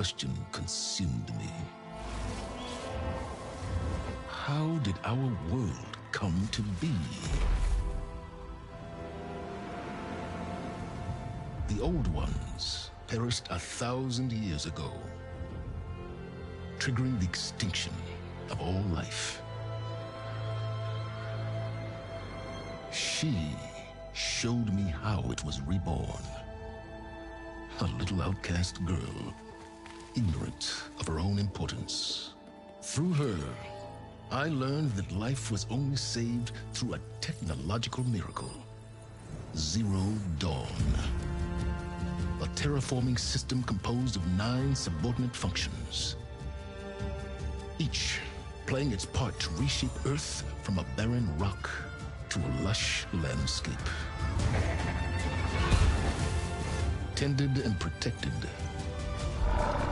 Question consumed me. How did our world come to be? The old ones perished 1,000 years ago, triggering the extinction of all life. She showed me how it was reborn. A little outcast girl, ignorant of her own importance. Through her, I learned that life was only saved through a technological miracle. Zero Dawn. A terraforming system composed of 9 subordinate functions, each playing its part to reshape Earth from a barren rock to a lush landscape. Tended and protected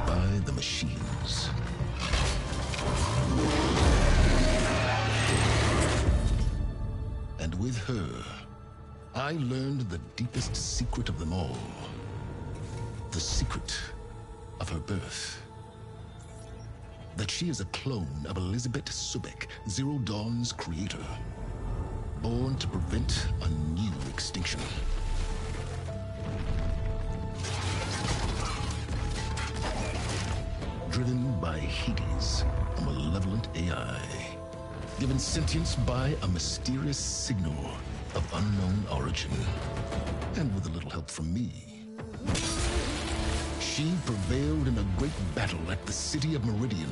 by the machines. And with her, I learned the deepest secret of them all. The secret of her birth. That she is a clone of Elizabeth Subek, Zero Dawn's creator. Born to prevent a new extinction. Driven by Hades, a malevolent AI. Given sentience by a mysterious signal of unknown origin. And with a little help from me, she prevailed in a great battle at the city of Meridian,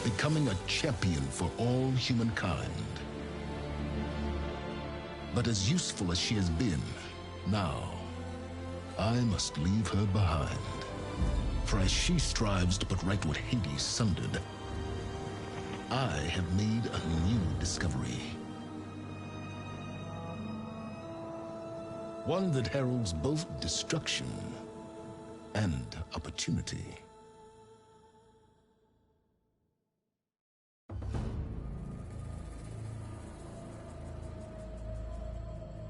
becoming a champion for all humankind. But as useful as she has been, now I must leave her behind. For as she strives to put right what Hades sundered, I have made a new discovery. One that heralds both destruction and opportunity.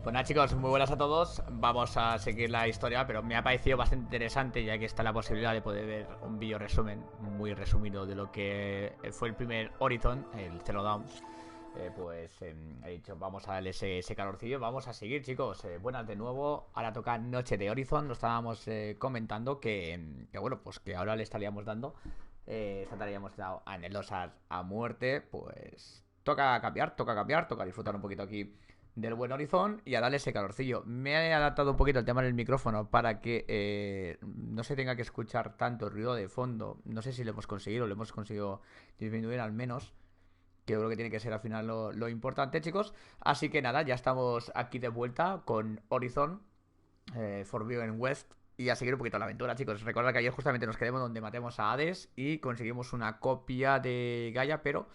Pues nada, chicos, muy buenas a todos. Vamos a seguir la historia, pero me ha parecido bastante interesante, ya que está la posibilidad de poder ver un vídeo resumen muy resumido de lo que fue el primer Horizon, el Zero Dawn. He dicho, vamos a darle ese calorcillo. Vamos a seguir, chicos. Buenas de nuevo. Ahora toca Noche de Horizon. Lo estábamos comentando que bueno, pues que ahora le estaríamos dando esta tarea hemos dado en el Osar a muerte. Pues toca cambiar, toca disfrutar un poquito aquí del buen Horizon y a darle ese calorcillo. Me he adaptado un poquito el tema del micrófono para que no se tenga que escuchar tanto ruido de fondo. No sé si lo hemos conseguido disminuir al menos, que yo creo que tiene que ser al final lo importante, chicos. Así que nada, ya estamos aquí de vuelta con Horizon Forbidden West y a seguir un poquito la aventura, chicos. Recordad que ayer justamente nos quedamos donde matemos a Hades y conseguimos una copia de Gaia, pero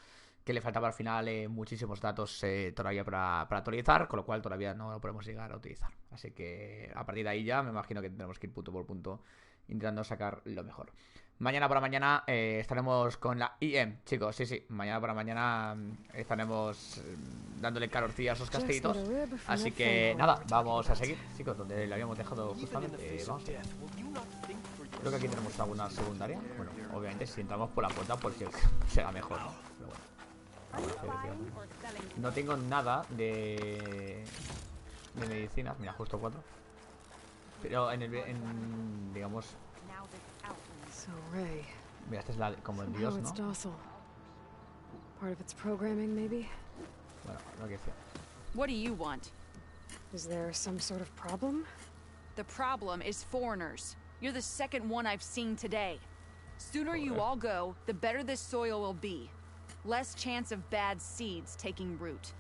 que le faltaba al final muchísimos datos todavía para actualizar, con lo cual todavía no lo podemos llegar a utilizar. Así que a partir de ahí ya me imagino que tendremos que ir punto por punto intentando sacar lo mejor. Mañana por la mañana estaremos con la IM, chicos, sí, mañana por la mañana estaremos dándole calorcillo a esos castelitos. Así que nada, vamos a seguir, chicos, donde le habíamos dejado justamente. Vamos allá. Creo que aquí tenemos alguna secundaria. Bueno, obviamente si entramos por la puerta pues será mejor, ¿no? Pero bueno. No tengo nada de medicinas, mira, justo 4. Pero digamos, mira, esta es la como el dios, ¿no? Bueno, lo que decía. What do you want? Is there some sort of problem? The problem is foreigners. You're the second one I've seen today. Sooner you all go, the better this soil will be. Less chance of bad seeds taking root.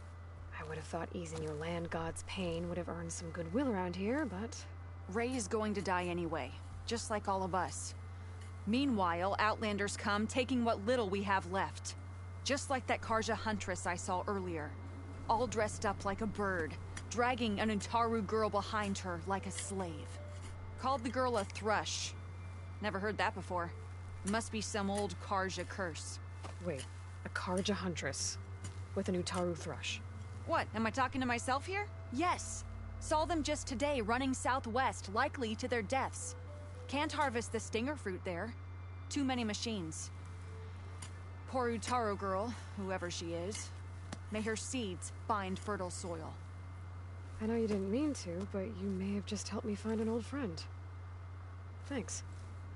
I would have thought easing your land god's pain would have earned some goodwill around here, but... Ray is going to die anyway, just like all of us. Meanwhile, Outlanders come, taking what little we have left. Just like that Karja huntress I saw earlier. All dressed up like a bird, dragging an Utaru girl behind her like a slave. Called the girl a thrush. Never heard that before. Must be some old Karja curse. Wait, a Karja huntress with an Utaru thrush. What, am I talking to myself here? Yes. Saw them just today running southwest, likely to their deaths. Can't harvest the stinger fruit there. Too many machines. Poor Utaro girl, whoever she is. May her seeds find fertile soil. I know you didn't mean to, but you may have just helped me find an old friend. Thanks.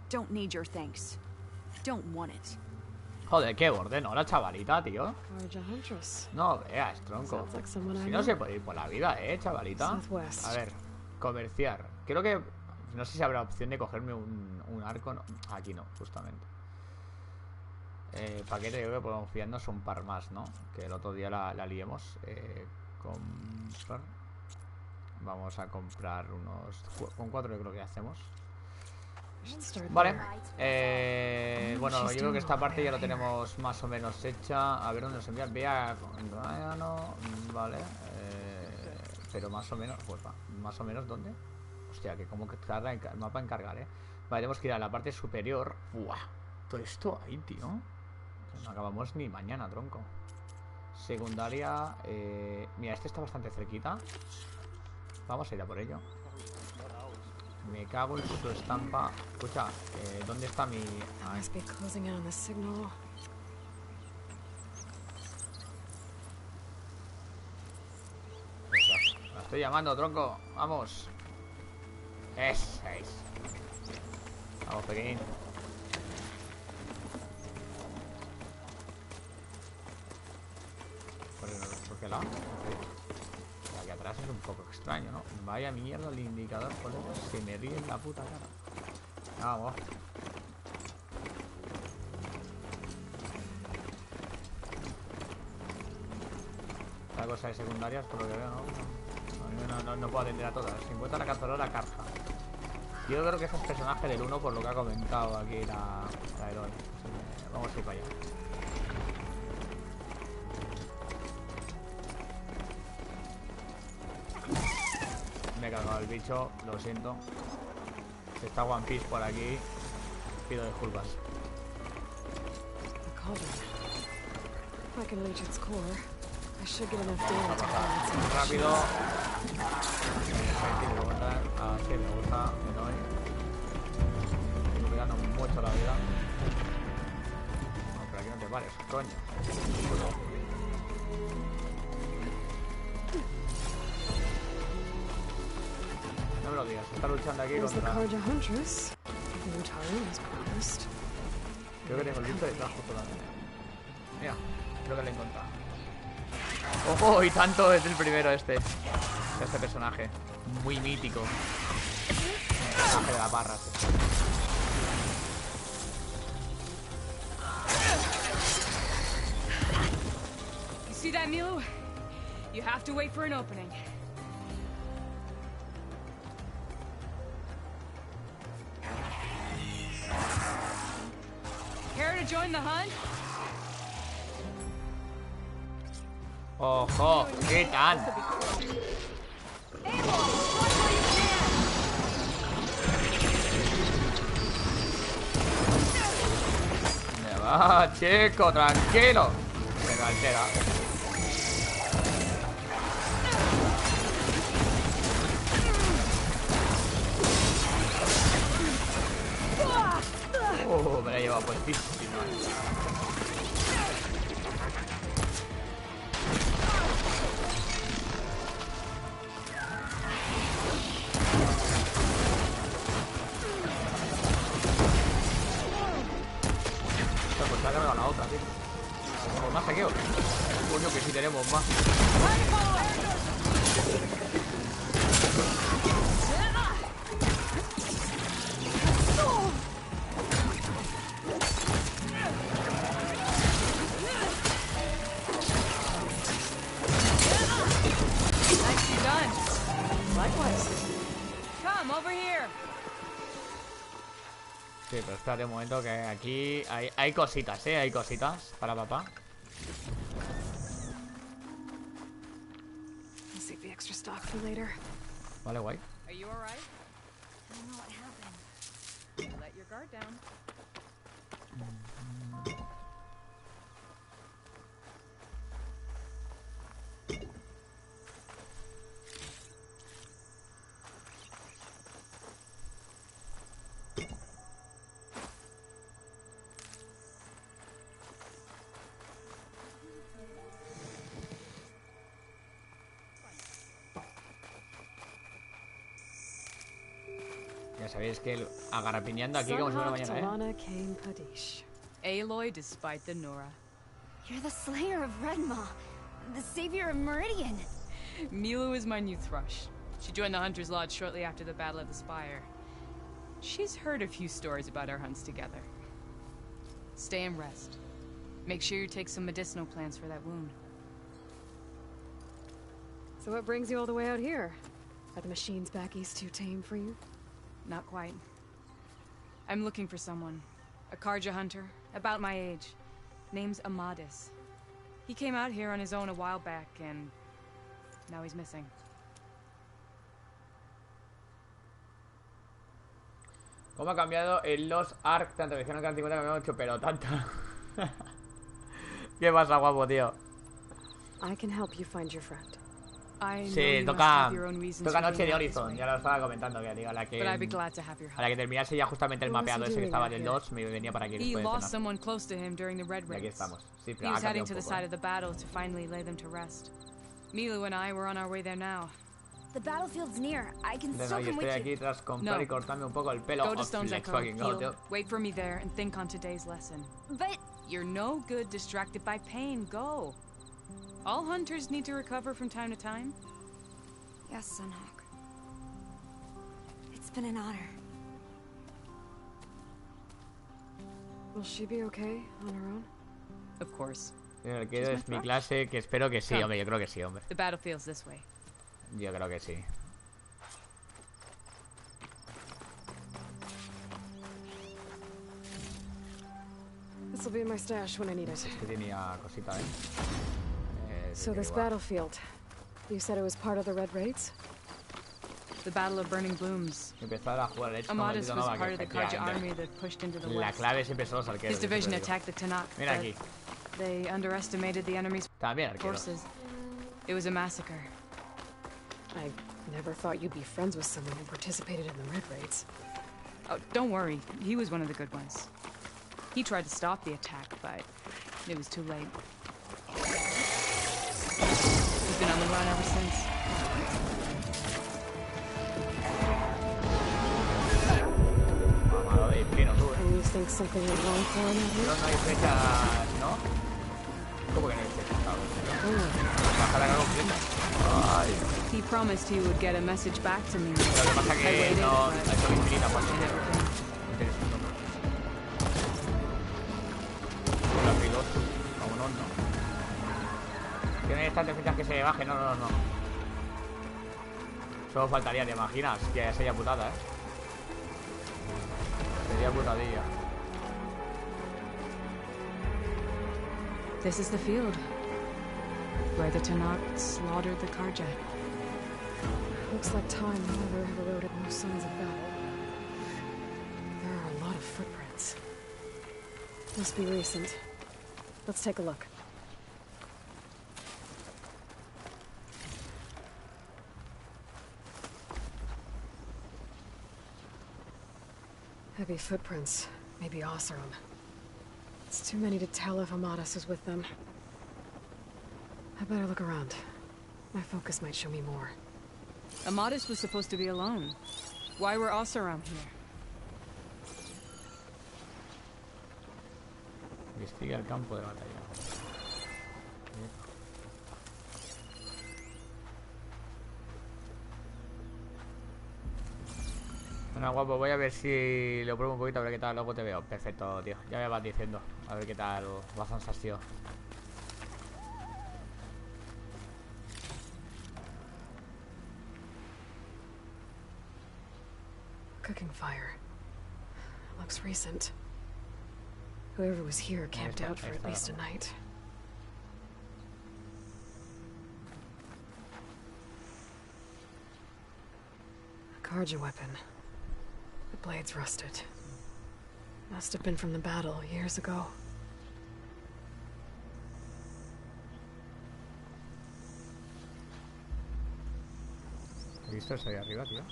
Don't need your thanks. Don't want it. Joder, qué borde, ¿no? La chavalita, tío. Carja Huntress. No veas, tronco. Sounds like someone I Si know. no se puede ir por la vida, chavalita. Southwest. A ver, comerciar. Creo que... No sé si habrá opción de cogerme un arco. No. Aquí no, justamente. Paquete, yo creo que podemos fiarnos un par más, ¿no? Que el otro día la liemos. Comprar. Vamos a comprar unos... Con 4 yo creo que hacemos. Vale. Bueno, yo creo que esta parte ya lo tenemos más o menos hecha. A ver dónde nos envía. Vea... No, vale. Pero más o menos... Pues va. Más o menos, ¿dónde? Hostia, que como que tarda el mapa en cargar, Vale, tenemos que ir a la parte superior. ¡Buah! Todo esto ahí, tío. No acabamos ni mañana, tronco. Secundaria. Mira, este está bastante cerquita. Vamos a ir a por ello. Me cago en su estampa. Escucha, ¿dónde está mi...? Ay. La estoy llamando, tronco. Vamos. Esa es. Vamos, pequeñín. ¿Por qué lado? Aquí atrás es un poco extraño, ¿no? Vaya mierda el indicador, colega. Se me ríe en la puta cara. Vamos. Esta cosa de secundarias, por lo que veo, no puedo atender a todas. Se encuentra la cazadora Carja. Yo creo que ese es personaje del 1 por lo que ha comentado aquí la Eloy. Vamos a ir para allá. Me he cargado el bicho, lo siento. Está One Piece por aquí. Pido disculpas. Rápido. Así me gusta. Me doy. Estoy cuidando mucho la vida. No, pero aquí no te pares, coño. No me lo digas, está luchando aquí contra... Creo que tengo el visto detrás justo también. Mira, creo que lo he encontrado. ¡Ojo! Y tanto es el primero este personaje. Muy mítico. El personaje de las barras. You see that, Milu? You have to wait for an opening. Care to join the hunt? ¡Ojo! ¿Qué tal? Me va, chico, tranquilo. Venga, altera. Me la he llevado puestísima. Pues se ha cargado la otra, tío. ¿Tenemos más saqueo? Coño, que sí tenemos más. Sí, pero espérate un momento que aquí hay cositas, hay cositas para papá. Vale, guay. Ya sabéis que el agarrapiñando aquí como si fuera mañana, Aloy despite the Nora. You're the slayer of Redmaw, the savior of Meridian. Milo is my new thrush. She joined the Hunter's Lodge shortly after the Battle of the Spire. She's heard a few stories about our hunts together. Stay and rest. Make sure you take some medicinal plants for that wound. So what brings you all the way out here? Are the machines back east too tame for you? Not quite. I'm looking for someone. A Karja hunter, about my age. Name's Amadis. He came out here on his own a while back, and now he's missing. ¿Cómo ha cambiado en los ARC? Tanto que dijeron que eran 50, que me han hecho, pero tanto. ¿Qué pasa, guapo, tío? I can help you find your friend. Sí, toca Noche de Horizon, ya lo estaba comentando, que digo, a la que terminase ya justamente el mapeado ese que estaba del 2, me venía para aquí después de cenar. Y aquí estamos. Sí, pero ha cambiado un poco. Milo and I were on our way there now. The battlefield's near. I can still Y come estoy with aquí you. tras comprar y cortarme un poco el pelo. Go to Stone's Let's Echo, fucking go, heal, tío. wait for me there, and think on today's lesson. But You're no good distracted by pain. Go. All hunters need to recover from time to time. yes, Sunhawk. It's been an honor. Will she be okay on her own? Of course. El que es mi clase, que espero que sí, hombre, yo creo que sí, hombre. The battlefield's this way. Yo creo que sí. This will be in my stash when I need it. Es que tenía cosita, So this battlefield, you said it was part of the Red Raids? The Battle of Burning Blooms. Empezar a jugar el hecho Amadis was part of the Karja army that pushed into the La west. clave siempre son los arqueros. His division attacked the Tanakh, Mira aquí. but they underestimated the enemy's También arqueros. forces. It was a massacre. I never thought you'd be friends with someone who participated in the Red Raids. Oh, don't worry. He was one of the good ones. He tried to stop the attack, but it was too late. He's been on the run ever since. Mamado de pino, tú, And you think something went wrong for him out here? No hay flechas, ¿no? ¿Cómo que no hay flechas? Baja la completa. Ay. He promised he would get a message back to me. Lo que pasa I que waited, no but ha hecho infinita por it never came. Interesante. La piloto. Vámonos, no. Tienen estas defensas que se bajen, no. Solo faltaría, ¿te imaginas? Que sería putada, Sería putadilla. This is the field where the Tanakh slaughtered the Karja. Looks like time never eroded no signs of battle. There are a lot of footprints. Must be recent. Let's take a look. Heavy footprints. Maybe Oseram. It's too many to tell if Amadis is with them. I better look around. My focus might show me more. Amadis was supposed to be alone. Why were Oseram here? Investiga el campo de batalla. Bueno, guapo, voy a ver si lo pruebo un poquito, a ver qué tal, luego te veo. Perfecto, tío, ya me vas diciendo. A ver qué tal la sensación. Cooking fire. Looks recent. Whoever was here camped out for at least a night. A Karja weapon. The blade's rusted. Must have been from the battle years ago. ¿Has visto eso ahí arriba, tío?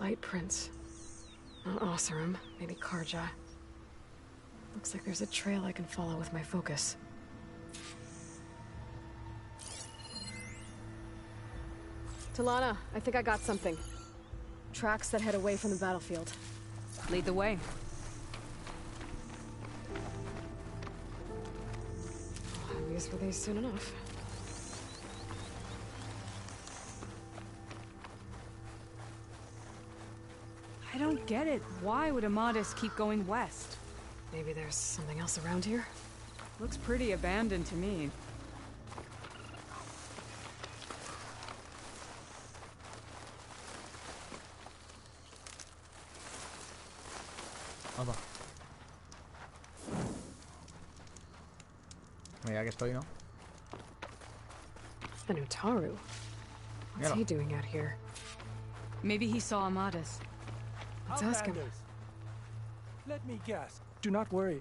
Bite prints. Not Oseram, maybe Karja. Looks like there's a trail I can follow with my focus. Talana, I think I got something. Tracks that head away from the battlefield. Lead the way. I'll have use for these soon enough. I don't get it. Why would Amadis keep going west? Maybe there's something else around here? Looks pretty abandoned to me. Anda. Mira que estoy, ¿no? An Utaru. What's Míralo. he doing out here? Maybe he saw Amadis. Let's ask him. Outlanders, let me guess. Do not worry.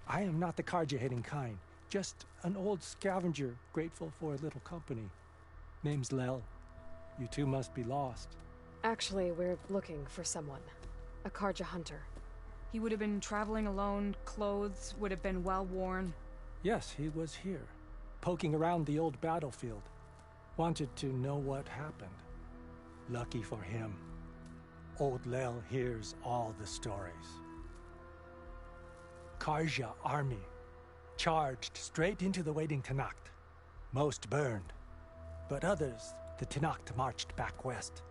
I am not the Karja-hating kind. Just an old scavenger grateful for a little company. Name's Lel. You two must be lost. Actually, we're looking for someone. A Karja hunter. He would have been traveling alone, clothes would have been well worn. Yes, he was here, poking around the old battlefield. Wanted to know what happened. Lucky for him, old Lel hears all the stories. Karja army charged straight into the waiting Tanacht. Most burned, but others, the Tanacht marched back west.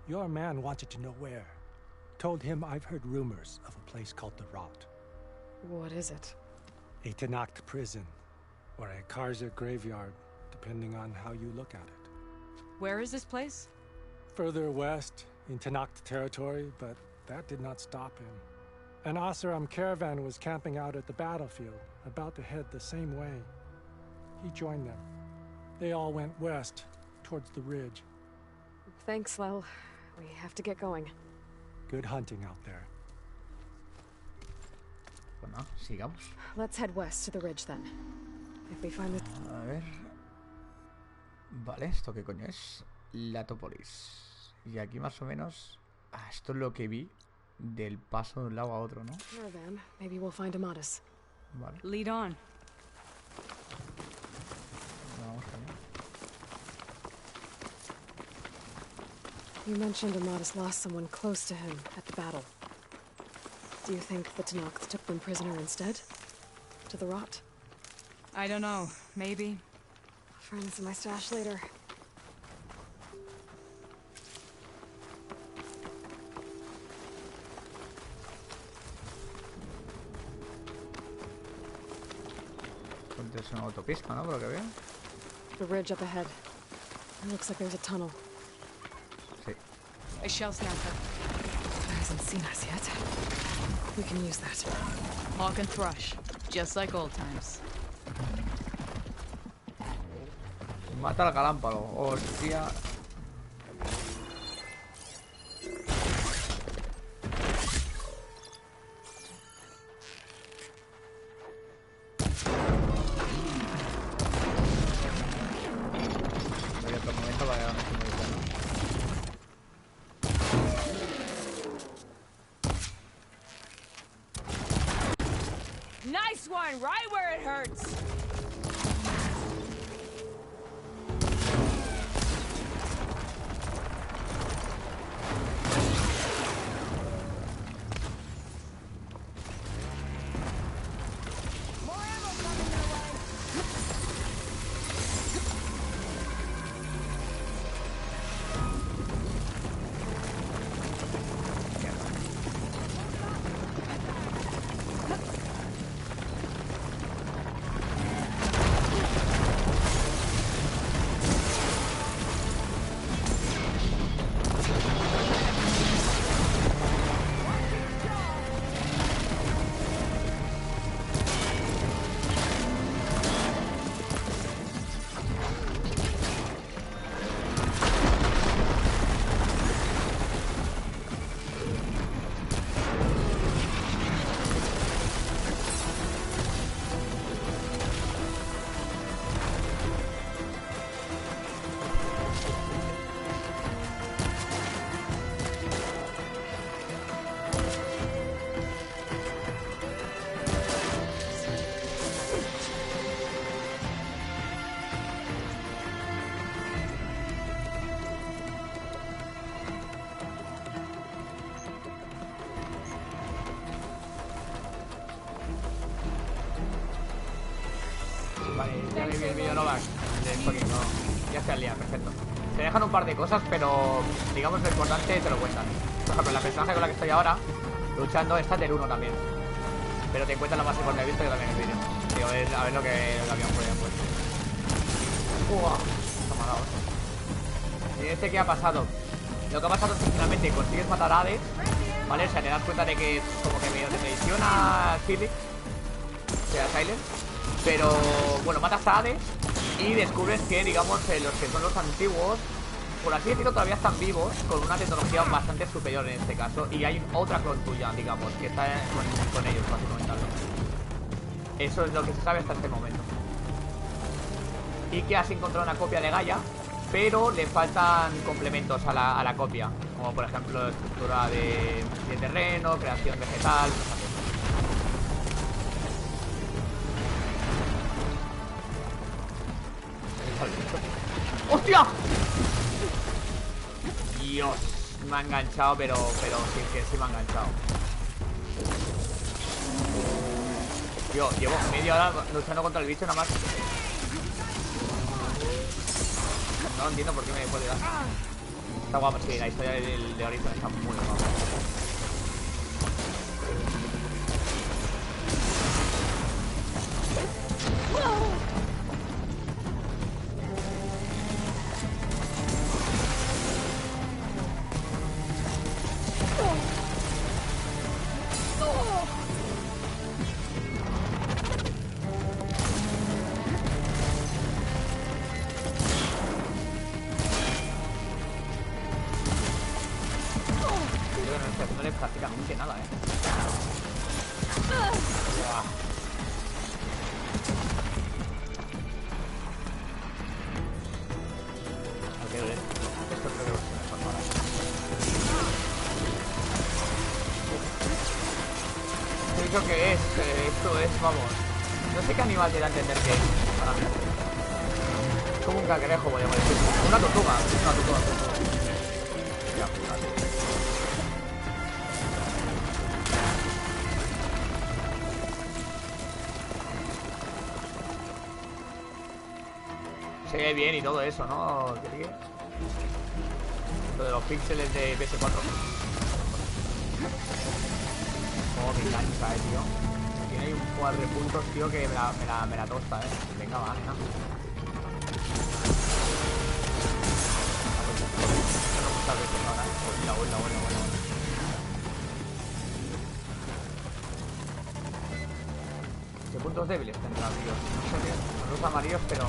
Your man wanted to know where. Told him I've heard rumors of a place called the Rot. What is it? A Tanacht prison, or a Karja graveyard, depending on how you look at it. Where is this place? Further west, in Tanacht territory, but that did not stop him. An Oseram caravan was camping out at the battlefield, about to head the same way. He joined them. They all went west, towards the ridge. Thanks, Lel. We have to get going. Good hunting out there. Bueno, sigamos. Let's head west to the ridge then. If we find the... A ver. Vale, ¿esto qué coño es? Latopolis. Y aquí más o menos... Ah, esto es lo que vi del paso de un lado a otro, ¿no? caravan, maybe we'll find Amadis. Vale. Lead on. Vamos allá. You mentioned Amadis lost someone close to him at the battle. Do you think the Tanacht took them prisoner instead? To the Rot? I don't know. Maybe. I'll find this in my stash later. Es una autopista, ¿no? Por lo que veo. The ridge up ahead. It looks like there's a tunnel. Sí. A shell snapper. It hasn't seen us yet. We can use that. Hawk and thrush. Just like old times. Mata al galámpalo. Hostia. Nice one, right where it hurts. Vale, ya vi el vídeo Novak. Ya está el día, perfecto. Se dejan un par de cosas, pero digamos lo importante te lo cuentan. Por ejemplo, la personaje con la que estoy ahora, luchando, está del 1 también. Pero te encuentran lo más importante. He visto yo también el vídeo. Digo, a ver lo que habían puesto. ¡Uah! Toma dado. ¿Y qué ha pasado? Lo que ha pasado es que finalmente consigues matar a Hades, ¿vale? O sea, te das cuenta de que como que medio te traiciona Philip, o sea, Silent. Pero, bueno, matas a Hades y descubres que, digamos, los que son los antiguos, por así decirlo, todavía están vivos, con una tecnología bastante superior en este caso. Y hay otra clon tuya, digamos, que está con ellos, básicamente. Eso es lo que se sabe hasta este momento. Y que has encontrado una copia de Gaia, pero le faltan complementos a la copia, como por ejemplo estructura de terreno, creación vegetal, cosas así. ¡Hostia! Dios, me ha enganchado, pero sí, que sí me ha enganchado. Tío, llevo media hora luchando contra el bicho nada más. No entiendo por qué me puede dar. Está guapo, sí, la historia de Horizon está muy guapa. Prácticamente nada, Esto creo que va a ser mejor ahora. ¿Esto qué es? Esto es, vamos. No sé qué animal te da a entender que es. Es como un cangrejo, podríamos decir. Una tortuga. Una tortuga. Ya, puta. Se ve bien y todo eso, ¿no? Lo de los píxeles de PS4. Oh, me encanta, tío. Tiene ahí un cuadrepuntos, tío, que me la tosta, Venga, va, nena. Hola. ¿Qué puntos débiles tendrá, tío? No sé qué. Son los amarillos, pero...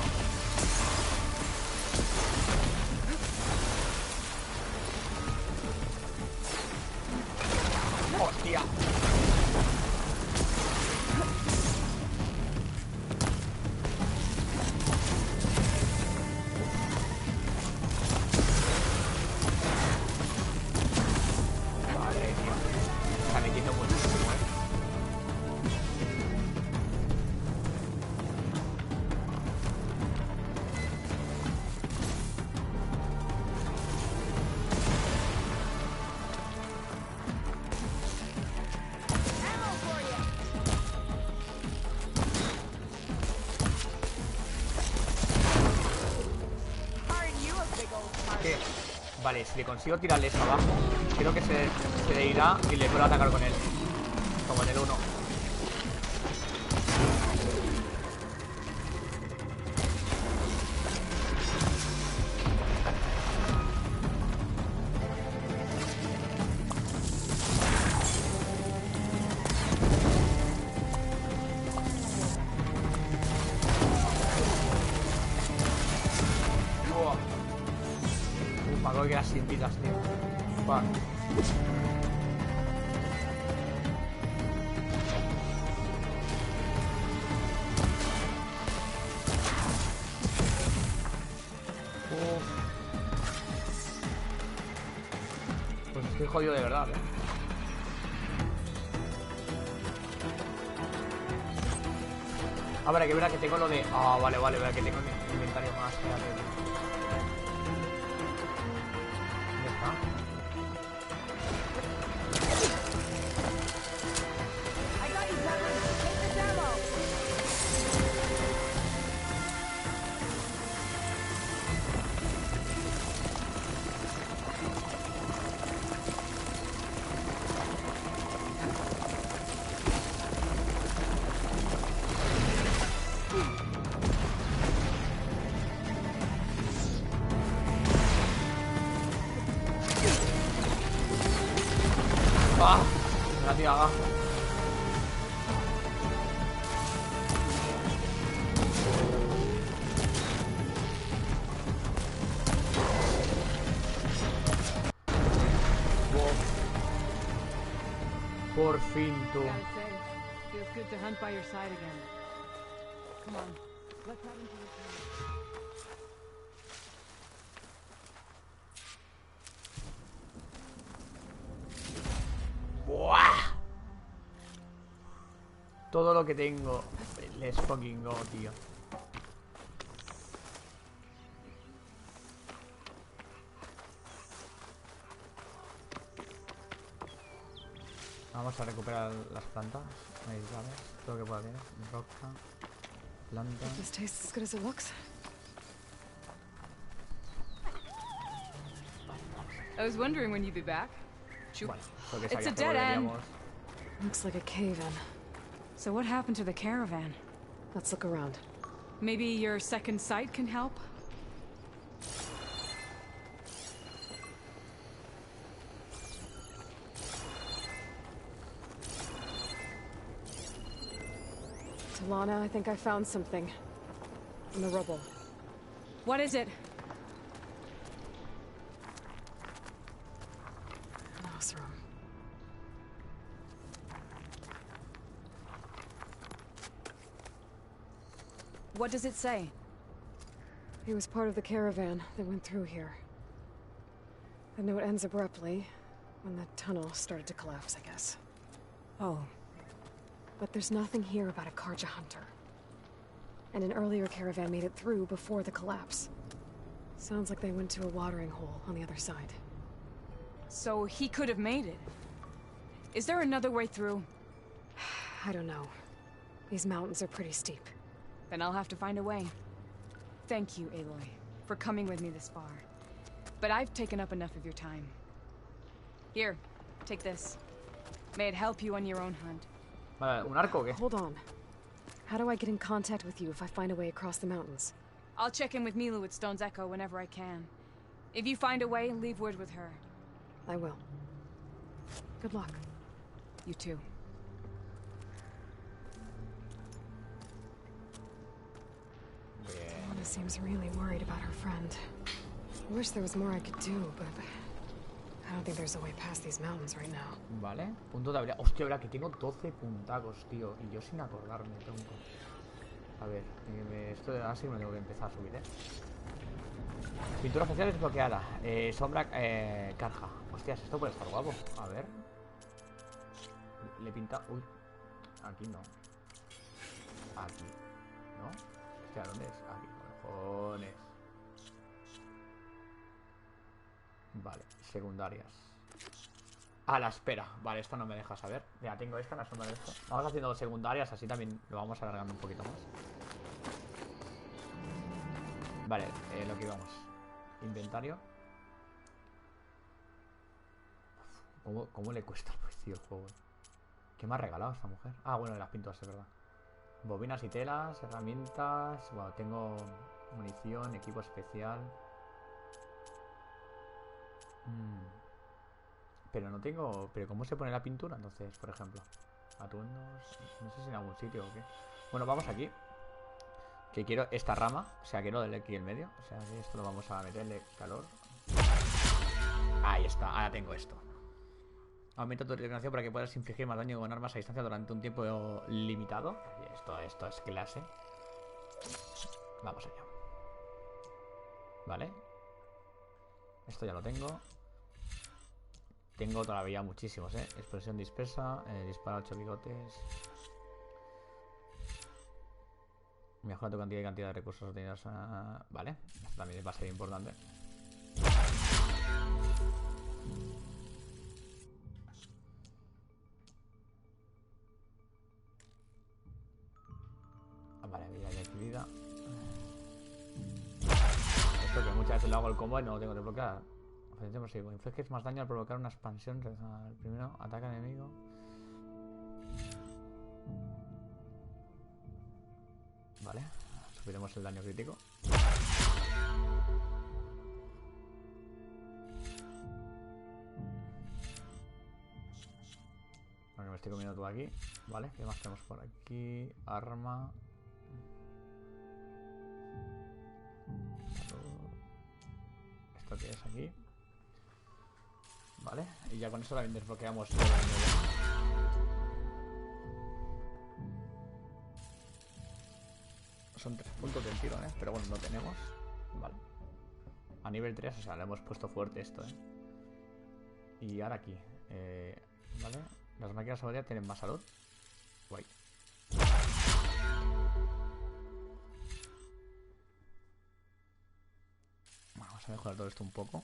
¡Hostia! Vale, tío. Está metiendo muchísimo, Vale, si le consigo tirarle eso abajo, creo que se le irá y le puedo atacar con él. Como en el 1. Me acuerdo que era sin vidas, tío. Fuck. Pues estoy jodido de verdad, Ah, vale, que verá que tengo lo de... Ah, vale, verá que tengo el inventario más. Espérate. haga. Por fin, tú. Gotta say, feels good to hunt by your side again. Come on, let's head into the tunnel. ¡Buah! Todo lo que tengo. Let's fucking go, tío. Vamos a recuperar las plantas. Ahí, ¿vale? Todo lo que pueda tener. Roca, planta. This tastes as good as it looks. I was wondering when you'd be back. Shoot. Bueno, porque It's sabía a que dead end. volveríamos. Looks like a cave-in. So what happened to the caravan? Let's look around. Maybe your second sight can help? Talana, I think I found something. In the rubble. What is it? Nostrum. What does it say? He was part of the caravan that went through here. The note ends abruptly, when the tunnel started to collapse, I guess. Oh, But there's nothing here about a Karja hunter. And an earlier caravan made it through before the collapse. Sounds like they went to a watering hole on the other side. so he could have made it. Is there another way through? I don't know. These mountains are pretty steep. Then I'll have to find a way. Thank you, Aloy, for coming with me this far. But I've taken up enough of your time. Here, take this. May it help you on your own hunt. Vale, ¿un arco o qué? Hold on. How do I get in contact with you if I find a way across the mountains? I'll check in with Mila at Stone's Echo whenever I can. If you find a way, leave word with her. I will. Good luck. You too. Anna seems really worried about her friend. I wish there was more I could do, but I don't think there's a way past these mountains right now. Vale, punto de habilidad. Hostia, verdad que tengo 12 puntacos, tío. Y yo sin acordarme, tronco. A ver, esto de ahora sí me tengo que empezar a subir, Pintura facial desbloqueada. Sombra, carja. Hostias, esto puede estar guapo. A ver. Le pinta. Uy. Aquí no. Aquí. ¿No? Hostia, ¿dónde es? Aquí. Cojones. Vale, secundarias. A la espera. Vale, esto no me deja saber. Ya tengo esta en la sombra de esto. Vamos haciendo secundarias, así también lo vamos alargando un poquito más. Vale, lo que íbamos. Inventario. ¿Cómo le cuesta el precio el juego? ¿Qué me ha regalado esta mujer? Ah, bueno, de las pinturas, es verdad. Bobinas y telas, herramientas. Bueno, tengo munición, equipo especial. Pero no tengo... ¿Pero cómo se pone la pintura entonces, por ejemplo? Atuendos... No sé si en algún sitio o qué. Bueno, vamos aquí. Que quiero esta rama. O sea, quiero del aquí en medio. O sea, que esto lo vamos a meterle calor. Ahí está, ahora tengo esto. Aumenta tu regeneración para que puedas infligir más daño con armas a distancia durante un tiempo limitado. Y esto es clase. Vamos allá. Vale. Esto ya lo tengo. Tengo todavía muchísimos, Explosión dispersa, dispara 8 bigotes. Mejora tu cantidad de recursos obtenidos. Vale, esto también va a ser importante. Vale, vida y actividad. Esto que muchas veces lo hago el combo y no lo tengo desbloqueado. Infliges más daño al provocar una expansión. El primero, ataca enemigo. Vale, subiremos el daño crítico. Porque me estoy comiendo todo aquí. Vale, ¿qué más tenemos por aquí? Arma. ¿Esto qué es aquí? Vale, y ya con eso también desbloqueamos todo el nivel. Son 3 puntos del tirón, pero bueno, no tenemos. Vale. A nivel 3, o sea, le hemos puesto fuerte esto, Y ahora aquí. Vale. Las máquinas de tienen más salud. Guay. Bueno, vamos a mejorar todo esto un poco.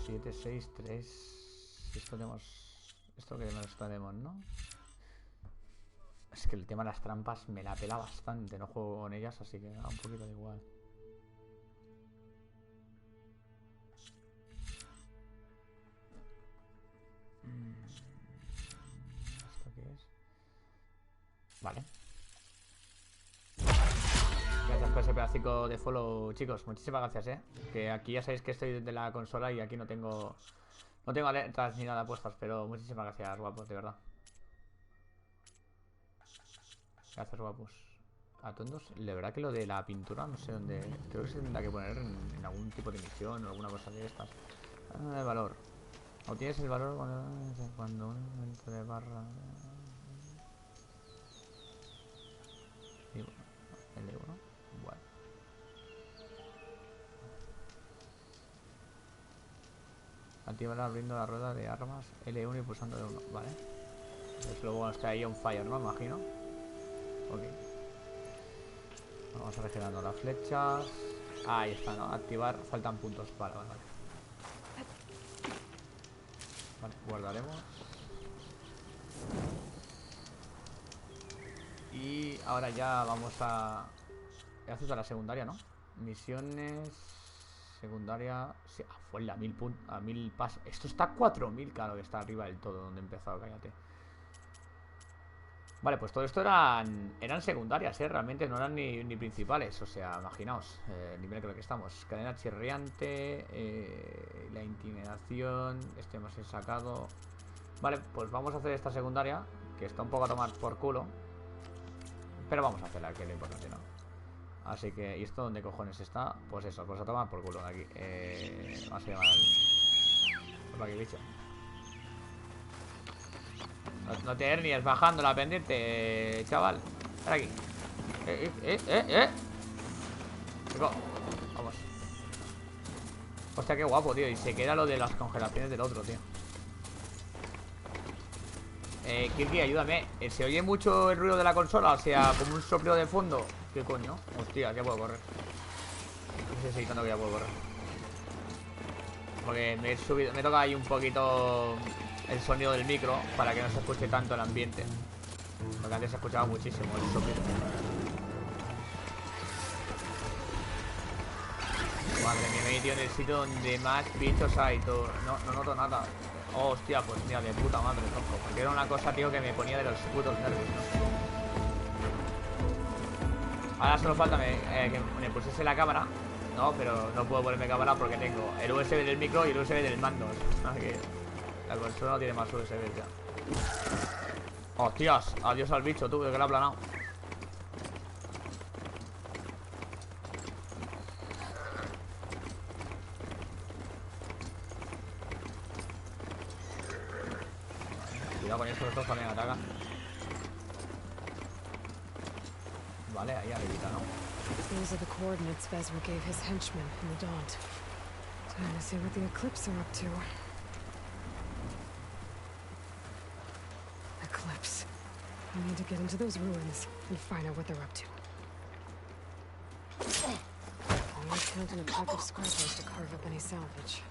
7, 6, 3. Esto tenemos. Esto que nos tenemos, ¿no? Es que el tema de las trampas me la pela bastante. No juego con ellas, así que da un poquito de igual. ¿Esto qué es? Vale. Gracias por ese pedacico de follow, chicos. Muchísimas gracias, Que aquí ya sabéis que estoy desde la consola y aquí no tengo alertas ni nada puestas, pero muchísimas gracias, guapos, de verdad. Gracias, guapos. Atentos. De verdad que lo de la pintura, no sé dónde. Creo que se tendrá que poner en algún tipo de misión o alguna cosa de estas. De valor. O tienes el valor cuando un momento de barra. El de 1. Bueno. Activar abriendo la rueda de armas L1 y pulsando L1. Vale. Entonces luego está ahí on fire, ¿no? Imagino. Ok. Vamos a regenerando las flechas. Ahí está, ¿no? Activar. Faltan puntos. Vale, vale, vale. Vale, guardaremos. Y ahora ya vamos a... Haces a la secundaria, ¿no? Misiones... Secundaria... Sí, fue en la 1000 pasos. Esto está a 4000, claro, que está arriba del todo donde he empezado, cállate. Vale, pues todo esto eran secundarias, realmente no eran ni principales. O sea, imaginaos el nivel que estamos. Cadena chirriante, la intimidación. Este hemos sacado. Vale, pues vamos a hacer esta secundaria, que está un poco a tomar por culo, pero vamos a hacerla, que es lo importante, ¿no? Así que, ¿y esto dónde cojones está? Pues eso, pues a tomar por culo de aquí. Vamos a llamar al... aquí, bicho. No te hernies bajando la pendiente, chaval. Ven aquí. Chico, vamos. Hostia, qué guapo, tío. Y se queda lo de las congelaciones del otro, tío. Kirky, ayúdame. Se oye mucho el ruido de la consola, o sea, como un soplo de fondo. ¿Qué coño? Hostia, ya puedo correr. No sé si tanto que ya puedo correr. Porque me toca ahí un poquito el sonido del micro para que no se escuche tanto el ambiente. Porque antes se escuchaba muchísimo el sonido. Madre mía, me he metido en el sitio donde más bichos hay. Todo. No noto nada. Oh, hostia, pues mira, de puta madre, tronco. Porque era una cosa, tío, que me ponía de los putos nervios, ¿no? Ahora solo falta que me pusiese la cámara. No, pero no puedo ponerme cámara porque tengo el USB del micro y el USB del mando. Así que la consola no tiene más USB ya. Hostias, adiós al bicho, tú, que lo ha aplanado. Cuidado con esto, los dos también atacan. Vale, ahí arribita, ¿no? Those are the coordinates Vezra gave his henchmen in the Daunt. Time to see what the Eclipse are up to. Eclipse. I need to get into those ruins and find out what they're up to. Only counting a pack of scrappers to carve up any salvage.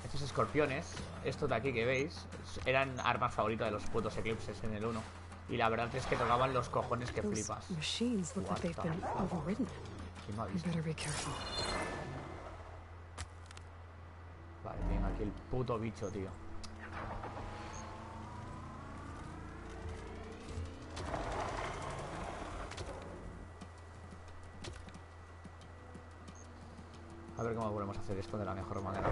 Estos escorpiones, estos de aquí que veis, eran armas favoritas de los putos eclipses en el 1. Y la verdad es que tocaban los cojones que flipas. Vale, tienen aquí el puto bicho, tío. ver cómo volvemos a hacer esto de la mejor manera.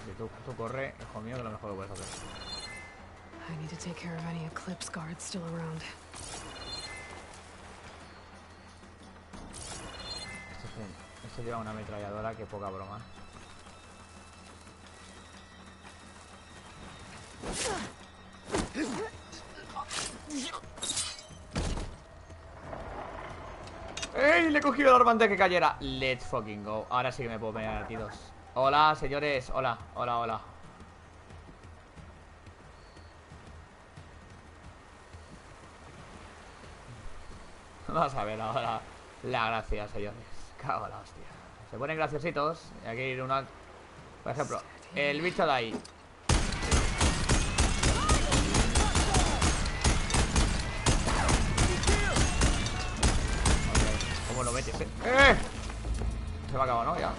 Si tú corre, hijo mío, que lo mejor que puedes hacer. I need to take care of any Eclipse guards still around. Esto lleva una ametralladora, que poca broma. ¡Ey! Le he cogido el arma antes de que cayera. Let's fucking go. Ahora sí que me puedo pegar a tiros. Hola, señores. Hola, hola, hola. Vamos a ver ahora la gracia, señores. Cago en la hostia. Se ponen graciositos. Y aquí hay una... Por ejemplo, el bicho de ahí. ¿Cómo lo metes, Se me ha acabado, ¿no? Ya.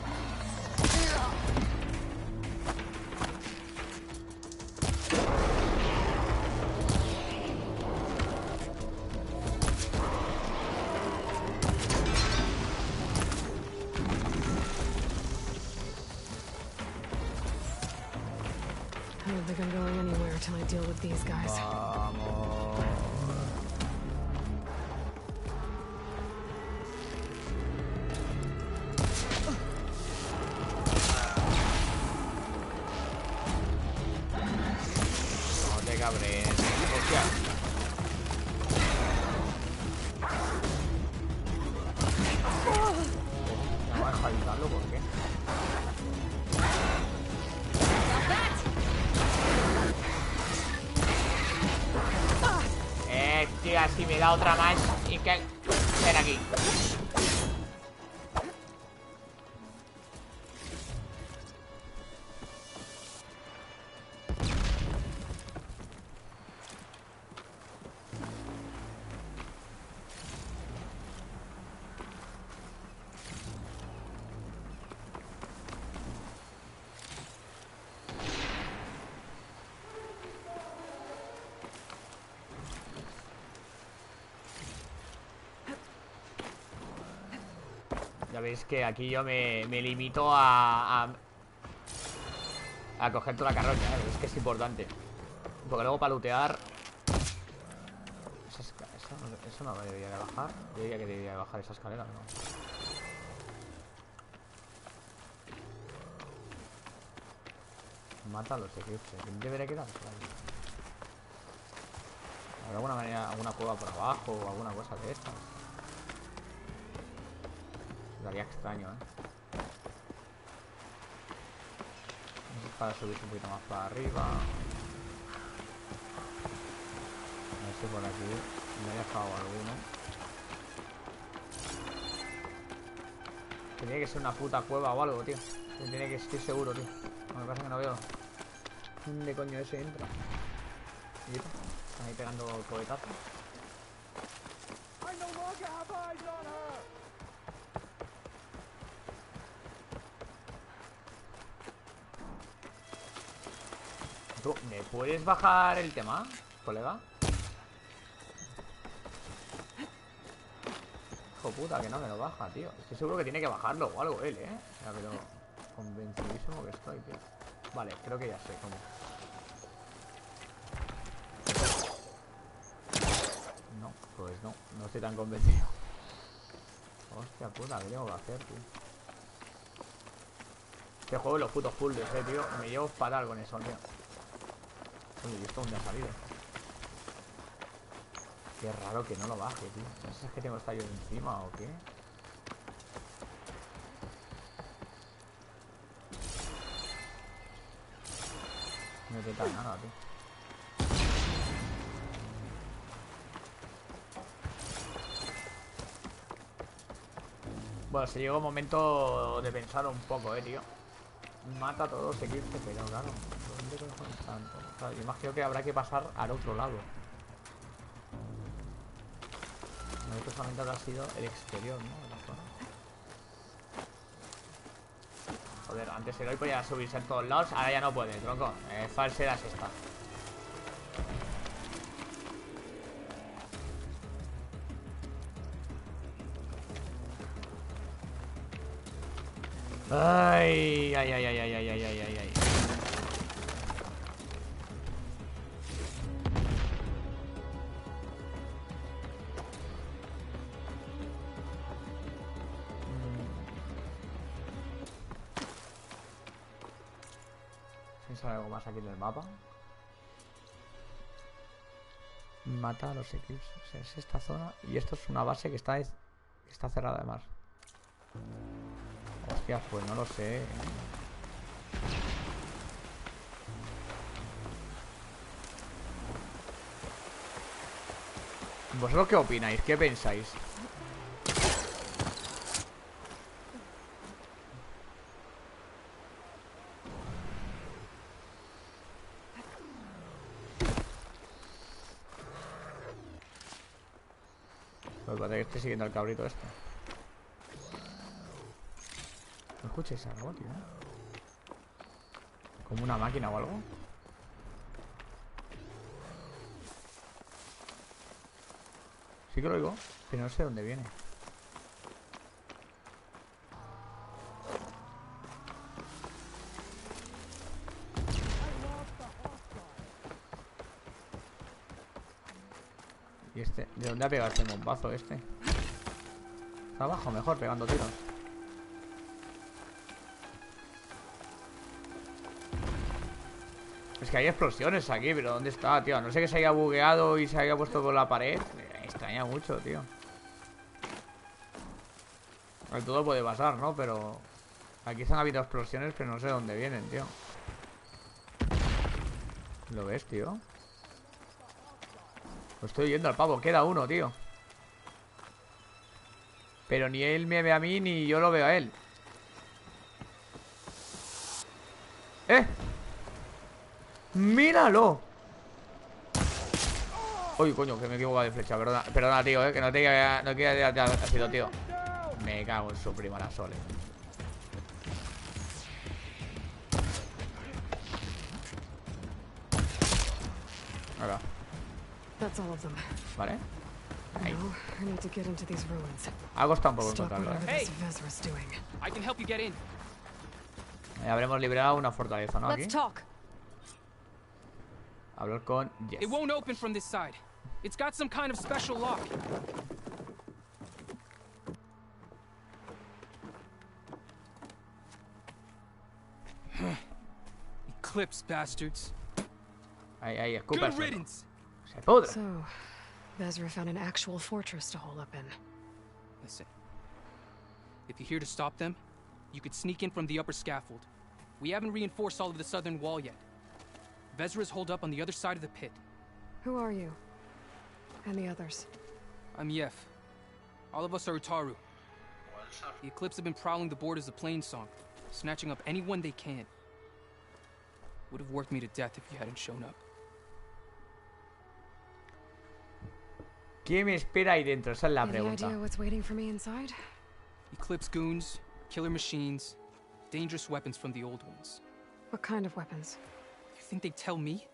I don't think I'm going anywhere until I deal with these guys. Vamos. No te cabres. Hostia. Me va a dejar evitarlo, ¿por qué? Tío, así me da otra más. Y que... Ven aquí. Ya veis que aquí yo me limito a coger toda la carroña, ¿eh? Es que es importante. Porque luego para lootear... Eso no debería de bajar. Yo diría que debería de bajar esa escalera, ¿no? Mata a los eclipses. Debería quedar por ahí. ¿Habrá alguna manera, alguna cueva por abajo o alguna cosa de estas? Sería extraño, para subirse un poquito más para arriba. A ver si por aquí me he dejado alguno. Tiene que ser una puta cueva o algo, tío. Tiene que estoy seguro, tío. Lo que pasa es que no veo dónde coño ese entra. Ahí pegando cohetazos. ¿Tú me puedes bajar el tema, colega? Hijo puta, que no me lo baja, tío. Estoy seguro que tiene que bajarlo o algo él, O sea, pero convencidísimo que estoy, tío. Vale, creo que ya sé cómo. No, pues no. No estoy tan convencido. Hostia puta, ¿qué tengo que hacer, tío? Este juego de los putos puzzles, tío. Me llevo fatal con eso, tío. Oye, ¿y esto dónde ha salido? Qué raro que no lo baje, tío. No sé si es que tengo que estar yo encima o qué. No detecta nada, tío. Bueno, se llegó un momento de pensar un poco, tío. Mata a todos los eclipses, pero claro, ¿dónde coño están? Claro, yo imagino que habrá que pasar al otro lado. Esto solamente habrá sido el exterior, ¿no? De la zona. Joder, antes el hoy podía subirse en todos lados. Ahora ya no puede, tronco. Falsera es esta. Ay, ay, ay, ay, ay, ay, ay, ay, ay. ¿Tienes algo más aquí en el mapa? Mata a los equipos. O sea, es esta zona. Y esto es una base que está cerrada además. Hostia, pues no lo sé. ¿Vosotros qué opináis? ¿Qué pensáis? Pues parece que estoy siguiendo al cabrito este. ¿No escucháis algo, tío? ¿Como una máquina o algo? Sí que lo oigo, pero no sé dónde viene. ¿Y este? ¿De dónde ha pegado este bombazo este? Está abajo mejor, pegando tiros. Es que hay explosiones aquí, pero ¿dónde está, tío? No sé que se haya bugueado y se haya puesto con la pared. Me extraña mucho, tío. Todo puede pasar, ¿no? Pero aquí han habido explosiones, pero no sé dónde vienen, tío. ¿Lo ves, tío? Lo estoy viendo al pavo. Queda uno, tío. Pero ni él me ve a mí, ni yo lo veo a él. ¡Eh! ¡Míralo! Uy, coño, que me he equivocado de flecha. Perdona, tío, que no quería haber sido, tío. Me cago en su prima la Sole. Acá. Vale. Ahí. Ha costado un poco encontrarlo, habremos liberado una fortaleza, ¿no? Aquí. Hablar con Jeff. It won't open from this side. It's got some kind of special lock. Eclipse bastards. Ahí, escupa. Good riddance. Se pudre. So, Vezra found an actual fortress to hole up in. Listen. If you're here to stop them, you could sneak in from the upper scaffold. We haven't reinforced all of the southern wall yet. Vezra's holed up on the other side of the pit. Who are you? And the others? I'm Yef. All of us are Utaru. The Eclipse have been prowling the borders of Plainsong, snatching up anyone they can. Would have worked me to death if you hadn't shown up. ¿Qué me espera ahí dentro? Esa es la Any pregunta. idea what's waiting for me inside? Eclipse goons, killer machines, dangerous weapons from the old ones. What kind of weapons? You think they'd tell me?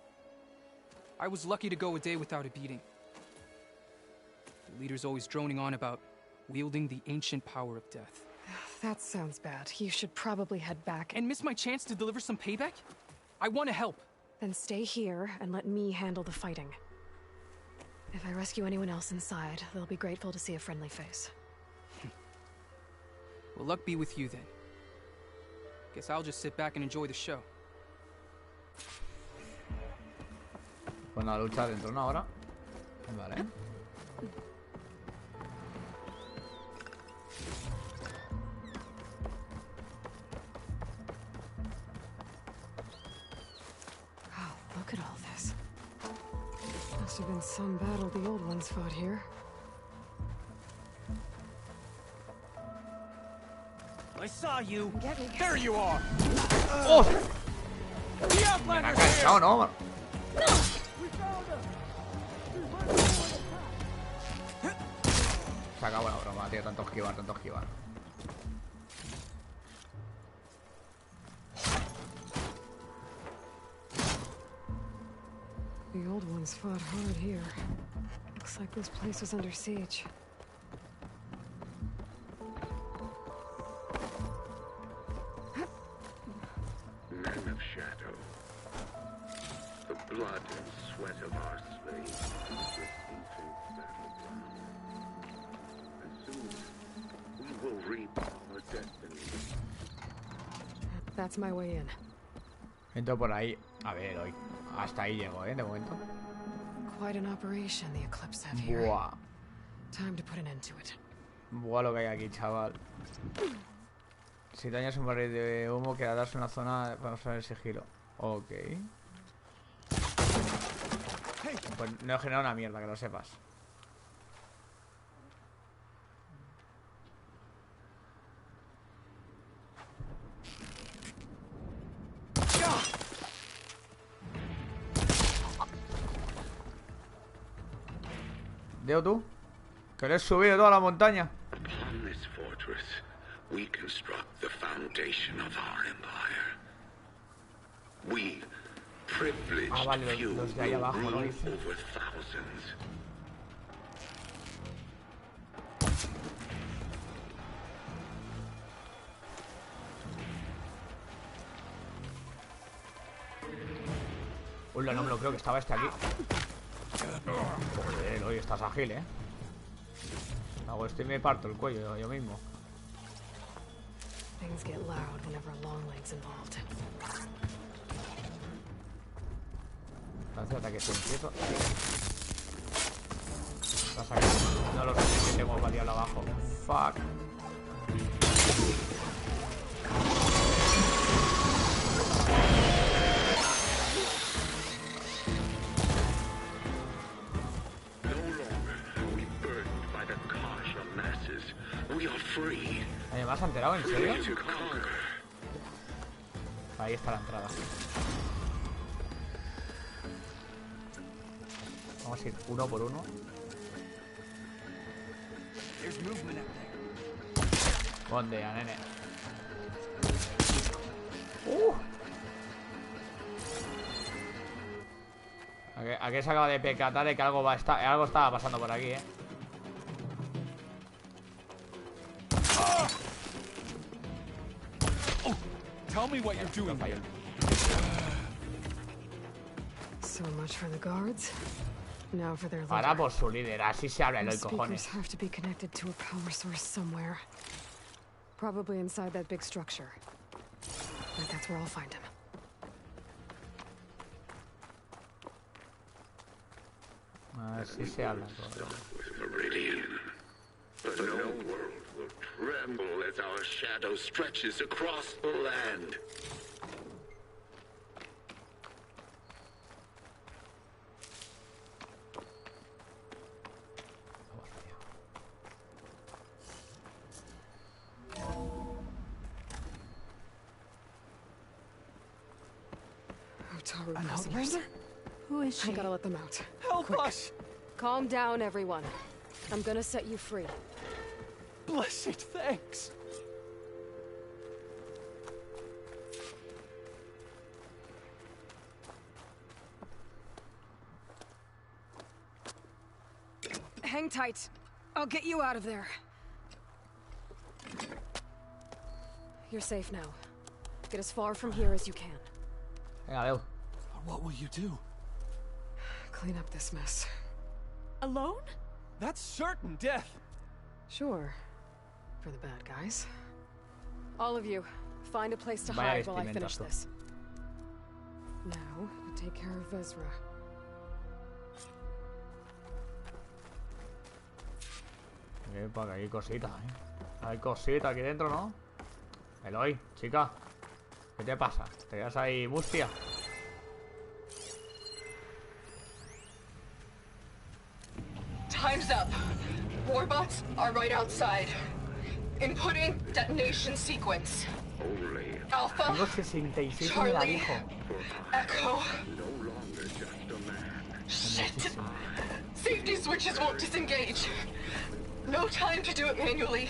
I was lucky to go a day without a beating. The leader's always droning on about wielding the ancient power of death. That sounds bad. You should probably head back And miss my chance to deliver some payback? I want to help. Then stay here and let me handle the fighting. If I rescue anyone else inside, they'll be grateful to see a friendly face. Well, luck be with you then. Guess I'll just sit back and enjoy the show. Pues la lucha dentro, ¿no? Ahora. Vale. Oh, look at all this. Must have been some battle the old ones fought here. I saw you. Get me. There you are. ¡Oh! The Me ha Outlander's cansado, ¿no? Se acabó la broma, tío. Tanto esquivar, tanto esquivar. The old ones fought hard here. Looks like this place was under siege. Men of shadow. The blood and sweat of our slaves in this ancient battleground. And soon, we will reap our destiny. That's my way in. Entro por ahí. A ver, hoy. Hasta ahí llego, de momento. Quite an operation the Eclipse have here. Buah. Time to put an end to it. Buah lo que hay aquí, chaval. Si dañas un barril de humo, quedarás en una zona para usar el sigilo. Ok. Pues no he generado una mierda, que lo sepas. Deo tú, que le he subido toda la montaña. Upon this fortress, we construct the foundation of our empire. We, privileged vale, few, los de ahí will abajo, ¿no? rule Dice. over thousands. Uy, no me lo creo que estaba este aquí. Joder, hoy estás ágil, Hago esto y me parto el cuello yo mismo. Things get loud whenever a long leg's involved. Lance ataque silencioso. Pasa que no lo sé que tengo para tirarlo abajo. Fuck. ¿Me has enterado? ¿En serio? Ahí está la entrada. Vamos a ir uno por uno. Bondea, nene. Aquí se acaba de percatar de que algo estaba pasando por aquí, Tell me what you're doing. So much for the guards. Now for their leader. Para por su líder, así se habla el hoy, Speakers cojones. have to be connected to a power source somewhere. Probably inside that big structure. But that's where I'll find him. Así se habla. Meridian. The known world will tremble as our shadow stretches across the land. Otaru prisoners. Who is she? I gotta let them out. Help Quick. us! Calm down, everyone. I'm gonna set you free. Blessed thanks. Hang tight. I'll get you out of there. You're safe now. Get as far from here as you can. Venga, Leo. What will you do? Clean up this mess. Alone? That's certain death. Sure. For the bad guys. All of you, find a place to Vaya hide while I finish vestimentazo. this. Now, take care of Vezra. Epa, que hay cositas, Hay cositas aquí dentro, ¿no? Eloy, chica. ¿Qué te pasa? ¿Te quedas ahí mustia? Time's up. Warbots are right outside. Inputting detonation sequence. Only Alpha, Tengo 66 y me la Charlie, dijo. Echo. no longer just a man. Shit. Safety switches won't disengage. No time to do it manually.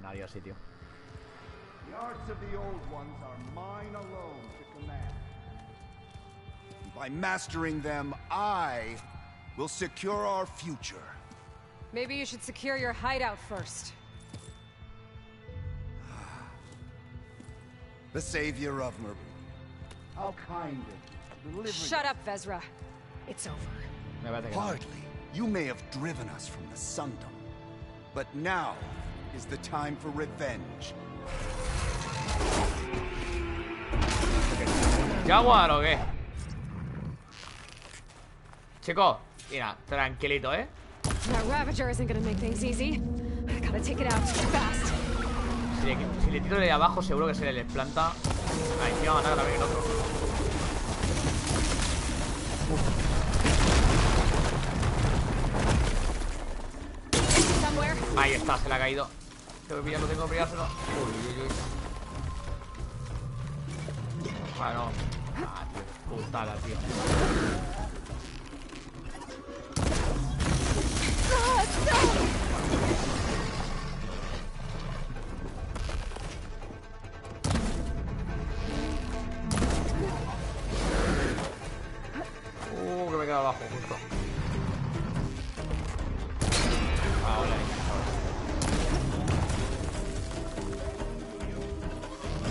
escenario así, tío. The arts of the old ones are mine alone to command. By mastering them, I will secure our future. Maybe you should secure your hideout first. The savior of Merby. How kind of you. Shut up, Vezra. It's over. Hardly. You may have driven us from the Sundom, but now is the time for revenge. ¿Jaguar o qué? Chicos, mira, tranquilito, ¿eh? That Ravager isn't gonna make things easy. I gotta take it out fast. Si le tiro de abajo, seguro que se le planta. Ahí, encima va a matar también el otro. Ahí está, se le ha caído. Tengo que pillarlo, tengo que pillárselo. Uy, uy, uy. Bueno. Ah, tío, putada, tío. Que me queda abajo, justo. Ahora.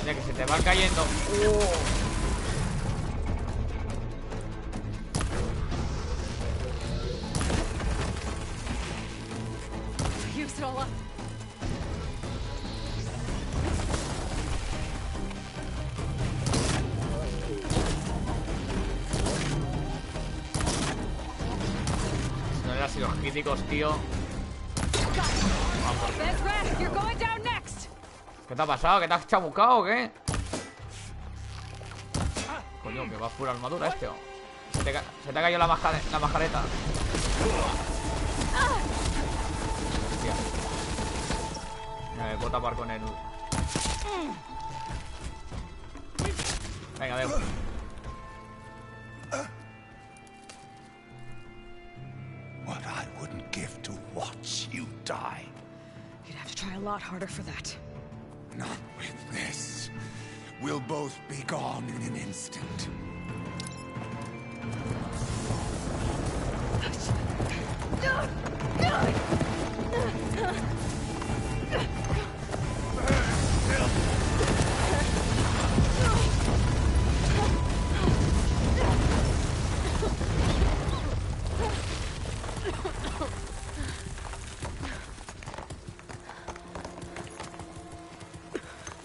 Mira que se te va cayendo. Use it all up. Si no eran los críticos, tío. Vezra, you're going down next. ¿Qué te ha pasado? ¿Que te has chamucado o qué? Coño, que va full armadura este. ¿O? Se te ha caído la majareta. Hostia. Me puedo tapar con el... Venga, veo. What I wouldn't give to watch you die. You'd have to try a lot harder for that. Not with this. We'll both be gone in an instant.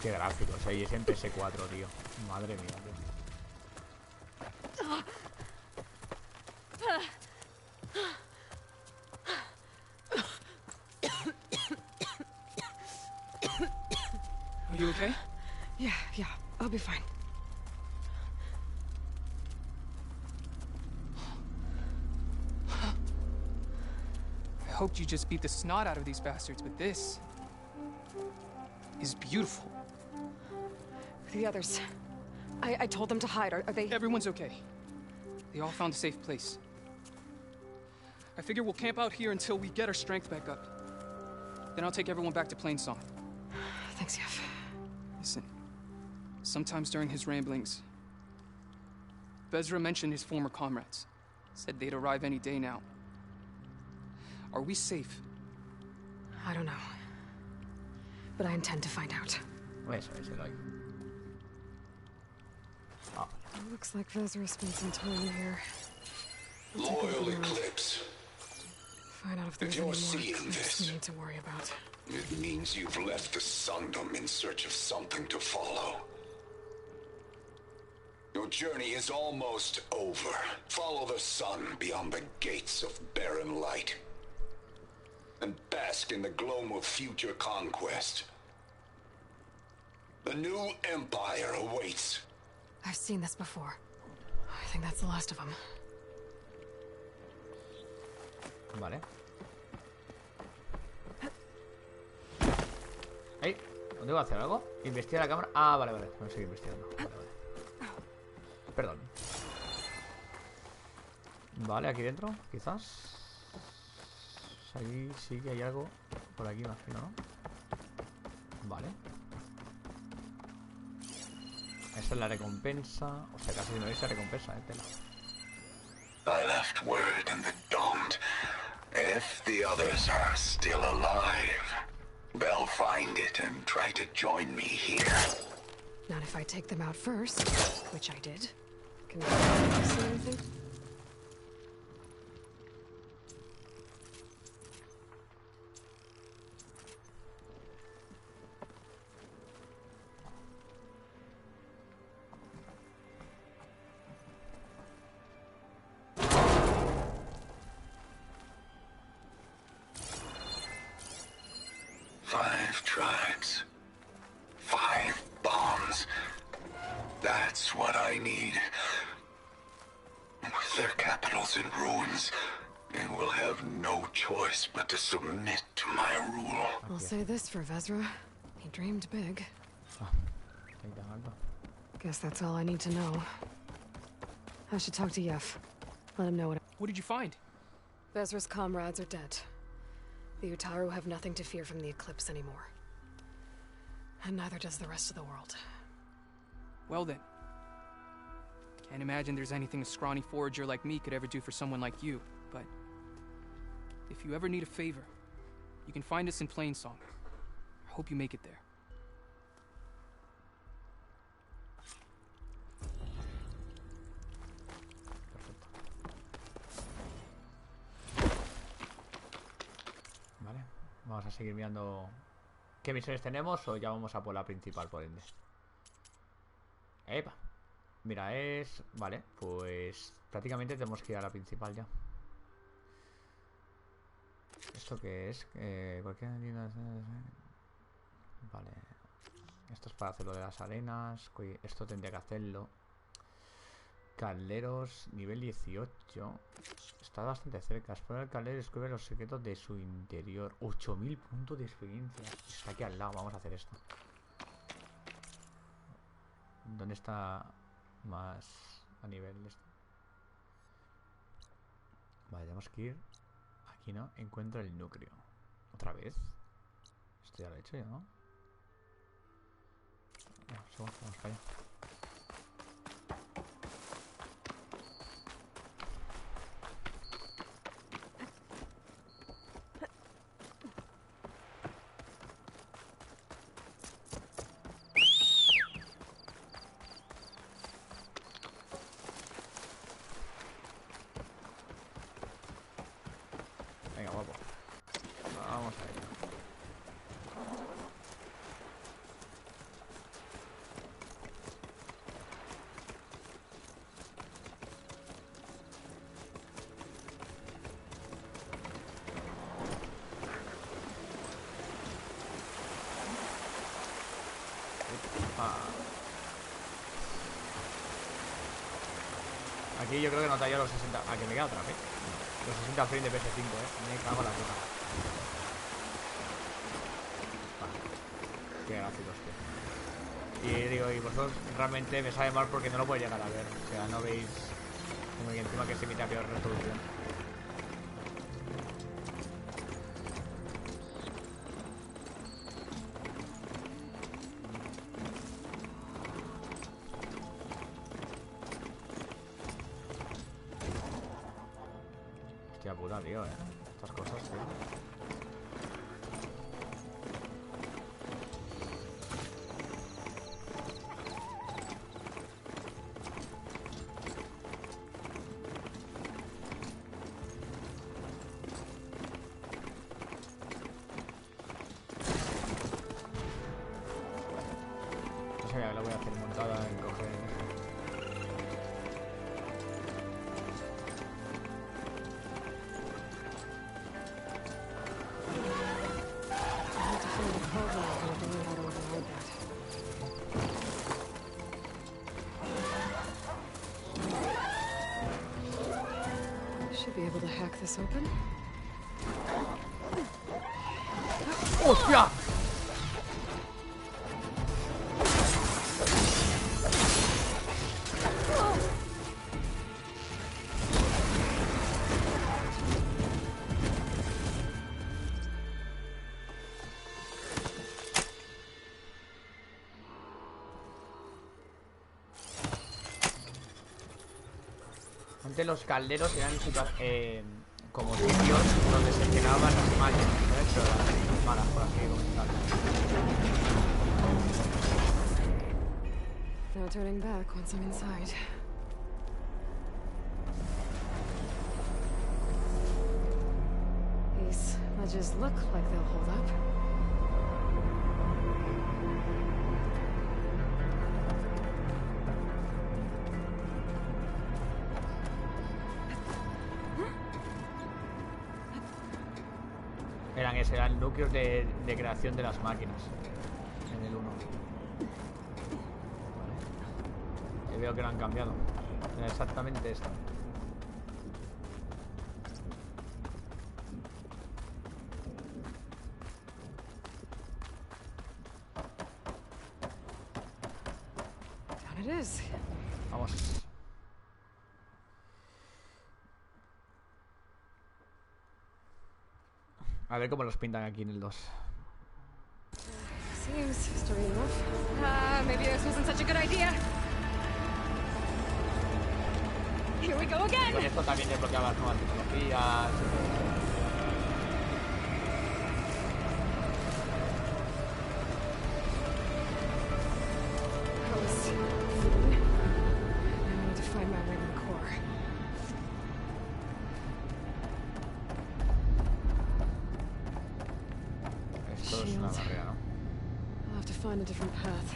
Qué gráficos, ahí es en PS4, tío. Madre mía, tío. Are you okay? Yeah, I'll be fine. I hoped you just beat the snot out of these bastards, but this is beautiful. The others. I told them to hide. Are they... Everyone's okay. They all found a safe place. I figure we'll camp out here until we get our strength back up. Then I'll take everyone back to Plainsong. Thanks, Yev. Listen, sometimes during his ramblings, Vezra mentioned his former comrades. Said they'd arrive any day now. Are we safe? I don't know. But I intend to find out. Eso, like. Oh. Looks like Vezra spent some time here. Loyal Eclipse. Find out if there's any more Eclipse we need to worry about. It means you've left the Sundom in search of something to follow. Your journey is almost over. Follow the sun beyond the gates of barren light. And bask in the gloam of future conquest. The new empire awaits. I've seen this before. I think that's the last of them. Vale. Ahí. ¿Dónde voy a hacer algo? Investigar la cámara. Ah, vale, vale. Voy a seguir investigando. Vale, vale. Perdón. Vale, aquí dentro, quizás. Aquí sí que hay algo. Por aquí, imagino, ¿no? Vale. Esta es la recompensa. O sea, casi si no dice recompensa, tela. I left word in the Dome. If the others are still alive, they'll find it and try to join me here. Not if I take them out first, which I did. Can you see anything? Five tribes. 5 bombs. That's what I need. With their capitals in ruins, they will have no choice but to submit to my rule. I'll say this for Vezra. He dreamed big. Guess that's all I need to know. I should talk to Yef. Let him know what... What did you find? Vezra's comrades are dead. The Utaru have nothing to fear from the Eclipse anymore. And neither does the rest of the world. Well then. Can't imagine there's anything a scrawny forager like me could ever do for someone like you, but... if you ever need a favor, you can find us in Plainsong. I hope you make it there. Vale, vamos a seguir mirando qué misiones tenemos o ya vamos a por la principal, por ende. Epa. Mira, es... Vale, pues prácticamente tenemos que ir a la principal ya. ¿Esto qué es? Cualquier... Vale. Esto es para hacerlo de las arenas. Esto tendría que hacerlo. Calderos, nivel 18. Está bastante cerca. Explora el caldero y descubre los secretos de su interior. 8000 puntos de experiencia. Está aquí al lado. Vamos a hacer esto. ¿Dónde está más a nivel de esto? Vale, tenemos que ir. Aquí no. Encuentra el núcleo. ¿Otra vez? Esto ya lo he hecho ya, ¿no? No, vamos para allá. Venga, guapo. Vamos a ello. Aquí yo creo que notaría los 60. ¿A que me queda otra vez? No. Los 60 frames de PS5, me cago en la puta. Vale. Qué gráficos, tío. Y digo, y vosotros realmente me sabe mal porque no lo puedo llegar a ver. O sea, no veis como que encima que se emite a peor resolución. Hostia puta, tío, estas cosas, tío. No sabía que lo voy a hacer montada en coger. Should be able to hack this open. ¡Hostia! Antes los calderos eran como sitios donde se quedaban las máquinas, ¿sabes? Pero las malas, por así comentarlo. No turning back once I'm inside. These ledges look like they'll hold up. Eran núcleos de creación de las máquinas en el 1. Vale. Y veo que lo han cambiado. Era exactamente esto. Down it is. Vamos. A ver cómo los pintan aquí en el 2. Seems sturdy enough. Maybe this wasn't such a good idea. Here we go again. Con esto también desbloqueabas nuevas tecnologías. That was fun. Now I need to find my way to the core. Esto es una barrera, ¿no? I'll have to find a different path.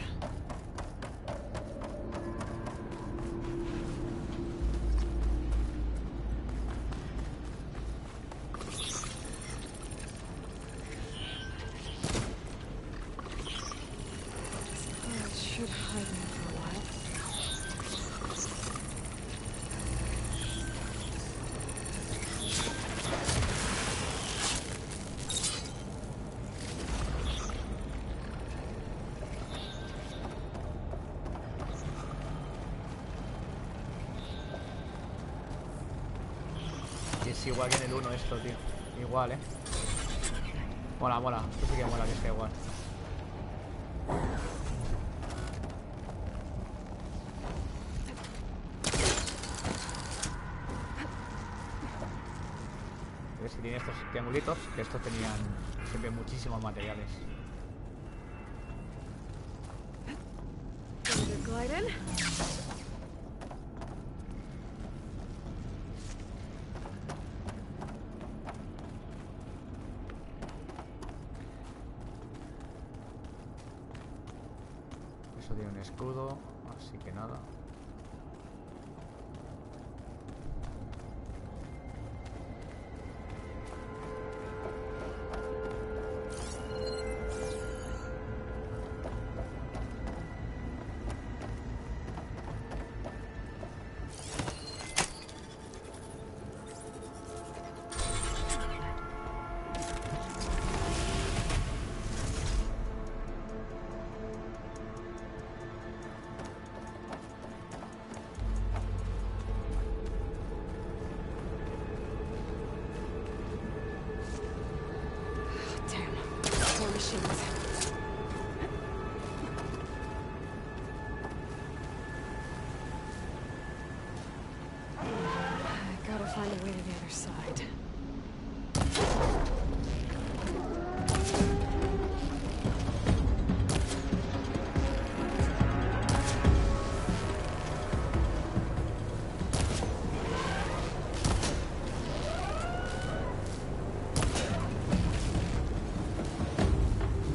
It should hide me for a while. Es igual que en el 1 esto, tío. Igual, Mola, mola. Esto sí que mola, que esté igual. Ves que tiene estos triangulitos, que estos tenían siempre muchísimos materiales. Glide in. Eso tiene un escudo, así que nada. I gotta find a way to the other side.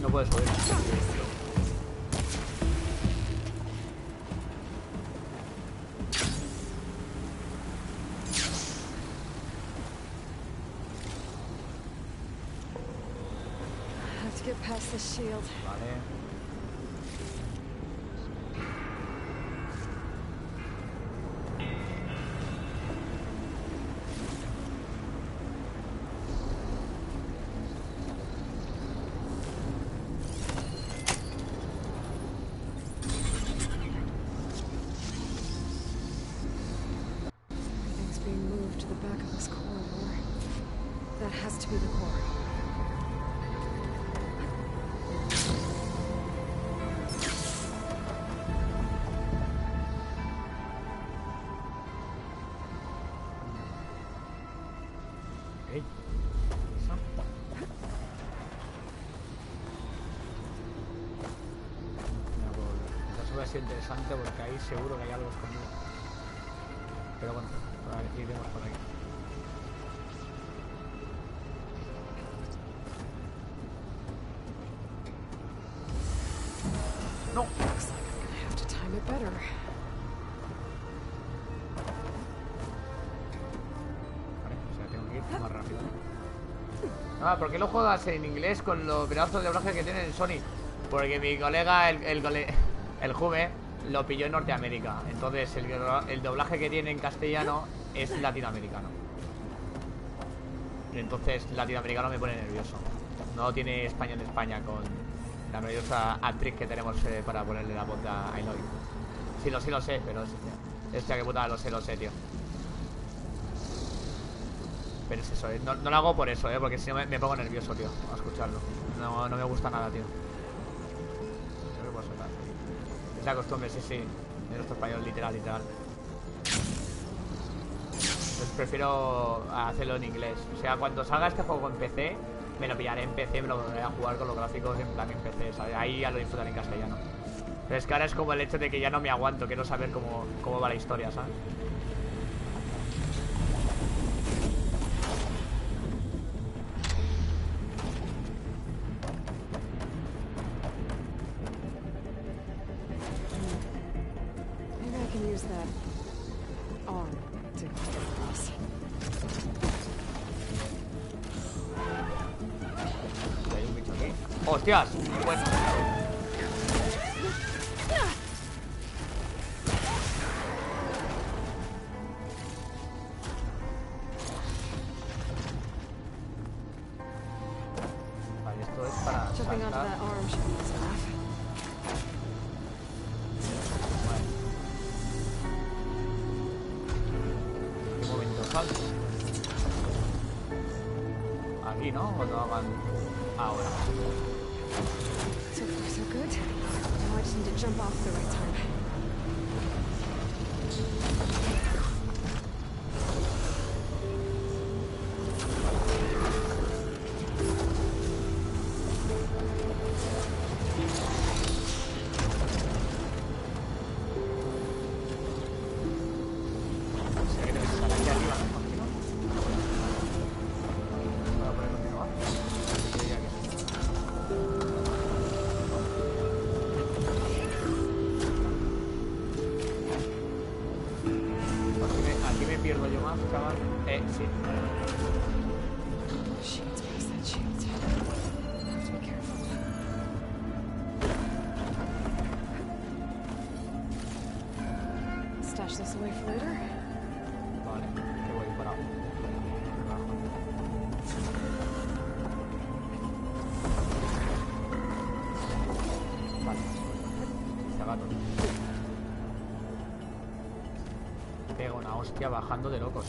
No puedes subir. Get past the shield. Vale. Everything's being moved to the back of this corridor. That has to be the core. Ey, ¿eso? Eso va a ser interesante porque ahí seguro que hay algo escondido. Pero bueno, iremos por aquí. No. Looks like I'm gonna have to time it better. Vale, o sea, tengo que ir más rápido. Ah, ¿por qué lo juegas en inglés con los pedazos de doblaje que tiene en Sony? Porque mi colega, el Juve, lo pilló en Norteamérica. Entonces el doblaje que tiene en castellano es latinoamericano. Entonces latinoamericano me pone nervioso. No tiene España en España con la maravillosa actriz que tenemos para ponerle la voz a Eloy. Sí lo sé, pero hostia, que puta, lo sé, tío. Pero es eso, no lo hago por eso, porque si no me pongo nervioso, tío, a escucharlo. No me gusta nada, tío. Es la costumbre, sí, de nuestro español, literal. Entonces prefiero hacerlo en inglés. O sea, cuando salga este juego en PC, me lo pillaré en PC, me lo volveré a jugar con los gráficos en plan en PC, ¿sabes? Ahí ya lo disfrutaré en castellano. Pero es que ahora es como el hecho de que ya no me aguanto, quiero saber cómo va la historia, ¿sabes? Maybe I can use that arm to get across. Hay un bicho aquí. ¡Hostias! Bueno. Vale, esto es para Jumping onto saltar. that arm should be easy enough. ¿Qué momento salto? Aquí, ¿no? Cuando hagan... Ahora. So far, so good. Now I just need to jump off at the right time. Sé que tengo que estar aquí arriba, ¿no? Imagino. Voy a poner continuar. Yo diría que sí. Aquí me pierdo yo más, chaval. Sí. Shields past that shield. Have to be careful. Stash this away for later. Vale, que voy para abajo. Vale. Zagato. Pega una hostia bajando de locos.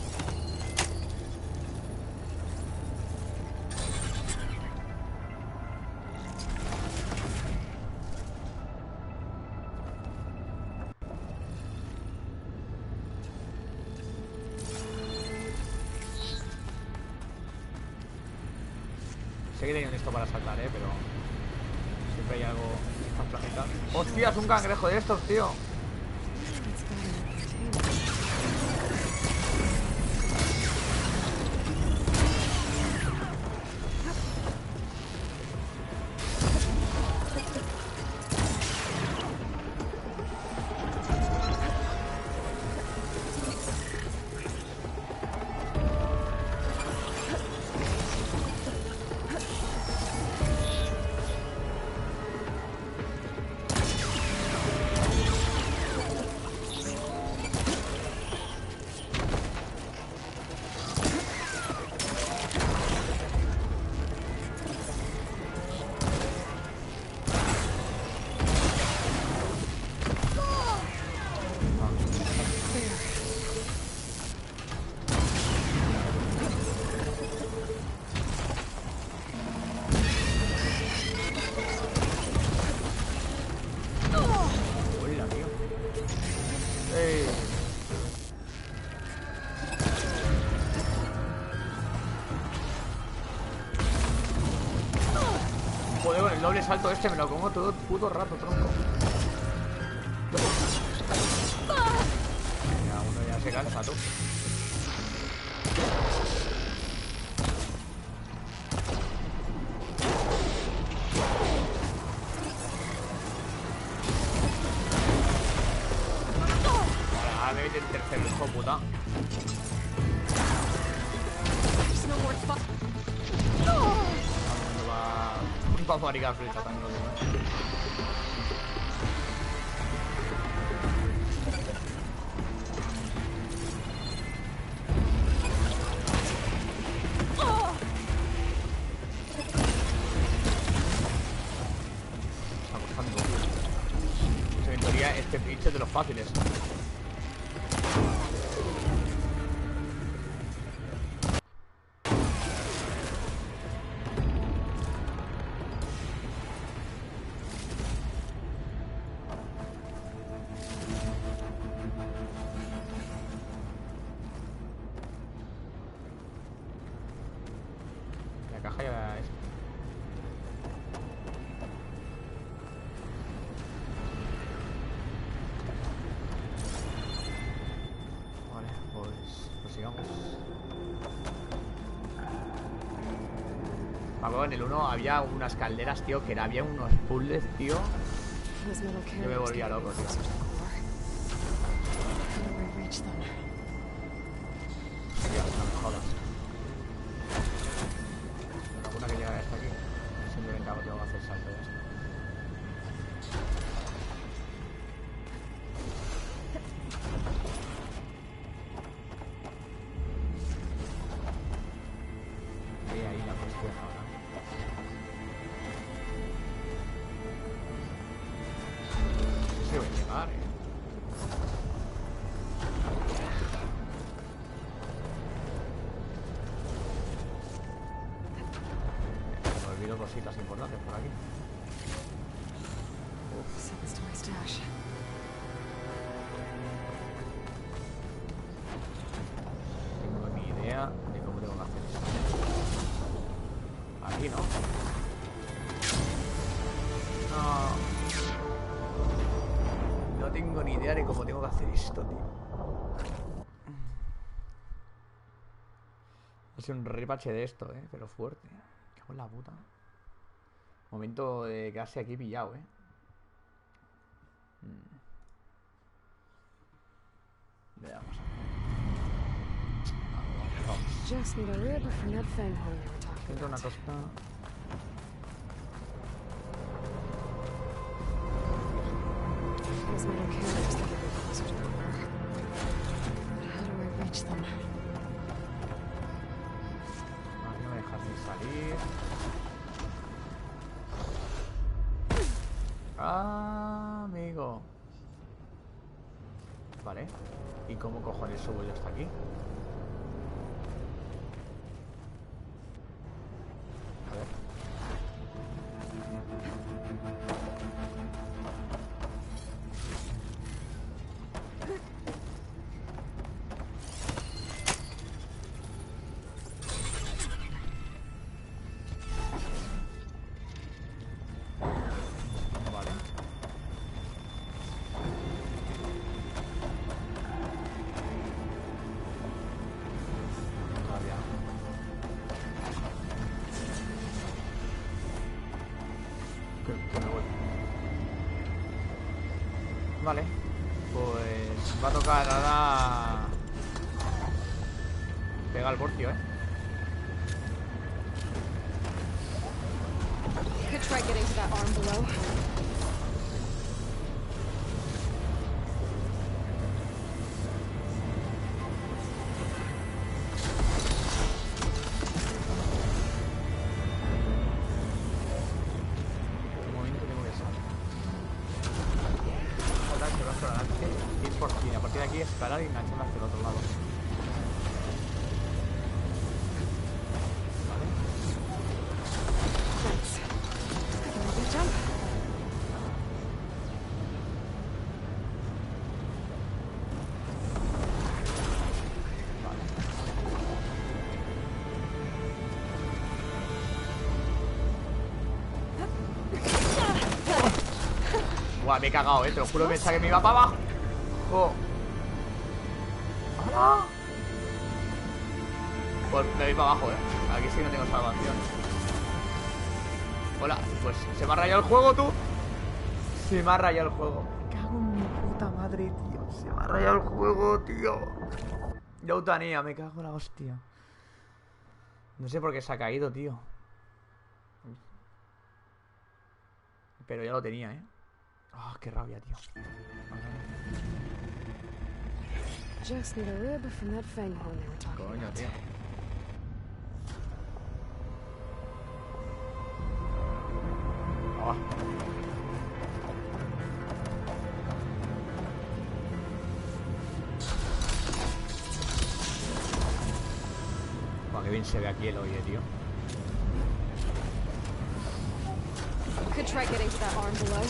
Sé que tenía un esto para saltar, pero siempre hay algo en estas planetas. ¡Hostias! Un cangrejo de estos, tío. It's got an container. El doble salto este me lo como todo el puto rato, tronco. Ya, uno ya se cansa, tú. Ahora me mete el tercero, hijo de puta. Va a fabricar flecha también lo digo. Está costando. En teoría este bicho es de los fáciles. Caja ya es. Vale, pues sigamos. Me acuerdo en el 1 había unas calderas, tío, que había unos puzzles, tío. Yo me volvía loco, tío. Tío, no me jodas. Alguna que llega hasta aquí. Simplemente tengo que hacer salto de esto. Ahí la cuestión ahora. No sé si voy a llegar, Me olvido cositas importantes por aquí. Tengo ni idea de cómo tengo que hacer esto. Aquí, ¿no? No. No tengo ni idea de cómo tengo que hacer esto, tío. Ha sido un repache de esto, pero fuerte. Cago en la puta. Momento de quedarse aquí pillado, Veamos. Just need a rib from that fang hole you were talking Siento una about. cosa. Those metal carriers that are closer to the river. But how do I reach them? No me dejas ni salir. Ah, amigo. Vale. ¿Y cómo cojones subo yo hasta aquí? A ver. Vale. Todavía no. Que me voy. Vale. Pues va a tocar ahora pegar el portio, Could try getting to that arm below. ¿En qué momento tengo que salir? Saltar, se va a adelante y ir por fin. A partir de aquí escalar y engancharme hacia el otro lado. Vale. Thanks. Another jump. Buah, me he cagado, te lo juro, pensaba que me iba para abajo. ¡Hola! Pues me voy para abajo, Aquí sí no tengo salvación. Hola, pues se me ha rayado el juego, tú. Se me ha rayado el juego. Me cago en mi puta madre, tío. Se me ha rayado el juego, tío. Ya utanía, me cago en la hostia. No sé por qué se ha caído, tío. Pero ya lo tenía, Ah, qué rabia, tío. Just need a rib from that fanghorn they were talking Coño, about. tío. Oh. Buah, qué bien se ve aquí el oye, tío. Could try getting to that arm below.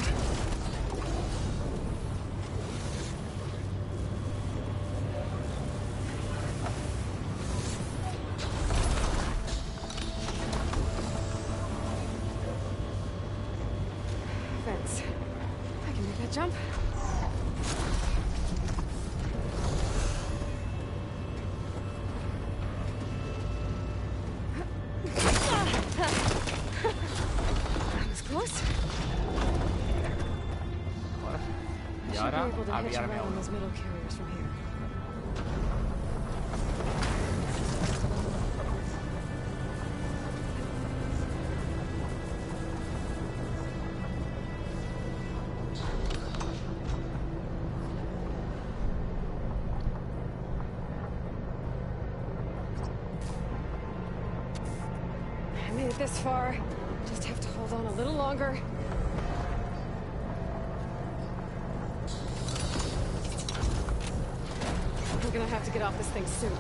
Fence. I can make that jump. That was close. Y ahora, Should be able to a hitch pillarme a around uno. those middle carriers from here. I made it this far. Just have to hold on a little longer. We're gonna have to get off this thing soon.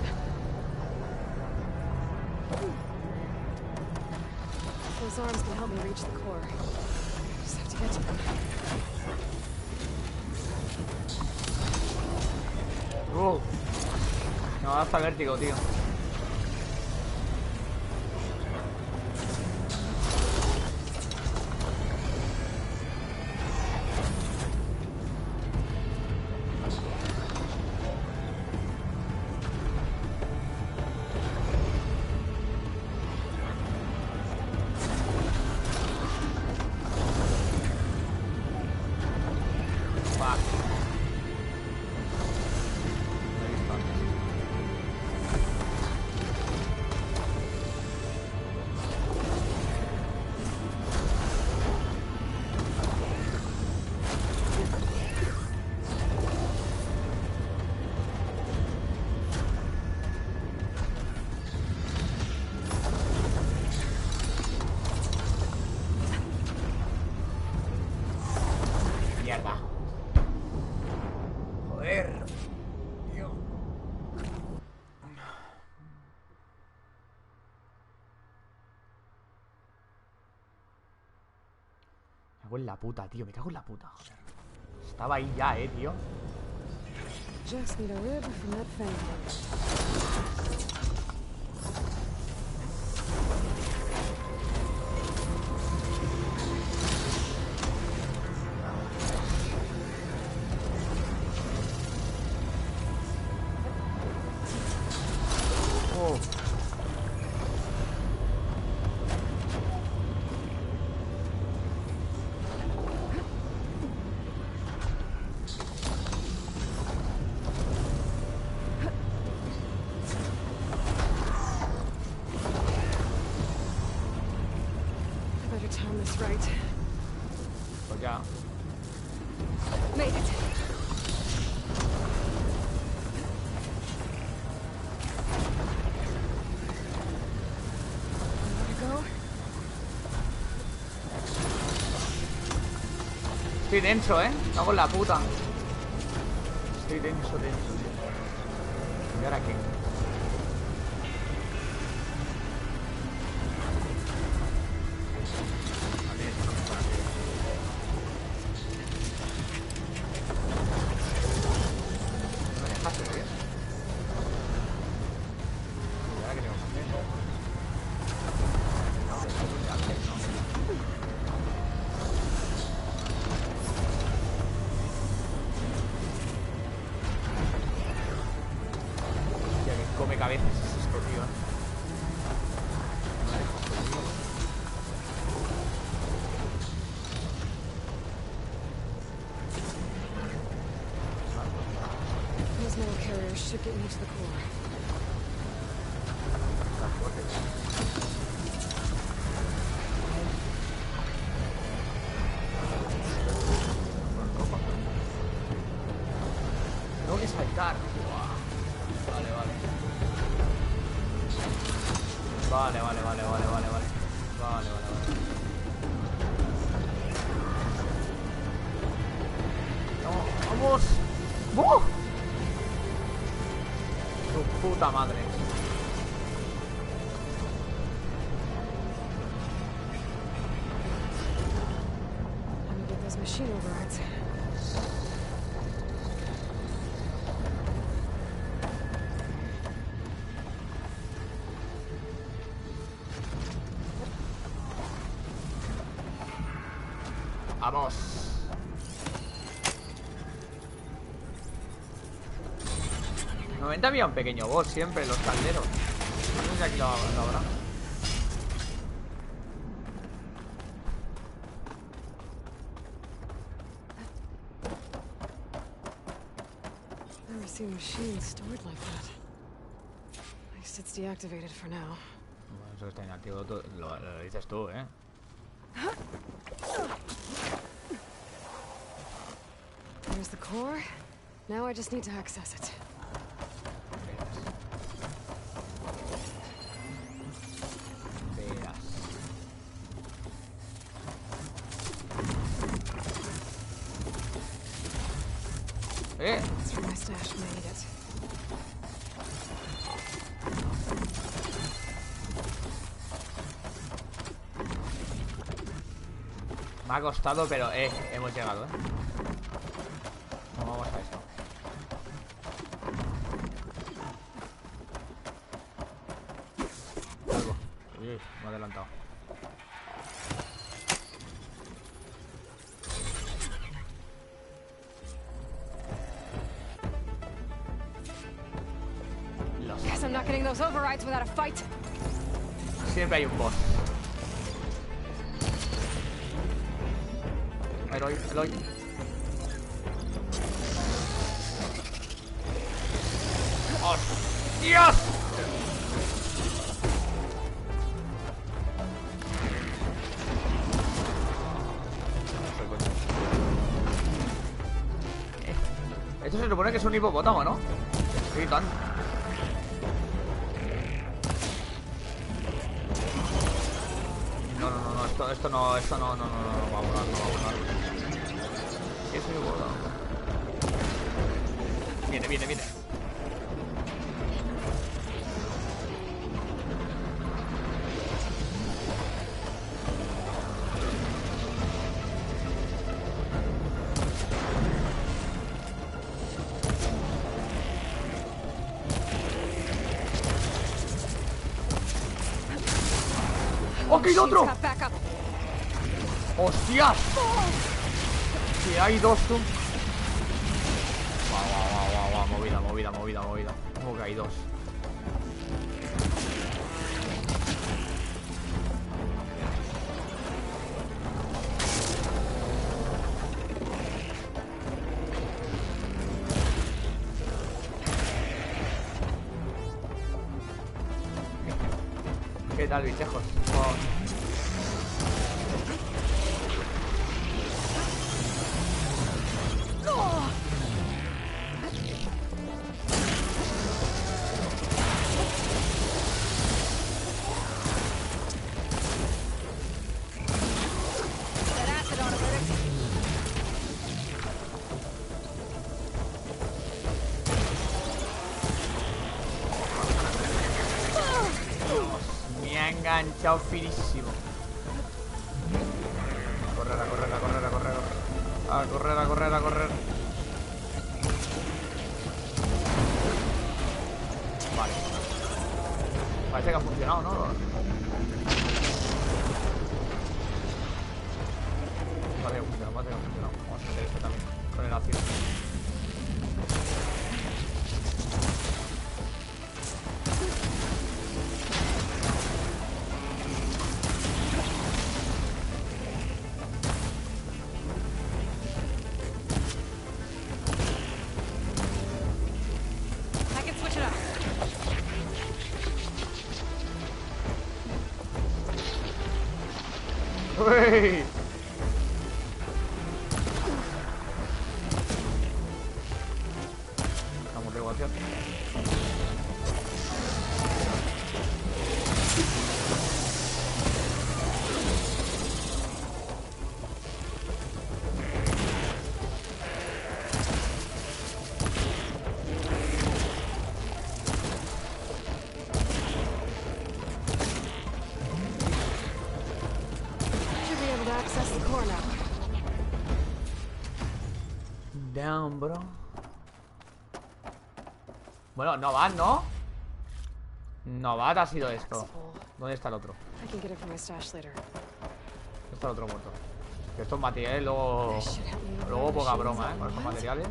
Those arms can help me reach the core. Just have to get to them. Me va a dar vértigo, tío. Mierda. Joder. Tío. Me cago en la puta, tío. Me cago en la puta, joder. Estaba ahí ya, tío. Just need a rib from that fanghorn. Time this right. Pues ya. Made it. Where to go? Estoy denso, me cago en la puta. Estoy denso, tío. ¿Y ahora qué? veces es esto, tío. Those metal carriers should get me to the core. Tengo que saltar. Vale, vale. Vale, vale, vale, vale, vale, vale. Vale, vale, vale. No, vamos. ¡Oh! Su puta madre. Let me get those machine overrides. Vamos. Normalmente había un pequeño boss siempre en los calderos. No sé si aquí lo habrá. Never seen machines stored like that. I guess it's deactivated for now. Bueno, eso está inactivo, lo dices tú, ¿eh? There's the core. Now I just need to access it. It's from my stash when I need it. Me ha costado, pero hemos llegado, ¿eh? Vamos a esto. Algo. Uy, me he adelantado. Guess I'm not getting those overrides without a fight. Siempre hay un boss. Eloy, Eloy. ¡Dios! Esto se supone que es un hipopótamo, ¿no? Sí, tan. No, esto no, no va a volar, no va a volar. Sí, es un hipopótamo. Viene. ¡Oh, que hay otro! ¡Hostias! Que hay dos, tú. Guau, movida. ¿Cómo que hay dos? ¿Qué tal, bichejos? Enganchado finísimo. A correr. Vale. Parece que ha funcionado, ¿no? Vale, ha funcionado. Vamos a hacer esto también. Con el ácido. ¡Uy! Amortiguación. Down, bro. Bueno, Novat, ¿no? Novat ha sido esto. ¿Dónde está el otro? ¿Dónde está el otro muerto? Que estos materiales luego poca broma, ¿eh? Con estos materiales.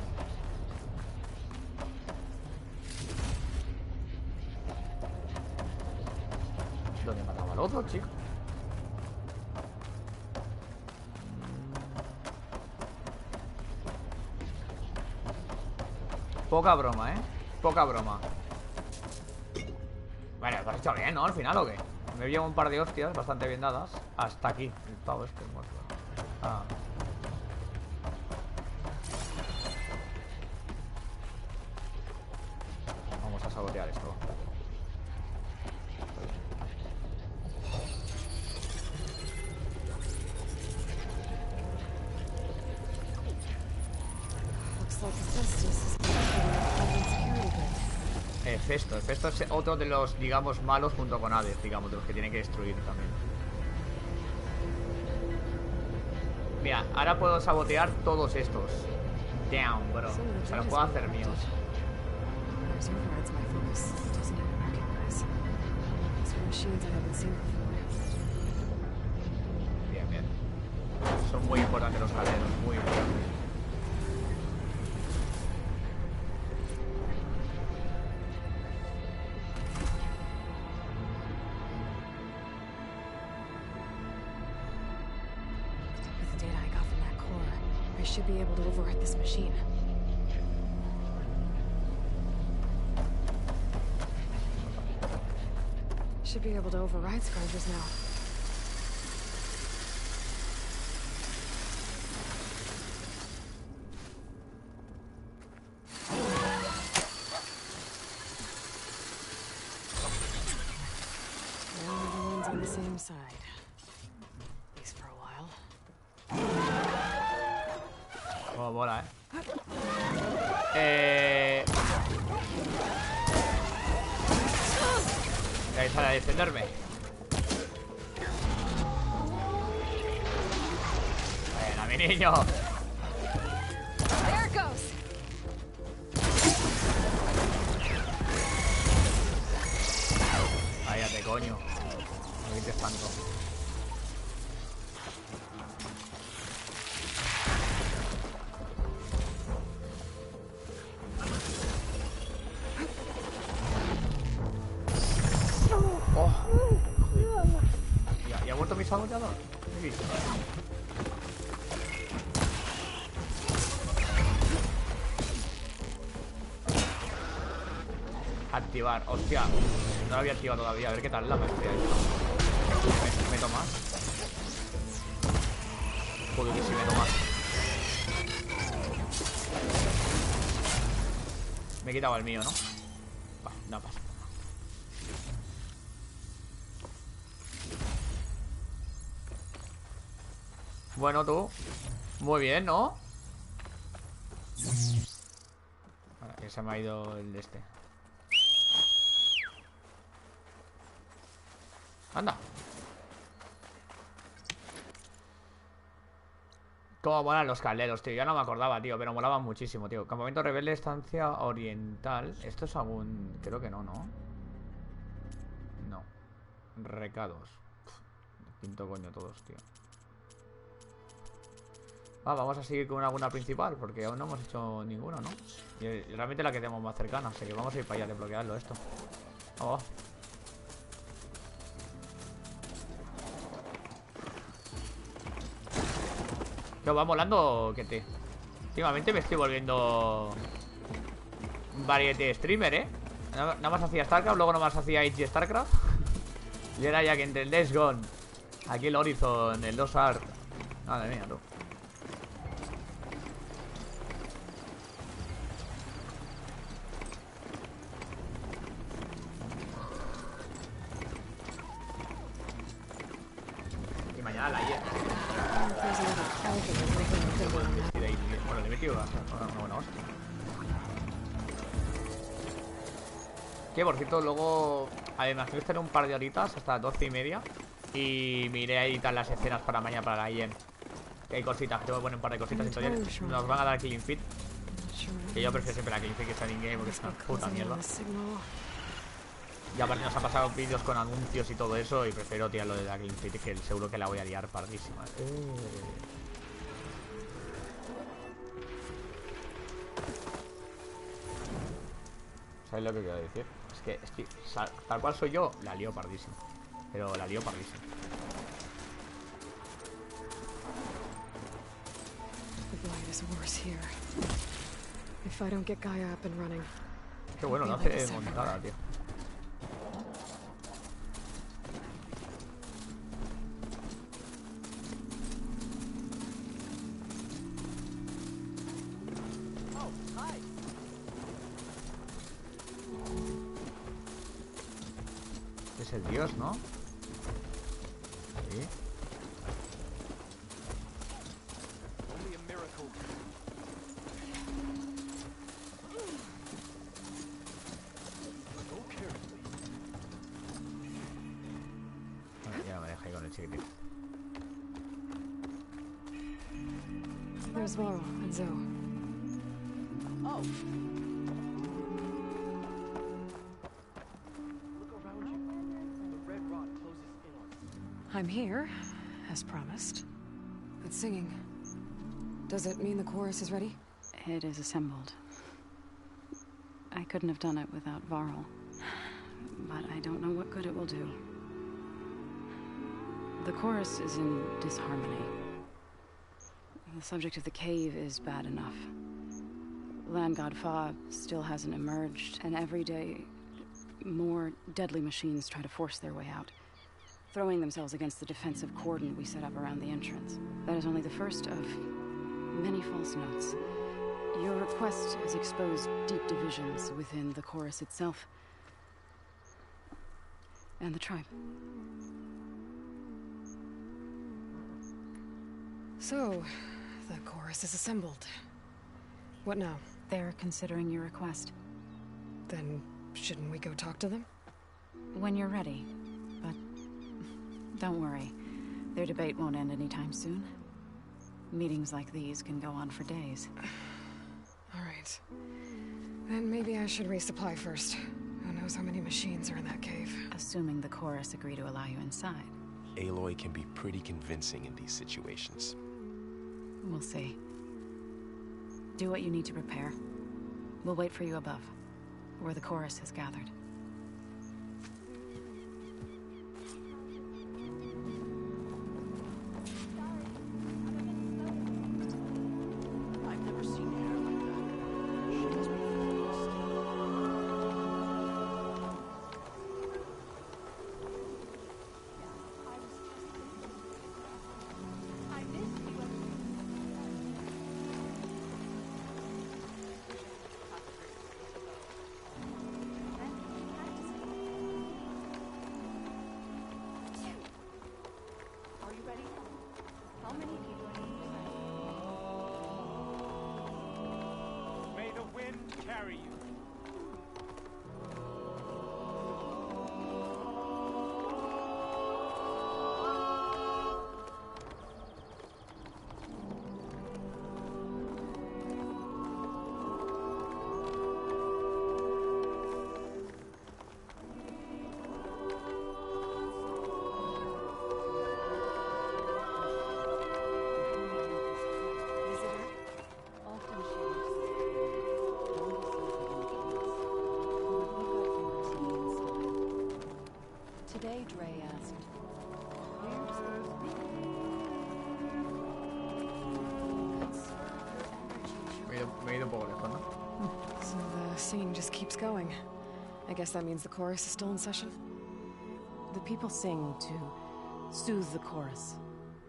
¿Dónde mataba al otro, chico? Poca broma, ¿eh? Poca broma. Bueno, lo has hecho bien, ¿no? Al final, ¿o qué? Me llevo un par de hostias bastante bien dadas. Hasta aquí. El pavo este muerto. Ah. Vamos a sabotear esto. Hefesto es otro de los, digamos, malos junto con Hades, digamos, de los que tiene que destruir también. Mira, ahora puedo sabotear todos estos. Down, bro. O sea, los puedo hacer míos. Bien, bien. Son muy importantes los galeros, muy importantes. Should be able to override this machine. Should be able to override Scourges now. Now everyone's on the same side. At least for a while. Oh, mola, Ahí sale a defenderme. Bueno, mi niño. There it goes. Váyate, coño. Aquí te espanto. ¿Ya ha muerto mi saboteador? Sí. Activar, hostia. No lo había activado todavía, a ver qué tal la maestría. ¿Meto más? Joder, que sí meto más. Me he quitado el mío, ¿no? Va, no pasa. Bueno, tú. Muy bien, ¿no? Ahora, que se me ha ido el de este. Anda. Cómo molan los calderos, tío. Ya no me acordaba, tío, pero molaban muchísimo, tío. Campamento rebelde, estancia oriental. Esto es algún... Creo que no, ¿no? No. Recados. Quinto coño todos, tío. Vamos a seguir con alguna principal, porque aún no hemos hecho ninguno, ¿no? Y realmente la que tenemos más cercana, así que vamos a ir para allá a desbloquearlo esto. Vamos. ¿Qué va molando? ¿Qué te? Últimamente me estoy volviendo variety streamer, ¿eh? Nada más hacía StarCraft, luego nada más hacía Age StarCraft. Y ahora ya que entre el Days Gone Aquí el Horizon, el Lost Ark. Madre mía, tú. Y mañana la IE. Bueno, le he metido una buena hostia. Que por cierto, luego además quiero estar un par de horitas hasta las 12:30. Y me iré a editar las escenas para mañana para la IEM. Que hay cositas, tengo que poner un par de cositas. Entonces nos van a dar clean fit. Que yo prefiero siempre la clean fit que está en in-game porque es una puta mierda. Y aparte nos han pasado vídeos con anuncios y todo eso. Y prefiero tirarlo de la clean fit, que seguro que la voy a liar pardísima. ¿Sabes lo que quiero decir? Es que tal cual soy yo, la lío pardísima. Pero la lío pardísima. Qué bueno, no hace montada, tío. Es el dios, ¿no? Sí. Bueno, ya me deja ahí con el chiquitín. There's Varl and Zoe. Oh. I'm here, as promised. But singing. Does it mean the chorus is ready? It is assembled. I couldn't have done it without Varl. But I don't know what good it will do. The chorus is in disharmony. The subject of the cave is bad enough. Land God Fa still hasn't emerged, and every day more deadly machines try to force their way out, throwing themselves against the defensive cordon we set up around the entrance. That is only the first of many false notes. Your request has exposed deep divisions within the chorus itself and the tribe. So, the chorus is assembled. What now? They're considering your request. Then, shouldn't we go talk to them? When you're ready. But don't worry. Their debate won't end anytime soon. Meetings like these can go on for days. All right. Then maybe I should resupply first. Who knows how many machines are in that cave? Assuming the chorus agree to allow you inside. Aloy can be pretty convincing in these situations. We'll see. Do what you need to prepare. We'll wait for you above, where the chorus has gathered. Today, Dre asked, where does Me he ido un poco lejos, ¿no? So the singing just keeps going. I guess that means the chorus is still in session? The people sing to soothe the chorus,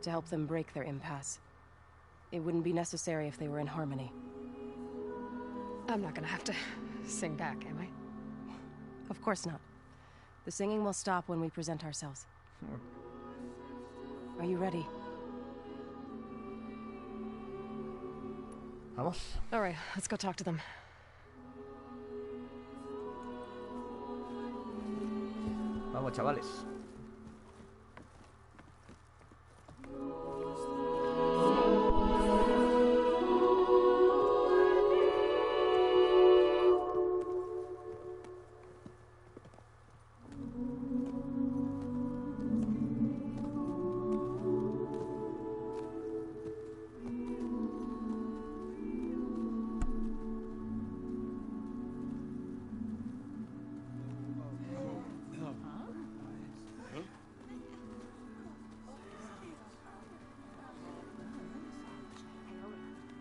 to help them break their impasse. It wouldn't be necessary if they were in harmony. I'm not gonna have to sing back, am I? Of course not. The singing will stop when we present ourselves. Are you ready? Vamos. All right, let's go talk to them. Vamos, chavales.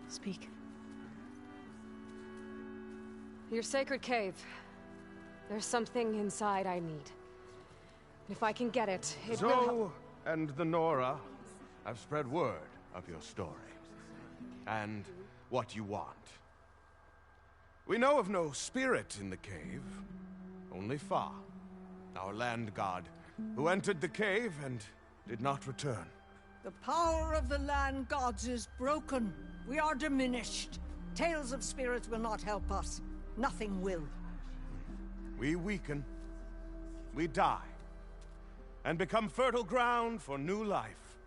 Speak. Your sacred cave. There's something inside I need. If I can get it, it will help. Zoe and the Nora have spread word of your story. And what you want. We know of no spirit in the cave. Only Fa, our land god, who entered the cave and did not return. The power of the land gods is broken. We are diminished. Tales of spirits will not help us. Nothing will. We weaken. We die. And become fertile ground for new life.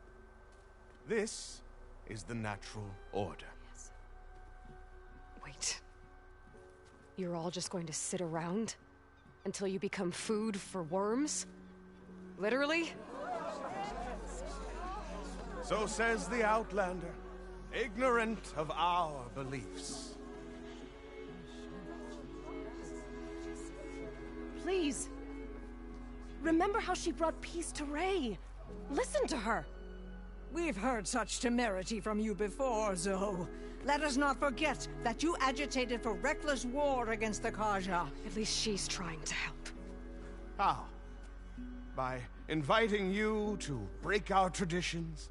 This is the natural order. Yes. Wait. You're all just going to sit around until you become food for worms? Literally? So says the Outlander, ignorant of our beliefs. Please. Remember how she brought peace to Ray. Listen to her. We've heard such temerity from you before, Zoe. Let us not forget that you agitated for reckless war against the Kaja. At least she's trying to help. How? By inviting you to break our traditions?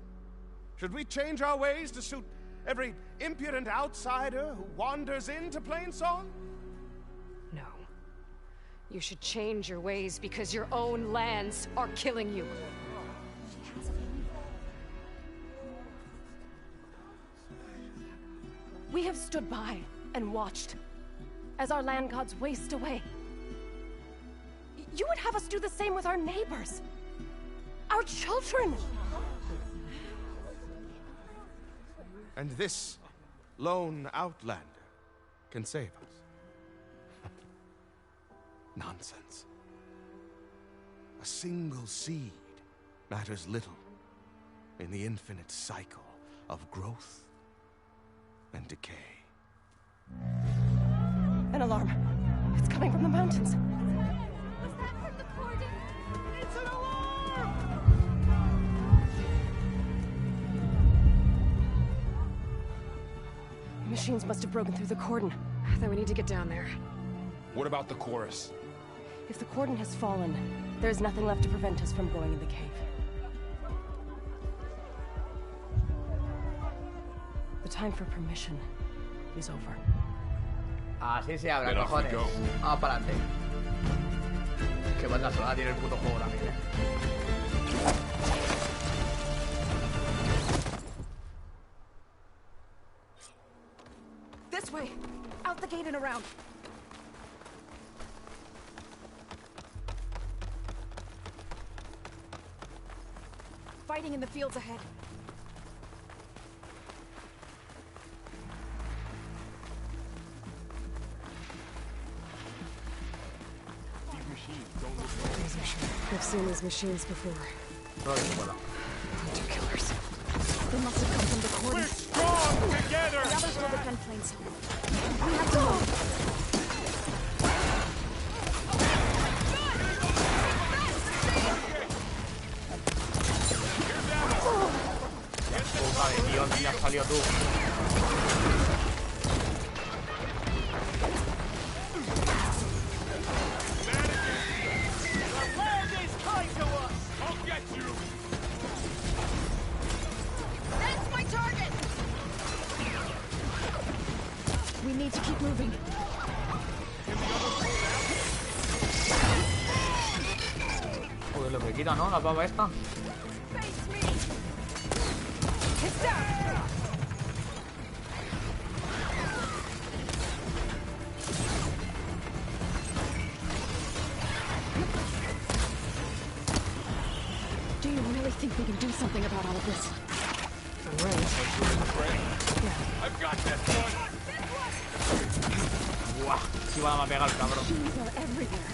Should we change our ways to suit every impudent outsider who wanders into Plainsong? No. You should change your ways because your own lands are killing you. We have stood by and watched as our land gods waste away. You would have us do the same with our neighbors, our children. And this lone outlander can save us. Nonsense. A single seed matters little in the infinite cycle of growth and decay. An alarm. It's coming from the mountains. It's an alarm! The machines must have broken through the cordon. Then we need to get down there. What about the chorus? If the cordon has fallen, there's nothing left to prevent us from going in the cave. The time for permission is over. Así se habla, cojones. Vamos para adelante. Qué banda sonora tiene el puto juego también, This way! Out the gate and around! Fighting in the fields ahead. These machines don't look normal. I've seen these machines before. Voilà. Hunter killers. They must have come from the cordon. We're strong together! The others will defend Plainsong. We have to move. Puta de Dios, ya has salido tú. The land is kind to us! I'll get you! tranquila, ¿no? La pava esta. Do you really think we can do something about all of this? I'm ready. Yeah. I've got this one. Buah, si van a pegar el cabrón. Machines are everywhere.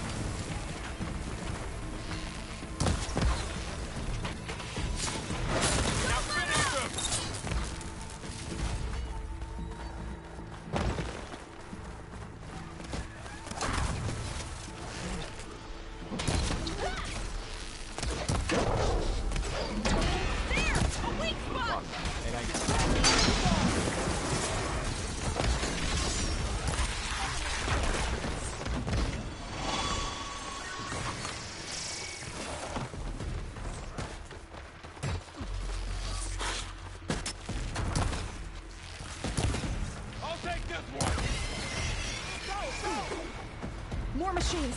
More machines.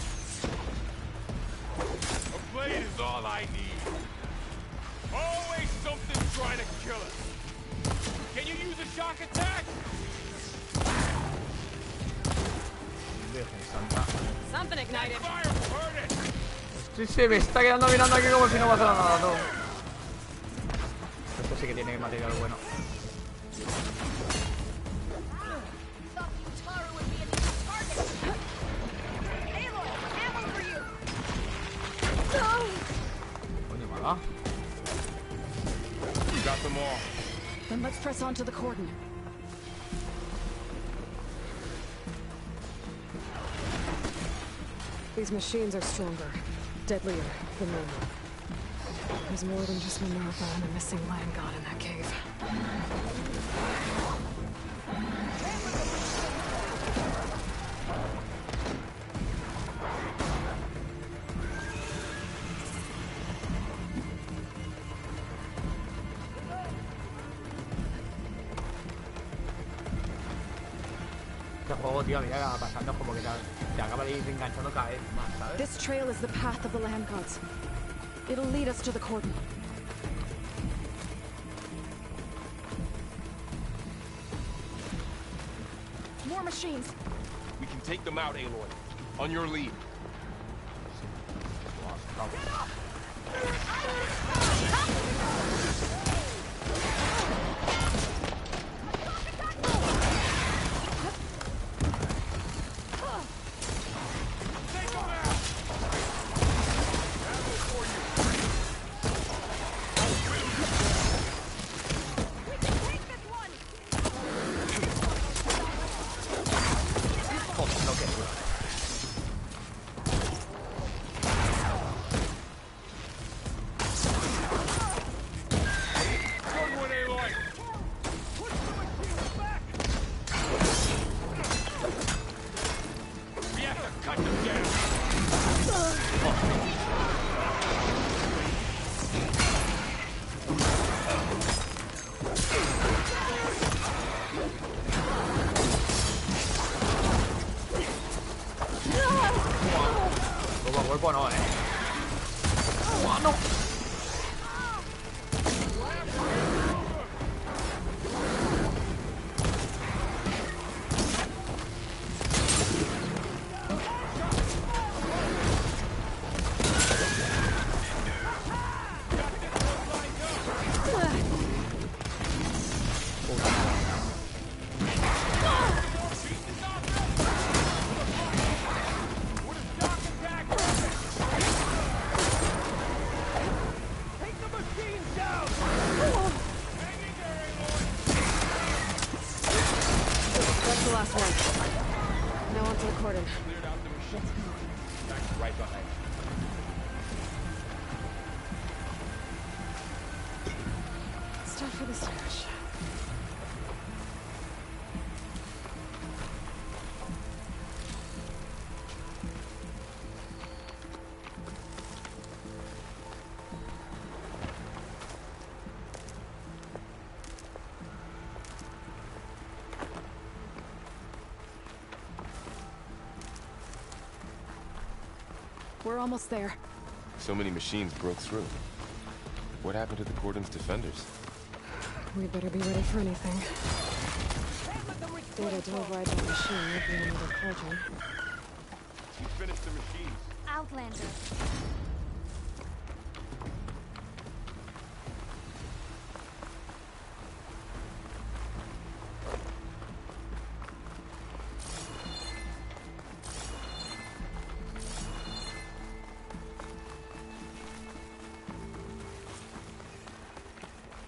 A blade is all I need. Always something trying to kill us. Can you use a shock attack? Something ignited. Fire will hurt it. Sí, se me está quedando mirando aquí como si no pasara nada, no. Esto sí que tiene material bueno. We got them all. Then let's press on to the cordon. These machines are stronger, deadlier than normal. There's more than just Minerva and a missing land god in that cave. Este juego, tío, a medida que va pasando, como que te acaba de ir enganchando cada vez más, ¿sabes? This trail is the path of the land gods. It'll lead us to the cordon. More machines. We can take them out, Aloy. On your lead. Cuerpo no, no. We're almost there. So many machines broke through. What happened to the Cordon's defenders? We better be ready for anything. Data to override that machine would be another cauldron. You finished the machines. Outlander.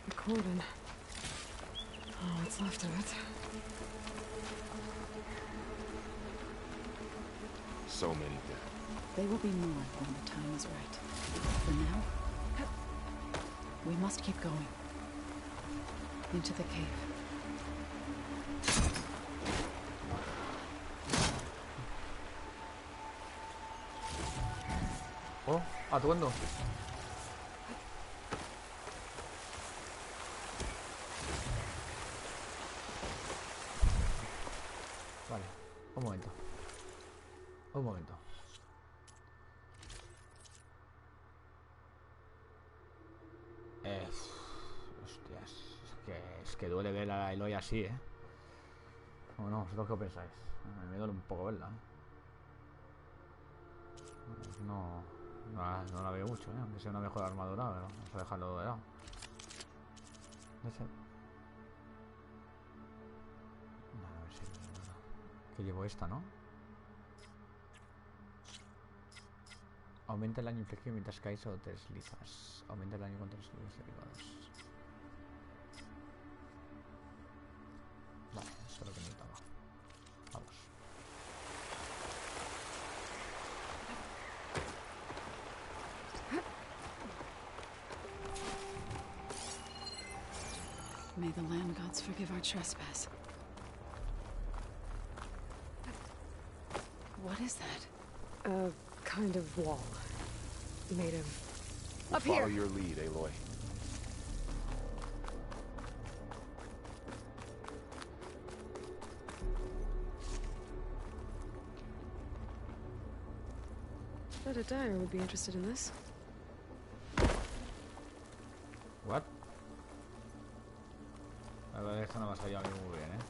The cordon. Oh, what's left of it. So many dead. They will be more when the time is right. For now, we must keep going. Into the cave. Oh, atuendo. Vale, un momento. Un momento. Hostias, es que duele ver a Eloy así, ¿eh? ¿O no? ¿Vosotros qué pensáis? Me duele un poco verla, ¿eh? No la veo mucho, ¿eh? Aunque sea una mejor armadura, pero vamos a dejarlo de lado. No sé. A ver si... Que llevo esta, ¿no? Aumenta el daño infligido mientras caes o te deslizas. Aumenta el daño contra los enemigos derivados. Vale, esto es lo que necesitaba. Vamos. May the land gods forgive our trespass. What is that? A kind of wall. Made of... We'll Up here! follow your lead, Aloy. Bet a dyer would be interested in this. What? La verdad es que esto no me ha salido a mí muy bien, ¿eh?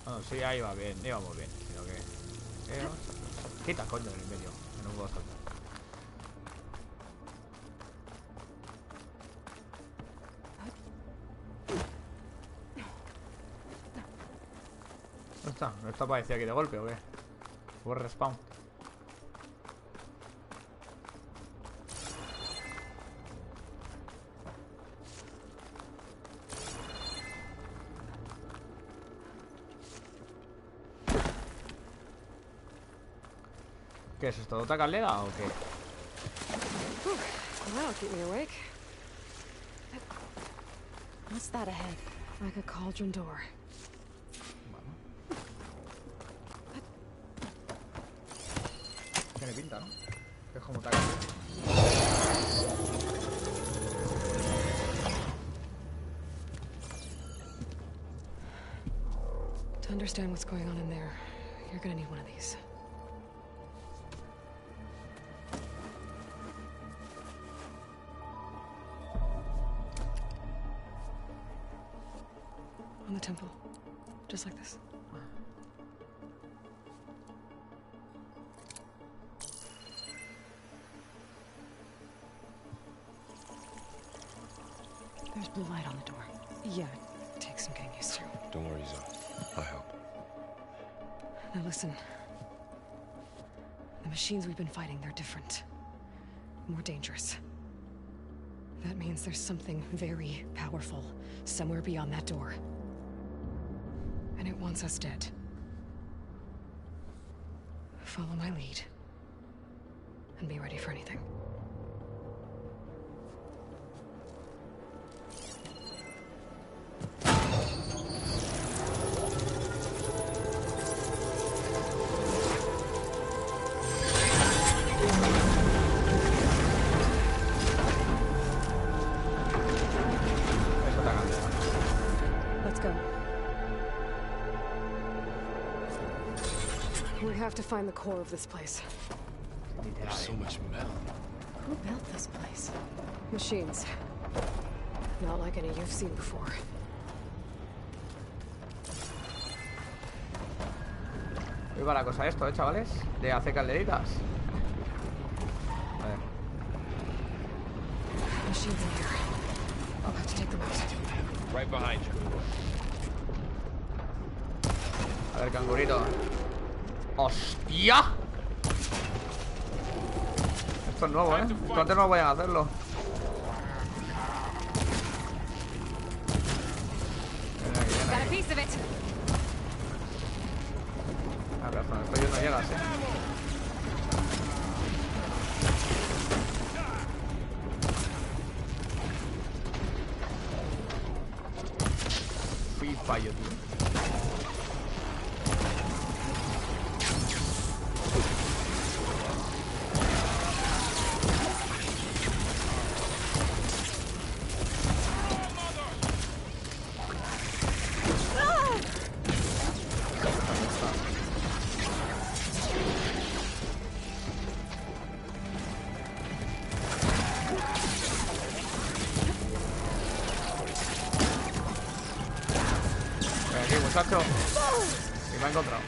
Bueno, sí, ahí va bien, iba muy bien. Sino que... quita coño en el medio, que no puedo saltar. ¿Dónde está? ¿No está aparecido aquí de golpe o qué? ¿Fue respawn? ¿Qué es esto? ¿Otra caldera o qué? That'll keep me awake. What's that ahead? Like a cauldron door. Tiene pinta, ¿no? Es como otra caldera. To understand what's going on in there, you're gonna need one of these. On the temple. Just like this. There's blue light on the door. Yeah, it takes some getting used to. Don't worry, Zoe. I'll help. Now listen. The machines we've been fighting, they're different. More dangerous. That means there's something very powerful somewhere beyond that door. And it wants us dead. Follow my lead. And be ready for anything. Let's go. We have to find the core of this place. There's so much metal. Who built this place? Machines. Not like any you've seen before. Muy va la cosa esto, chavales. De hacer calderitas. A ver. Machines in here. I'll have to take them out. Right behind you. A ver, cangurito. ¡Hostia! Esto es nuevo, ¿eh? Esto antes no podían hacerlo. Got a piece of it. Ah, razón, esto yo no llegas, ¿eh? Fui fallo, tío. Muchacho, y me ha encontrado.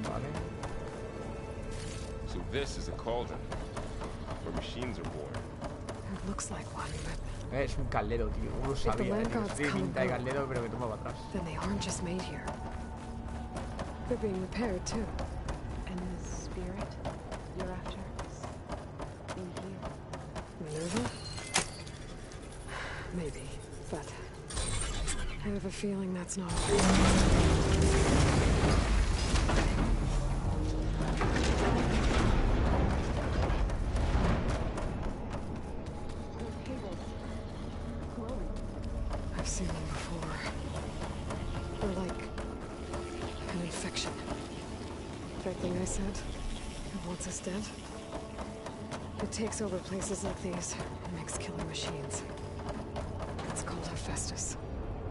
Vale. So this is a cauldron where machines are born. It looks like one, but Es un caldero, tío. No sabía, tío. Sí, pinta de caldero, pero que toma para atrás. then they aren't just made here. They're being repaired too. And the spirit you're after is in here. Minerva? Maybe, but I have a feeling that's not all. I've seen them before. They're like an infection. That thing I said, it wants us dead. It takes over places like these and makes killer machines. It's called Hephaestus.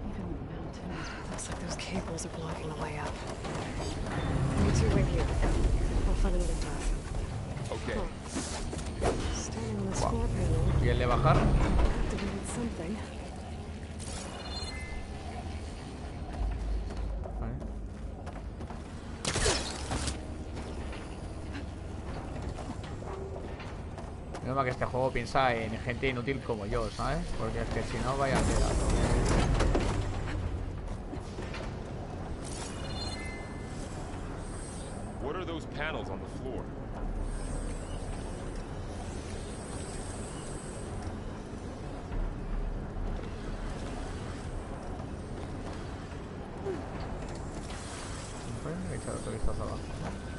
Even the mountain. Looks like those cables are blocking the way up. You two wait here. I'll find another path. Okay. Standing on this floor panel. ¿Y el de bajar? Activated something. Menos mal que este juego piensa en gente inútil como yo, ¿sabes? Porque es que si no, vaya a ser What are those panels on the floor?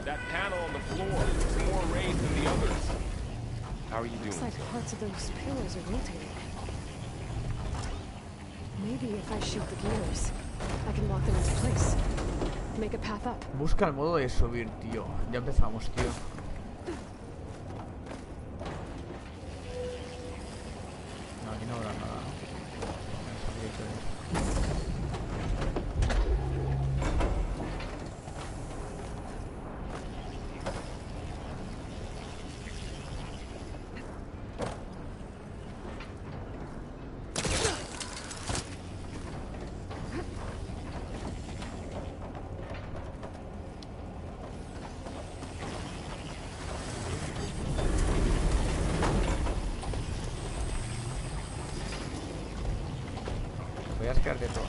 That panel on the floor is more raised than the others. How are you doing? Looks like parts of those pillars are rotating. Maybe if I shoot the gears, I can lock them into place. Make a path up. Busca el modo de subir, tío. Ya empezamos, tío. No, aquí no habrá nada, ¿no? Voy a sacar de todo.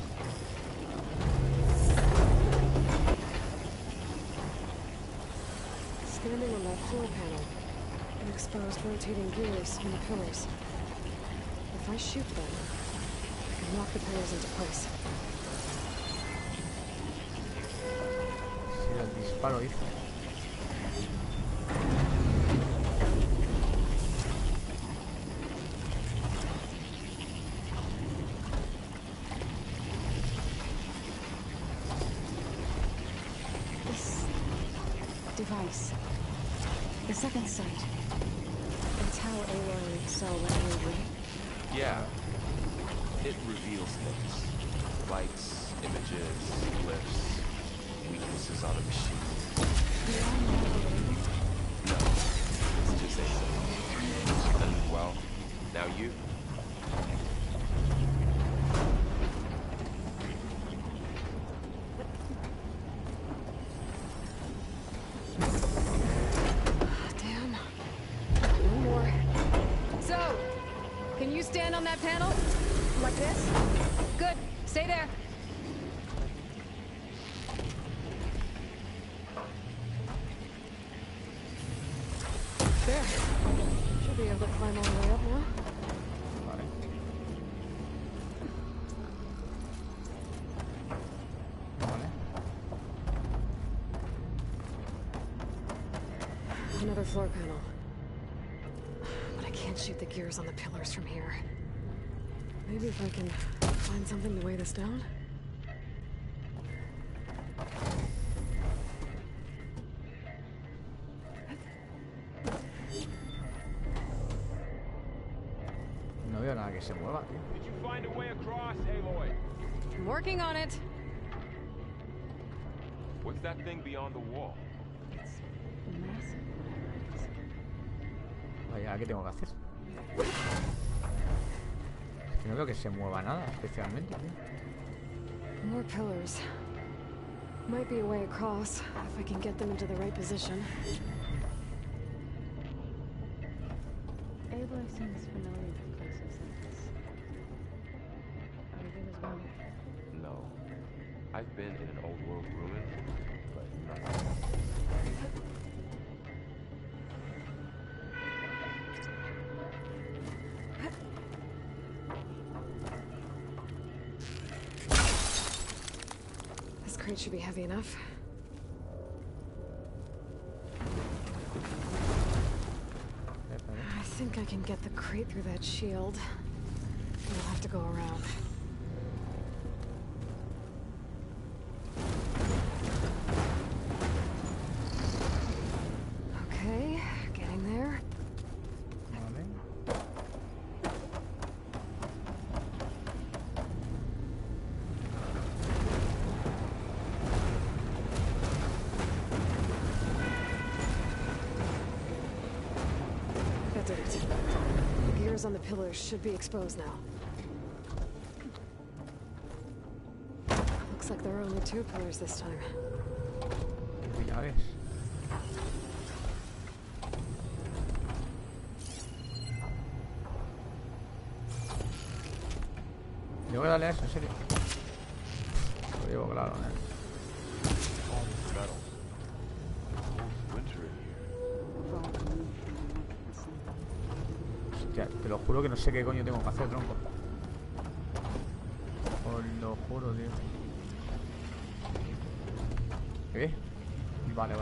Standing on that floor panel, and exposed rotating gears in the pillars. If I shoot them, I can lock the pillars into place. Si el disparo dice. This device. The second sight. Aloy saw what you did? Yeah. It reveals things. Lights, images, glyphs, weaknesses on a machine. No, it's just Aloy. And, well, now you. Damn. One more. So, can you stand on that panel? Like this? Good. Stay there. There. Should be able to climb all the way up now. Another floor panel. But I can't shoot the gears on the pillars from here. Maybe if I can find something to weigh this down? No veo nada que se mueva, tío. Did you find a way across, Aloy? I'm working on it. What's that thing beyond the wall? Vaya, ¿qué tengo que hacer? Es que no veo que se mueva nada, especialmente, tío. More pillars. Might be a way across, if I can get them into the right position. Aloy seems familiar with places like this. Are you as well? No. I've been in an old world ruin, but not. This crate should be heavy enough. I think I can get the crate through that shield. We'll have to go around. Okay, getting there. That did it. The gears on the pillars should be exposed now. Looks like there are only 2 pillars this time. Ya ves. Yo voy a darle a eso, en serio. Lo llevo claro, Hostia, te lo juro que no sé qué coño tengo que hacer, tronco. Os lo juro, tío. ¿Qué? Vale.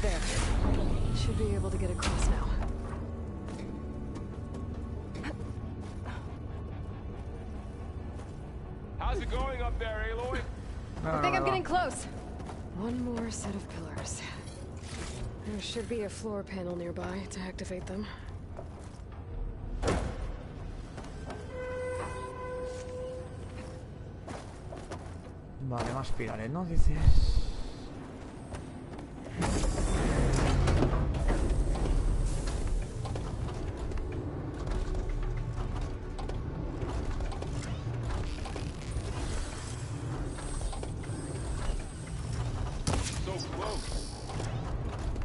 There. Should be able to get across now. How's it going up there, Aloy? I think I'm getting close. One more set of pillars. There should be a floor panel nearby to activate them. Vale, más pilares, ¿no? Dices...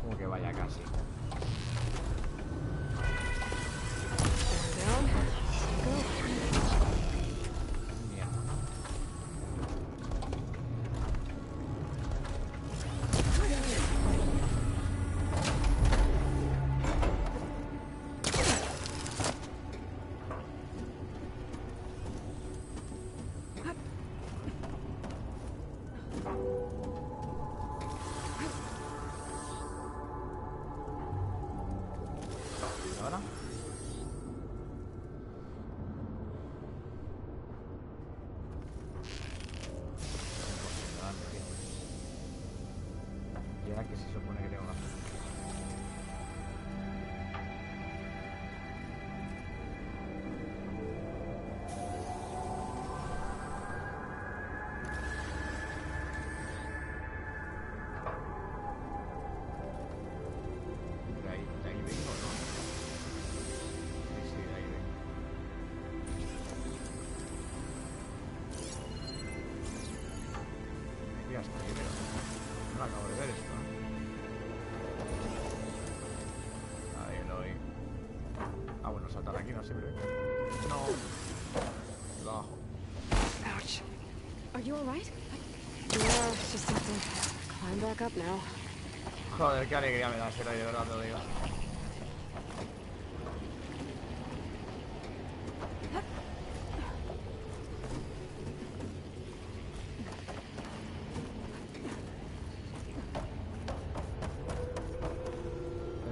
Como que vaya casi. Mierda. ahora? ¿Y ahora qué se supone que tengo que hacer? De ahí vengo, ¿no? Sí, de ahí vengo. Ya está, pero no acabo de ver esto, ¿eh? Ahí lo oí. Ah, bueno, saltar aquí no sirve. No. Lo abajo. Ouch. Are you alright? Yeah, just have to climb back up now. Joder, qué alegría me da ser ahí, de verdad te lo digo.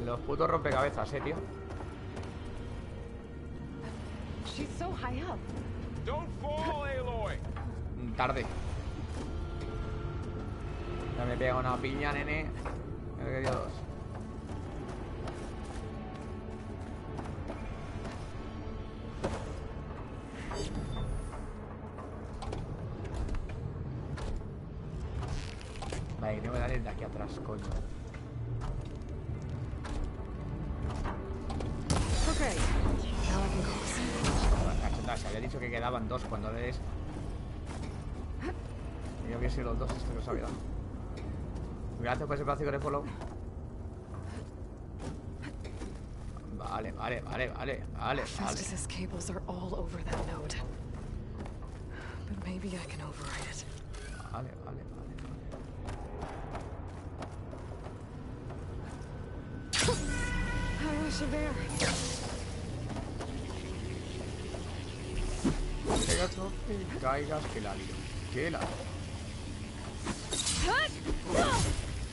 Los putos rompecabezas, tío. She's so high up. Don't fall, Aloy. Tarde. Ya me pega una piña, nene. Me he querido dos. Vale, tengo que darle de aquí atrás, coño. Okay. Now I can cross. Se había dicho que quedaban dos cuando lees. Yo que si los dos, esto no sabía. Gracias por ese plástico de follow. Vale. Festus's cables are all over that node. But maybe I can override it. Vale. I wish a bear. Caigas que la lío. Que la lío.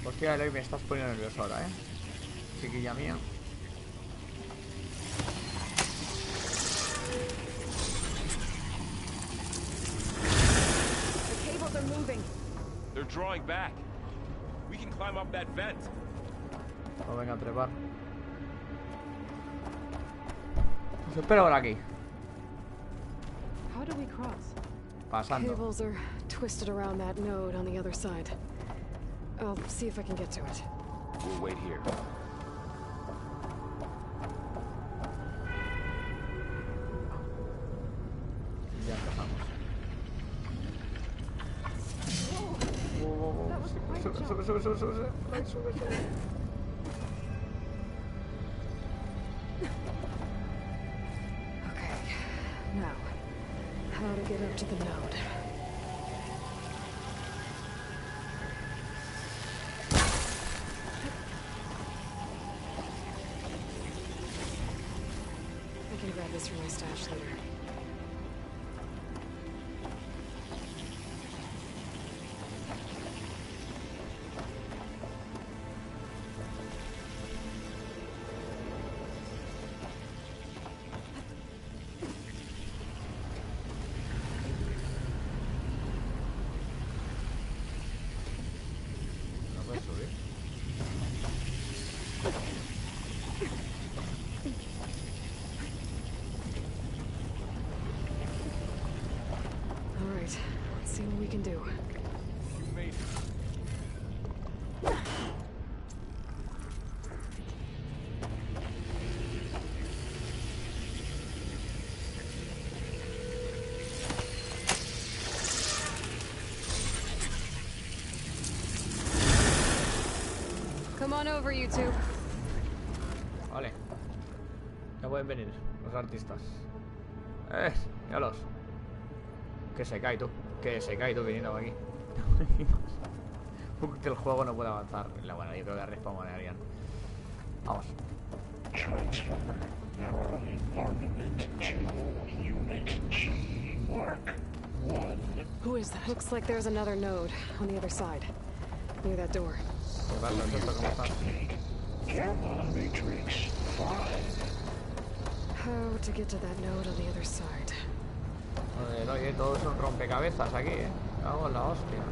Hostia, Eloy, me estás poniendo nervioso ahora, chiquilla mía. The cables are moving. They're drawing back. We can climb up that vent. Oh, venga, a trepar. Os espero por aquí. How do we cross? Pasando. Cables are twisted around that node on the other side. I'll see if I can get to it. We'll wait here. Ya empezamos. Sube. Okay. Now, how to get up to the node. I can grab this from my stash later. No puedes subir. All right. Let's see what we can do. You made it. Come on over, you two. Vale. Ya pueden venir los artistas. Míralos. Que se cae tú. Viniendo aquí. Que el juego no puede avanzar. Bueno, yo creo que respawnarían. Vamos. Who is that? Looks like there's another node on the other side. Near that door. ¿Qué pasa? ¿Esto cómo está? Matrix 5. How to get to that node on the other side? Joder, oye, todo es un rompecabezas aquí, Hago la hostia.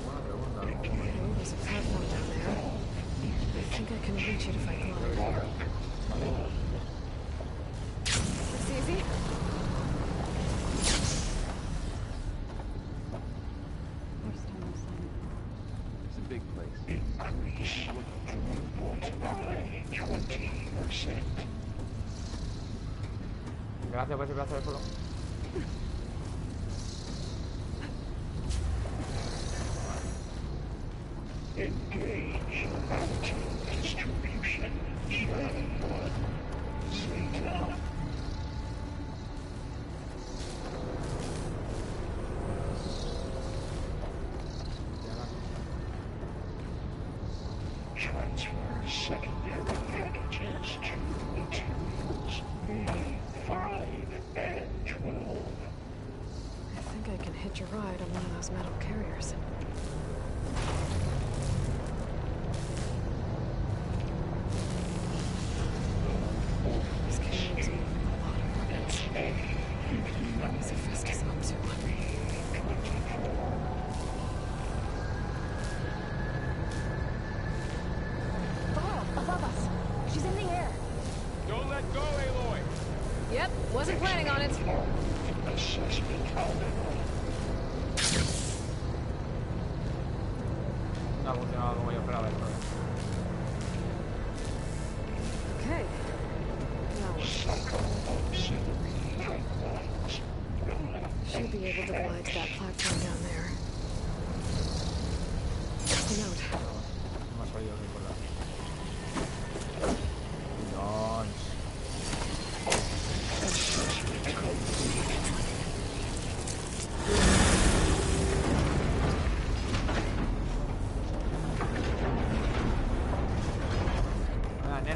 Buena pregunta, ¿no? Okay, there's a platform down there. I think I can reach it if I glide. Looks easy. It's a big place. Increase throughput by 20%. Gracias por ese pedazo de follow. Engage anti-distribution. Drain blood. Speed up. Transfer secondary packages to materials B5 and 12. I think I can hitch a ride on one of those metal carriers. This carrier's moving a lot of weapons. What's Hephaestus up to? Above us. She's in the air. Don't let go, Aloy. Yep, wasn't planning on it. No ha funcionado como yo esperaba. Okay. Now what? Should be able to glide to that platform down there. What's the note? No me has oído recordar. No.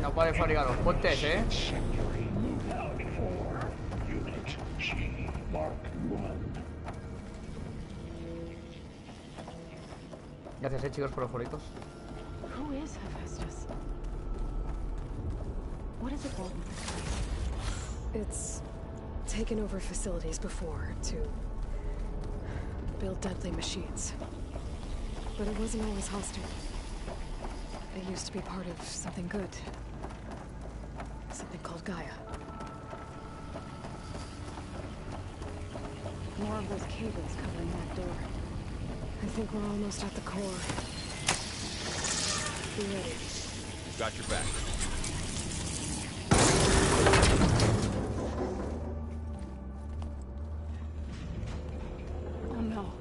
No puede fabricar los puentes, Gracias, chicos, por los foritos. Who is Hephaestus? What is it want with this place? It's taken over facilities before to build deadly machines. But it wasn't always hostile. It used to be part of something good. Something called Gaia. More of those cables covering that door. I think we're almost at the core. Be ready. Got your back. Oh no.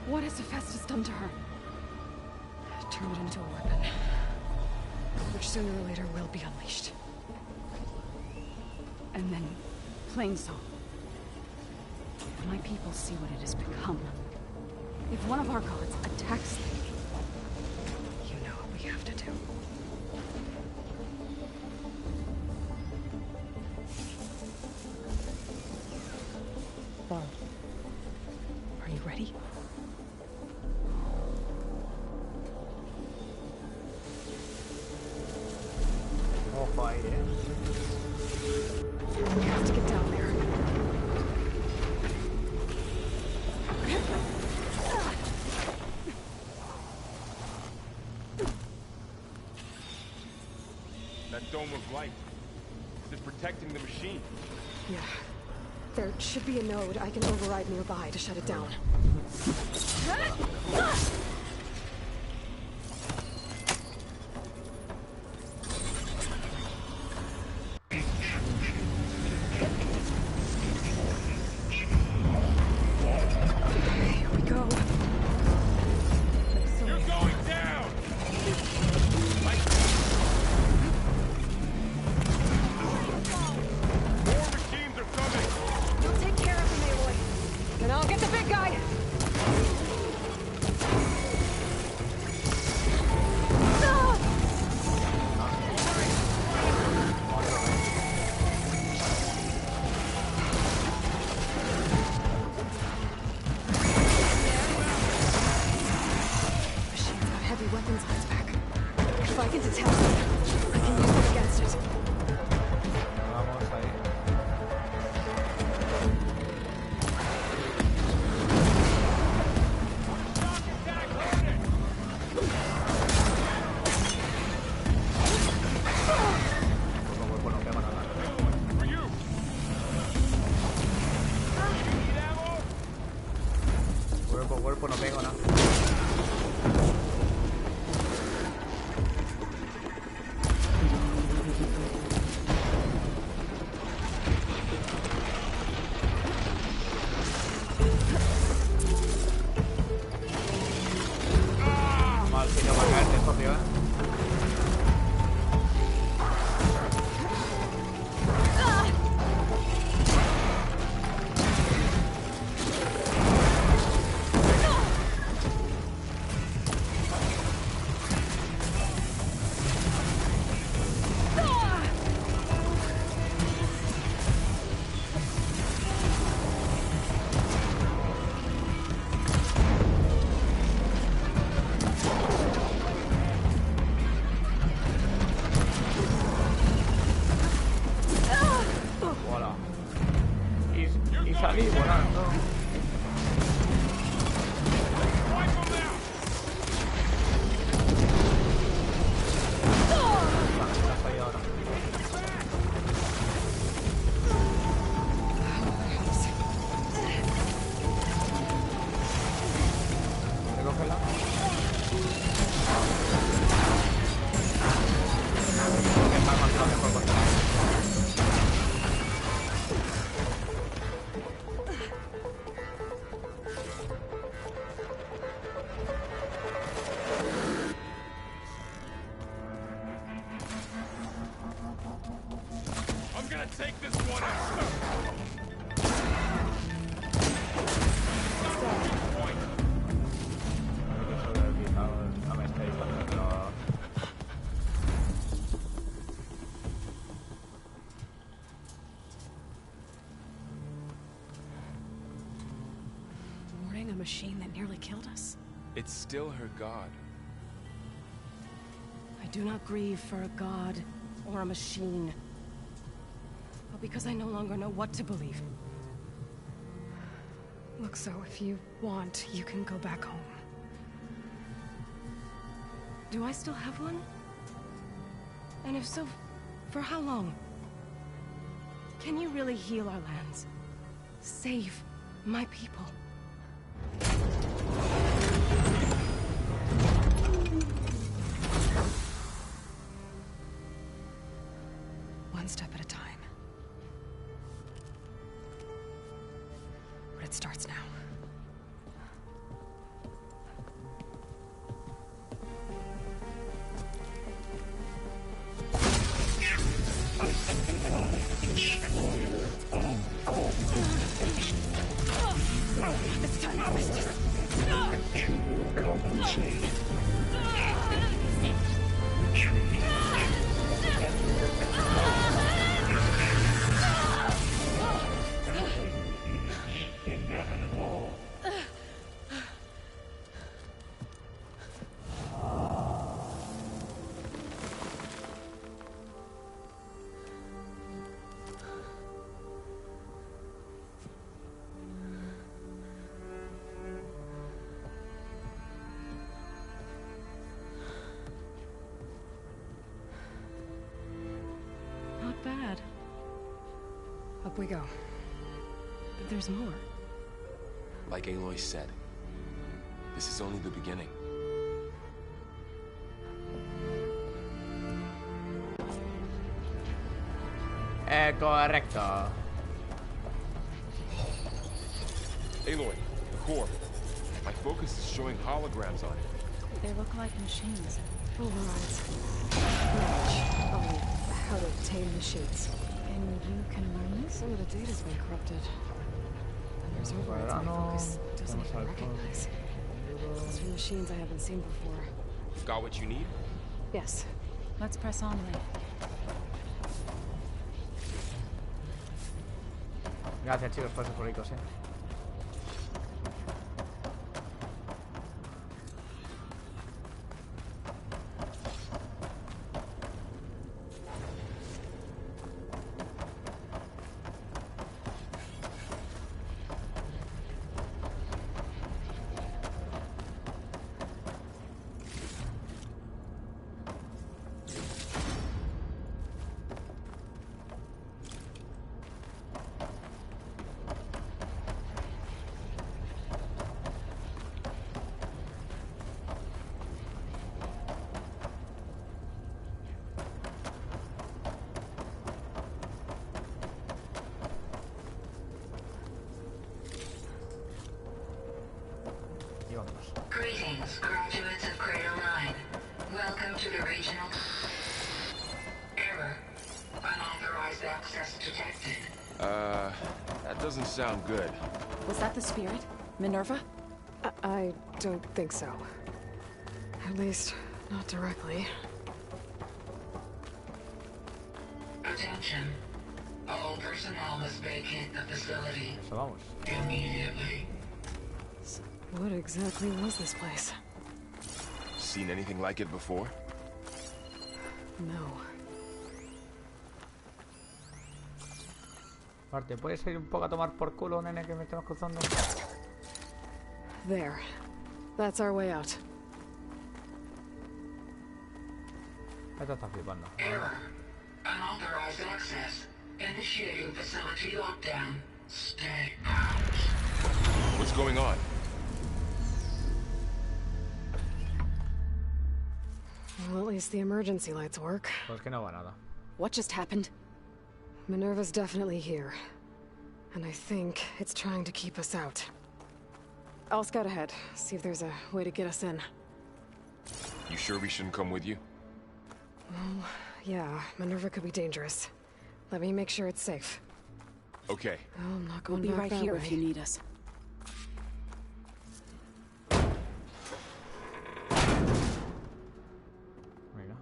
What has Hephaestus done to her? Turned it into a weapon. Which sooner or later will be unleashed. And then, Plainsong. If my people see what it has become, if one of our gods attacks them, you know what we have to do. Are you ready? Ojo ahí, We have to get down there. That dome of light. Is it protecting the machine? Yeah. There should be a node I can override nearby to shut it down. Then I'll get the big guy! cuerpo no pego, ¿no? Mal sitio para caerte, socio, salí volando. A machine that nearly killed us? It's still her god. I do not grieve for a god or a machine, but because I no longer know what to believe. Look, so if you want, you can go back home. Do I still have one? And if so, for how long? Can you really heal our lands? Save my people? One step at a time. But it starts now. It's time to miss this. Compensate. Not bad. Up we go. But there's more. Like Aloy said, this is only the beginning. Correcto. Aloy, the core. My focus is showing holograms on it. They look like machines. Overrides. Knowledge of how to tame machines. And you can learn this? Some of the data's been corrupted. And there's overrides my focus doesn't even recognize. These are machines I haven't seen before. Got what you need? Yes. Let's press on then. Gracias, chicos, por esos ricos, Graduates of Cradle 9, welcome to the regional... Error. Unauthorized access detected. That doesn't sound good. Was that the spirit? Minerva? I don't think so. At least, not directly. Attention. All personnel must vacate the facility immediately. What exactly was this place? Seen anything like it before? No. Aparte, ¿puedes ir un poco a tomar por culo, nene, que me estamos cruzando? There. That's our way out. Esto está flipando. Error. Unauthorized access. Initiating facility lockdown. Stay out. What's going on? Well, at least the emergency lights work. Pues que no va nada. What just happened? Minerva's definitely here. And I think it's trying to keep us out. I'll scout ahead, see if there's a way to get us in. You sure we shouldn't come with you? Well, yeah, Minerva could be dangerous. Let me make sure it's safe. Okay. Oh, I'm not going We'll be back right that here way. if you need us. Venga.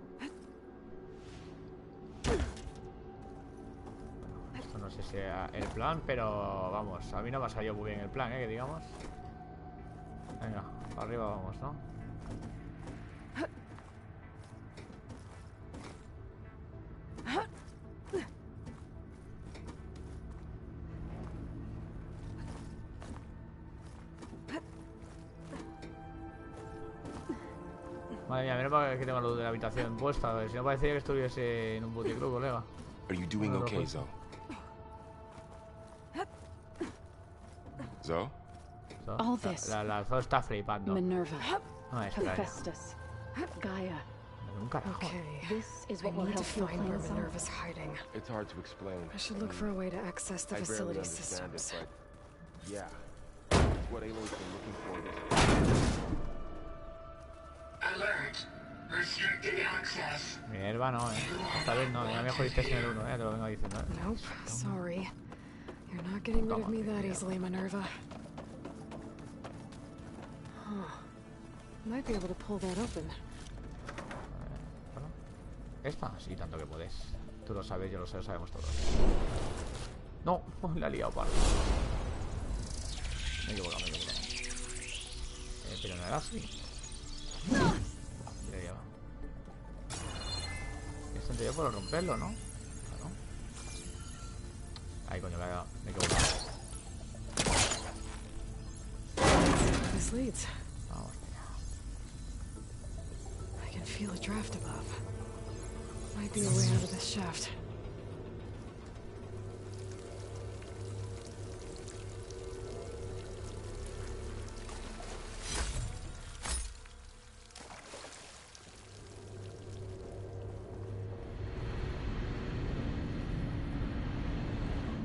Esto no sé si era el plan, pero vamos, a mí no me ha salido muy bien el plan, que digamos. Venga, para arriba vamos, ¿no? Madre mía, menos para que tenga la luz de la habitación puesta, si no parecería que estuviese en un boticlub, colega. Are you doing okay, Zoe? Zoe? All this. La Zoe está flipando. Minerva. No me extraña. Hephaestus. Gaia. Un carajo. Okay. This is I what will need to help you find where cleanse Minerva's hiding. It's hard to explain. I should look for a way to access the I barely facility understand systems. it, but yeah, it's what Aloy's been looking for this. Alert. Restricted access. Minerva no, Esta vez no, ya me jodiste en el 1, te lo vengo diciendo. Nope, sorry. You're not getting rid of me that easily, Minerva. Huh. Might be able to pull that open. ¿Esta? Sí, tanto que puedes. Tú lo sabes, yo lo sé, lo sabemos todos. No, la he liado, pardo. Me he equivocado, me he equivocado. Pero no era así. Le he liado. Esto en teoría puedo romperlo, ¿no? Claro. Ay, coño, me he equivocado. This leads. Vamos. I can feel a draft above. Might be a way out of this shaft.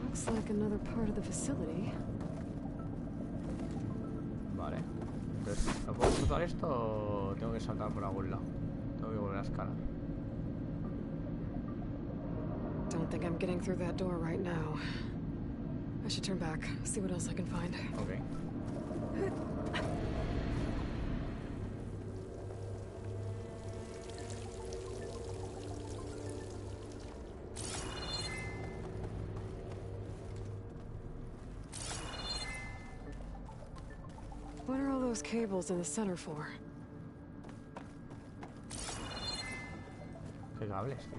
Looks like another part of the facility. Vale. Entonces, ¿no puedo cruzar esto o tengo que saltar por algún lado? Tengo que volver a escalar. Don't think I'm getting through that door right now. I should turn back, see what else I can find. Okay. What are all those cables in the center for? ¿Qué cables, tío?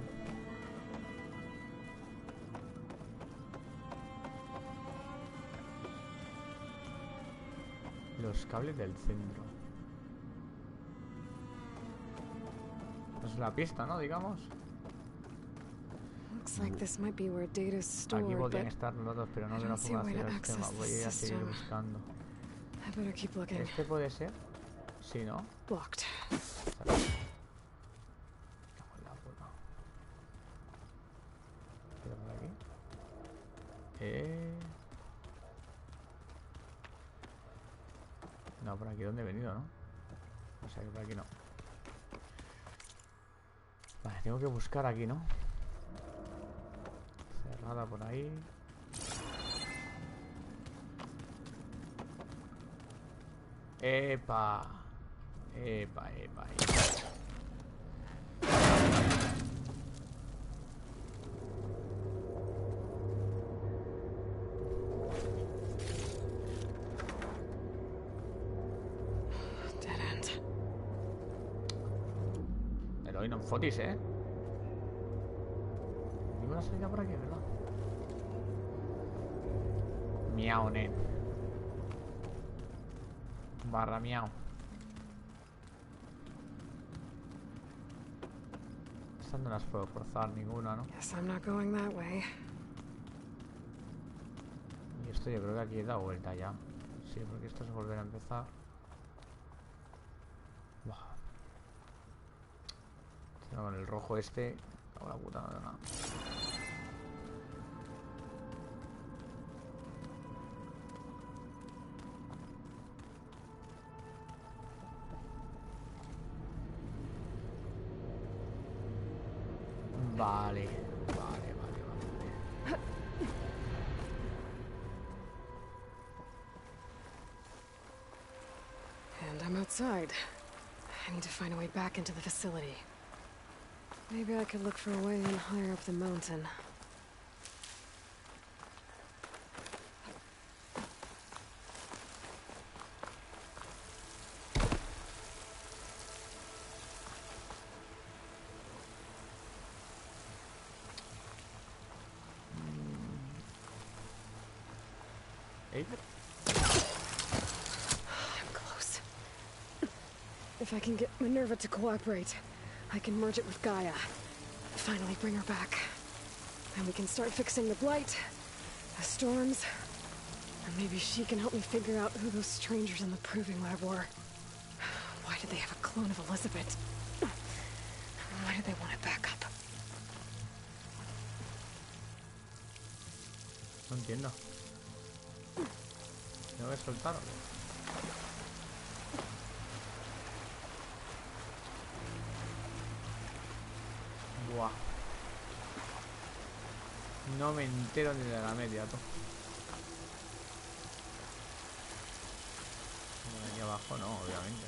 Los cables del centro. Es la pista, ¿no? Digamos. Looks like this might be where data's stored, Aquí podrían but estar los datos, pero no I de la don't see a way to formación del sistema. access Voy a ir the a seguir system. buscando. I better keep looking. ¿Este puede ser? Sí, ¿no? Blocked. Cago en la puta. ¿Qué por aquí? No, por aquí donde he venido, ¿no? O sea que por aquí no. Vale, tengo que buscar aquí, ¿no? Cerrada por ahí. Epa. Epa, epa, epa. Dead end. Heroína en fotis, Ninguna salida por aquí, ¿verdad? Miau, nen. Barra miau. Estas no las puedo forzar ninguna, ¿no? Guess I'm not going that way. Y esto yo creo que aquí he dado vuelta ya. Sí, porque esto es volver a empezar. Buah. Con el rojo este. Oh, la puta, no, no. Vale, vale, vale. And I'm outside. I need to find a way back into the facility. Maybe I could look for a way in higher up the mountain. Hey. I'm close. If I can get Minerva to cooperate, I can merge it with Gaia. Finally bring her back. And we can start fixing the blight, the storms, and maybe she can help me figure out who those strangers in the proving lab were. Why did they have a clone of Elizabeth? Why did they want it back up? No entiendo. ¿Me voy a soltar o qué? Buah. No me entero ni de la media, tú. Aquí abajo no, obviamente.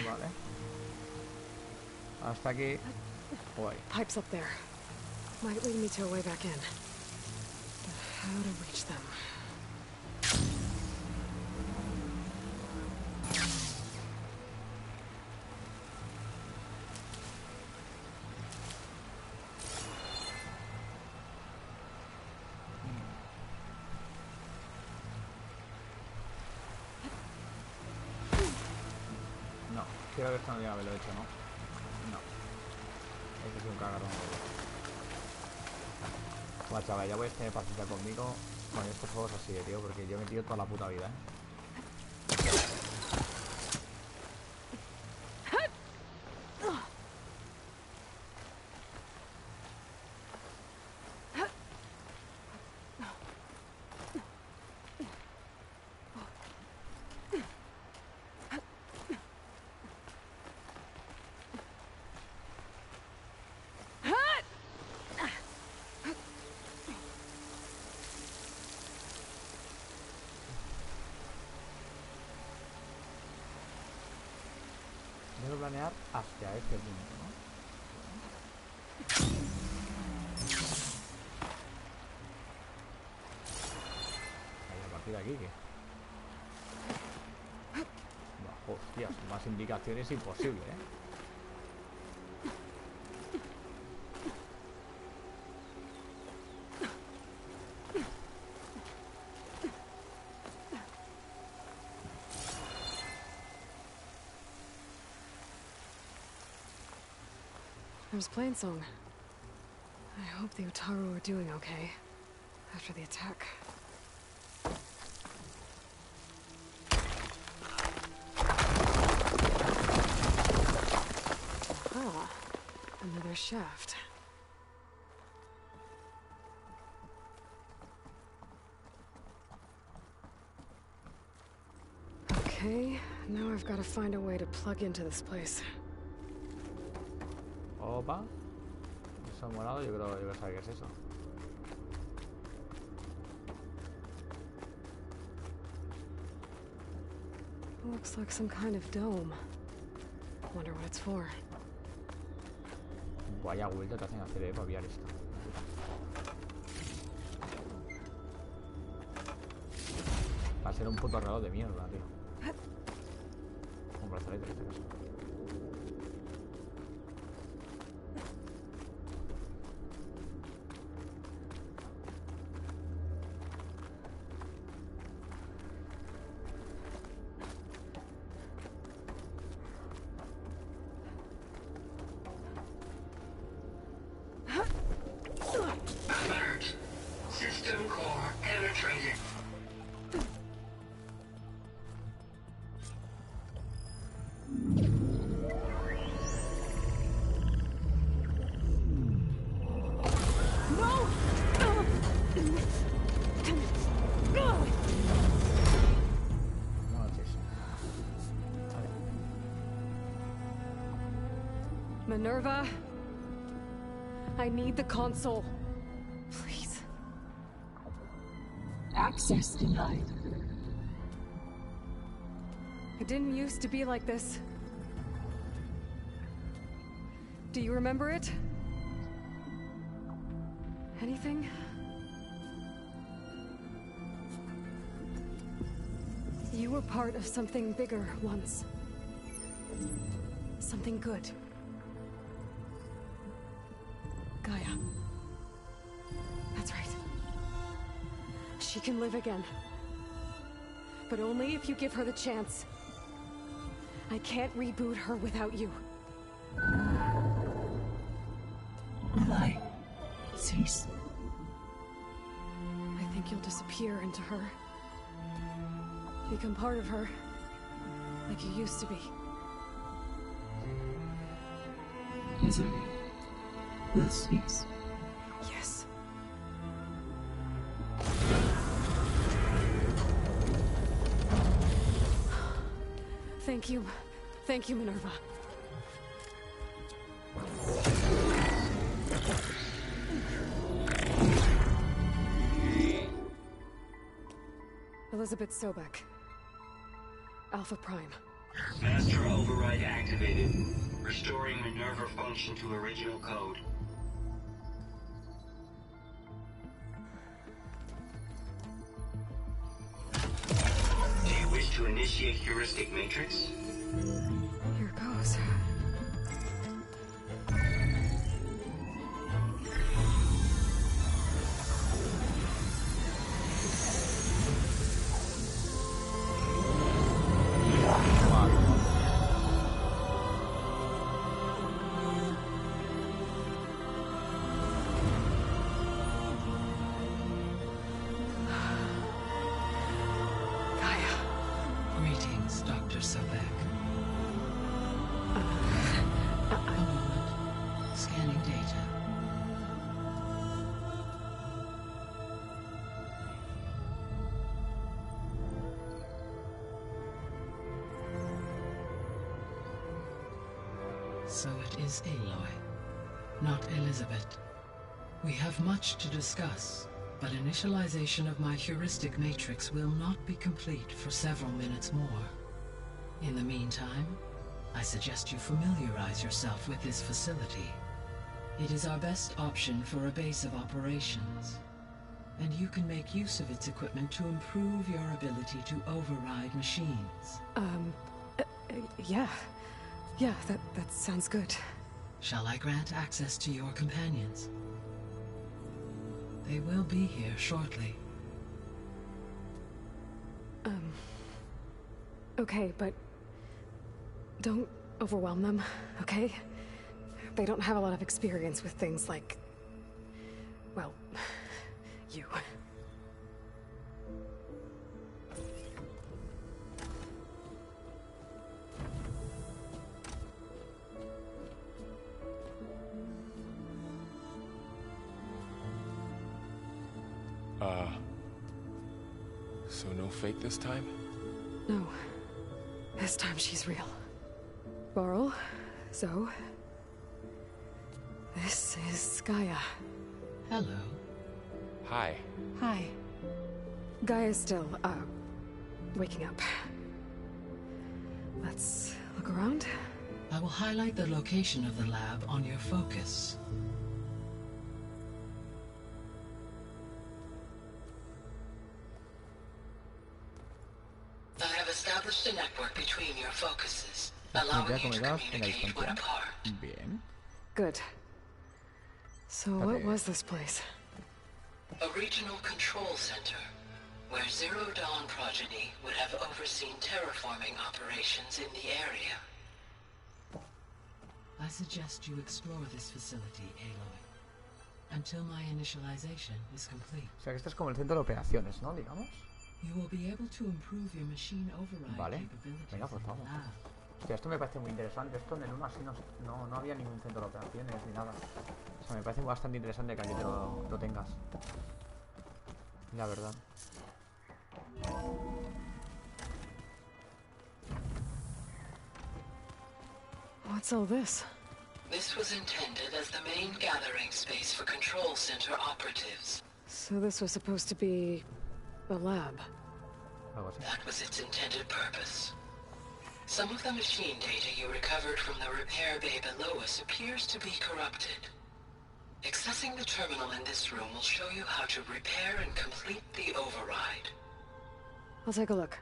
Vale. Hasta aquí. Guay. Pipes up there. Might lead me to a way back in. But how to reach them? No, quiero que esto no diga haberlo hecho, ¿no? No. Este es un cagarón. Bueno, chaval, ya voy a tener paciencia conmigo con estos juegos así, tío, porque yo he metido toda la puta vida, Tengo que planear hacia este punto, ¿no? Ahí, a partir de aquí, ¿qué? No, hostias, más indicaciones imposible, There's Plainsong. I hope the Utaru are doing okay after the attack. Aha, another shaft. Okay, now I've got to find a way to plug into this place. Opa. Eso morado, yo creo que saber qué es eso. Looks like some kind of dome. Wonder what it's for. Vaya vuelta te hacen hacer para pillar esto. Va a ser un puto reloj de mierda, tío. Un brazalete en este caso. Alert. System core penetrated. Minerva, I need the console. Please. Access denied. It didn't used to be like this. Do you remember it? Anything? You were part of something bigger once. Something good. Gaia. That's right. She can live again. But only if you give her the chance. I can't reboot her without you. Lie. Cease. I think you'll disappear into her. Become part of her. Like you used to be. Misery will cease. Yes. Thank you. Thank you, Minerva. Elizabeth Sobek. Alpha Prime. Master override activated. Restoring Minerva function to original code. Do you wish to initiate heuristic matrix? Here goes. Greetings, Dr. Sobek. A moment. Scanning data. So it is Aloy, not Elizabeth. We have much to discuss, but initialization of my heuristic matrix will not be complete for several minutes more. In the meantime, I suggest you familiarize yourself with this facility. It is our best option for a base of operations, and you can make use of its equipment to improve your ability to override machines. Yeah. Yeah, that sounds good. Shall I grant access to your companions? They will be here shortly. Okay, but don't overwhelm them, okay? they don't have a lot of experience with things like... well, you. So no fake this time? No. This time she's real. Varl, Zoe. This is Gaia. Hello. Hi. Hi. Gaia's still, waking up. Let's look around. I will highlight the location of the lab on your focus. I have established a network between your focuses, allowing you to communicate when apart. Bien. Good. So what was this place? A regional control center, where Zero Dawn progeny would have overseen terraforming operations in the area. I suggest you explore this facility, Aloy, until my initialization is complete. O sea que esto es como el centro de operaciones, ¿no? Digamos. You will be able to improve your machine override capabilities. Venga, pues vamos. Hostia, esto me parece muy interesante. Esto en el 1 así no había ningún centro de operaciones ni nada. O sea, me parece bastante interesante que aquí lo tengas. La verdad. What's all this? This was intended as the main gathering space for control center operatives. So this was supposed to be a lab. That was its intended purpose. Some of the machine data you recovered from the repair bay below us appears to be corrupted. Accessing the terminal in this room will show you how to repair and complete the override. I'll take a look.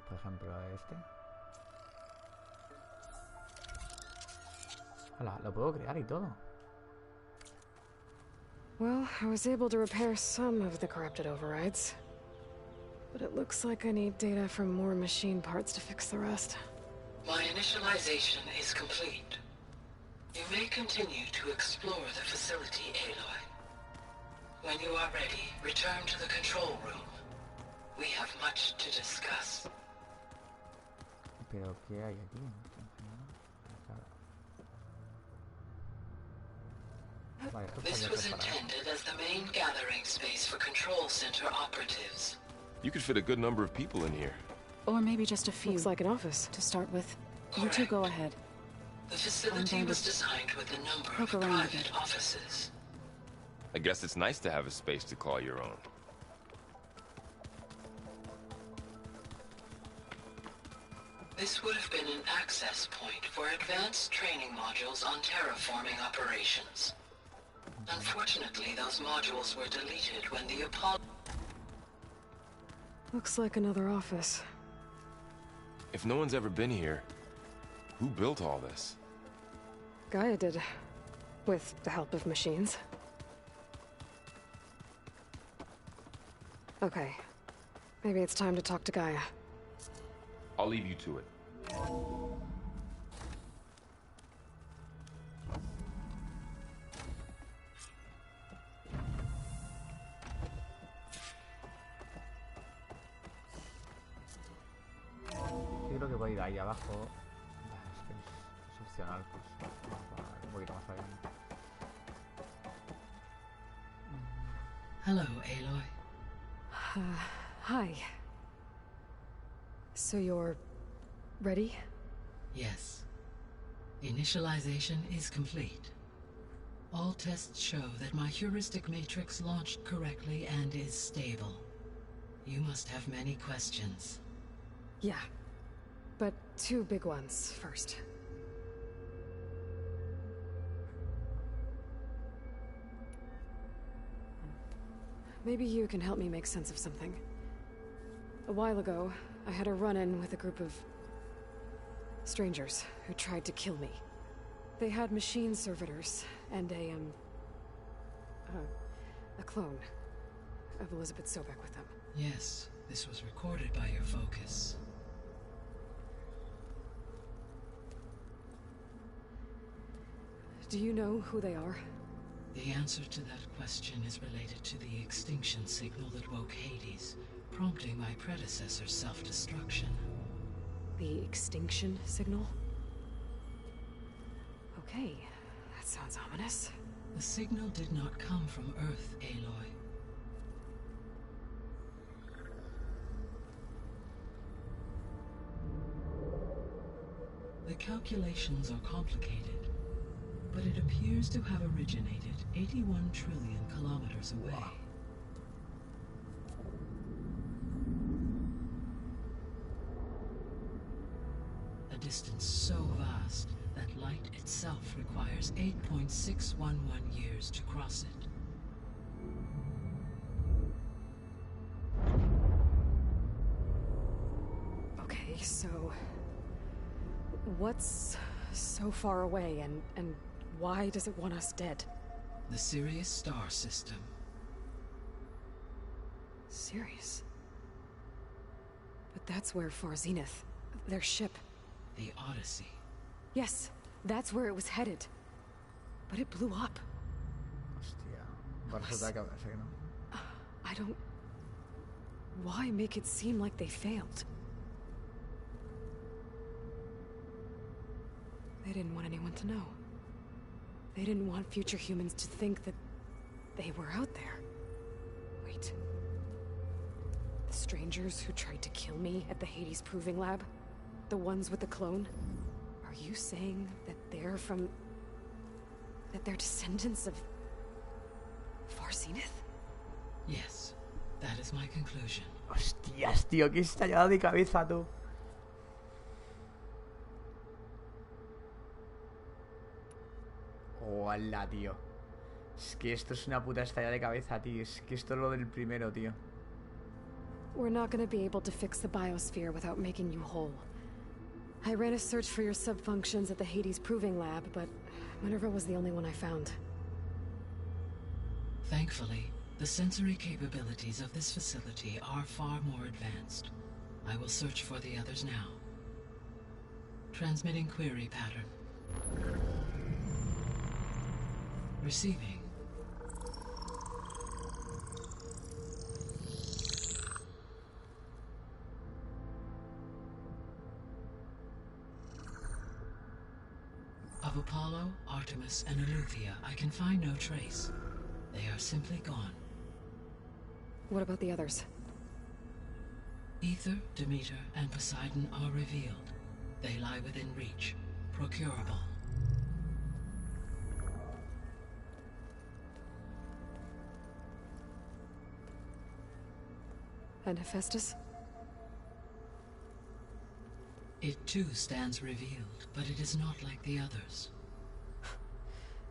Por ejemplo, este. Hola, lo puedo crear y todo. Well, I was able to repair some of the corrupted overrides. But it looks like I need data from more machine parts to fix the rest. My initialization is complete. You may continue to explore the facility, Aloy. When you are ready, return to the control room. We have much to discuss. Pero ¿qué hay aquí? Vale, This was intended as the main gathering space for control center operatives. You could fit a good number of people in here. Or maybe just a few. Looks like an office. To start with. You two go ahead. The facility was designed with a number of private offices. I guess it's nice to have a space to call your own. This would have been an access point for advanced training modules on terraforming operations. Unfortunately, those modules were deleted when the Apollo... Looks like another office. If no one's ever been here, who built all this? Gaia did. With the help of machines. Okay. Maybe it's time to talk to Gaia. I'll leave you to it. Sí, creo que voy a ir ahí abajo. Es que es opcional, pues vamos a ir un poquito más adelante. Hello, Aloy. Hi. So you're... ready? Yes. Initialization is complete. All tests show that my heuristic matrix launched correctly and is stable. You must have many questions. Yeah. But two big ones first. Maybe you can help me make sense of something. A while ago, I had a run-in with a group of strangers who tried to kill me. They had machine servitors and a clone of Elizabeth Sobek with them. Yes, this was recorded by your focus. Do you know who they are? The answer to that question is related to the extinction signal that woke Hades, prompting my predecessor's self-destruction. The extinction signal? Okay, that sounds ominous. The signal did not come from Earth, Aloy. The calculations are complicated, but it appears to have originated 81 trillion kilometers away. Wow. A distance so vast that light itself requires 8.611 years to cross it. Okay, so what's so far away and why does it want us dead? The Sirius star system. Sirius? But that's where Far Zenith, their ship. The Odyssey. Yes, that's where it was headed. But it blew up. Hostia. I don't... Why make it seem like they failed? They didn't want anyone to know. They didn't want future humans to think that they were out there. Wait. The strangers who tried to kill me at the Hades Proving Lab? The ones with the clone? Are you saying that they're from... that they're descendants of... Far Zenith? Yes, that is my conclusion. Hostias, tío, que estallado de cabeza, tú. Hola, tío. Es que esto es una puta estallada de cabeza, tío. Es que esto es lo del primero, tío. We're not gonna be able to fix the biosphere without making you whole. I ran a search for your subfunctions at the Hades Proving Lab, but Minerva was the only one I found. Thankfully, the sensory capabilities of this facility are far more advanced. I will search for the others now. Transmitting query pattern. Receiving. Of Apollo, Artemis, and Eleuthia, I can find no trace. They are simply gone. What about the others? Ether, Demeter, and Poseidon are revealed. They lie within reach, procurable. And Hephaestus? It too stands revealed, but it is not like the others.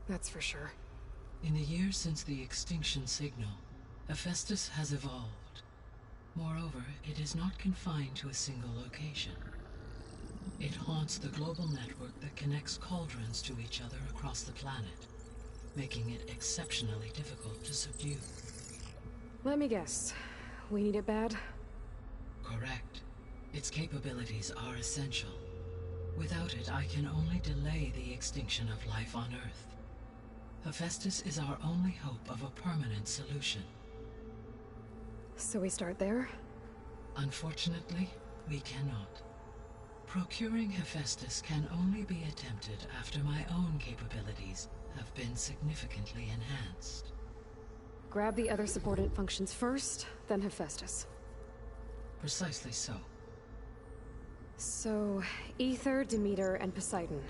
That's for sure. In the years since the extinction signal, Hephaestus has evolved. Moreover, it is not confined to a single location. It haunts the global network that connects cauldrons to each other across the planet, making it exceptionally difficult to subdue. Let me guess. We need it bad? Correct. Its capabilities are essential. Without it, I can only delay the extinction of life on Earth. Hephaestus is our only hope of a permanent solution. So we start there? Unfortunately, we cannot. Procuring Hephaestus can only be attempted after my own capabilities have been significantly enhanced. Grab the other subordinate functions first, then Hephaestus. Precisely so. So, Ether, Demeter, and Poseidon.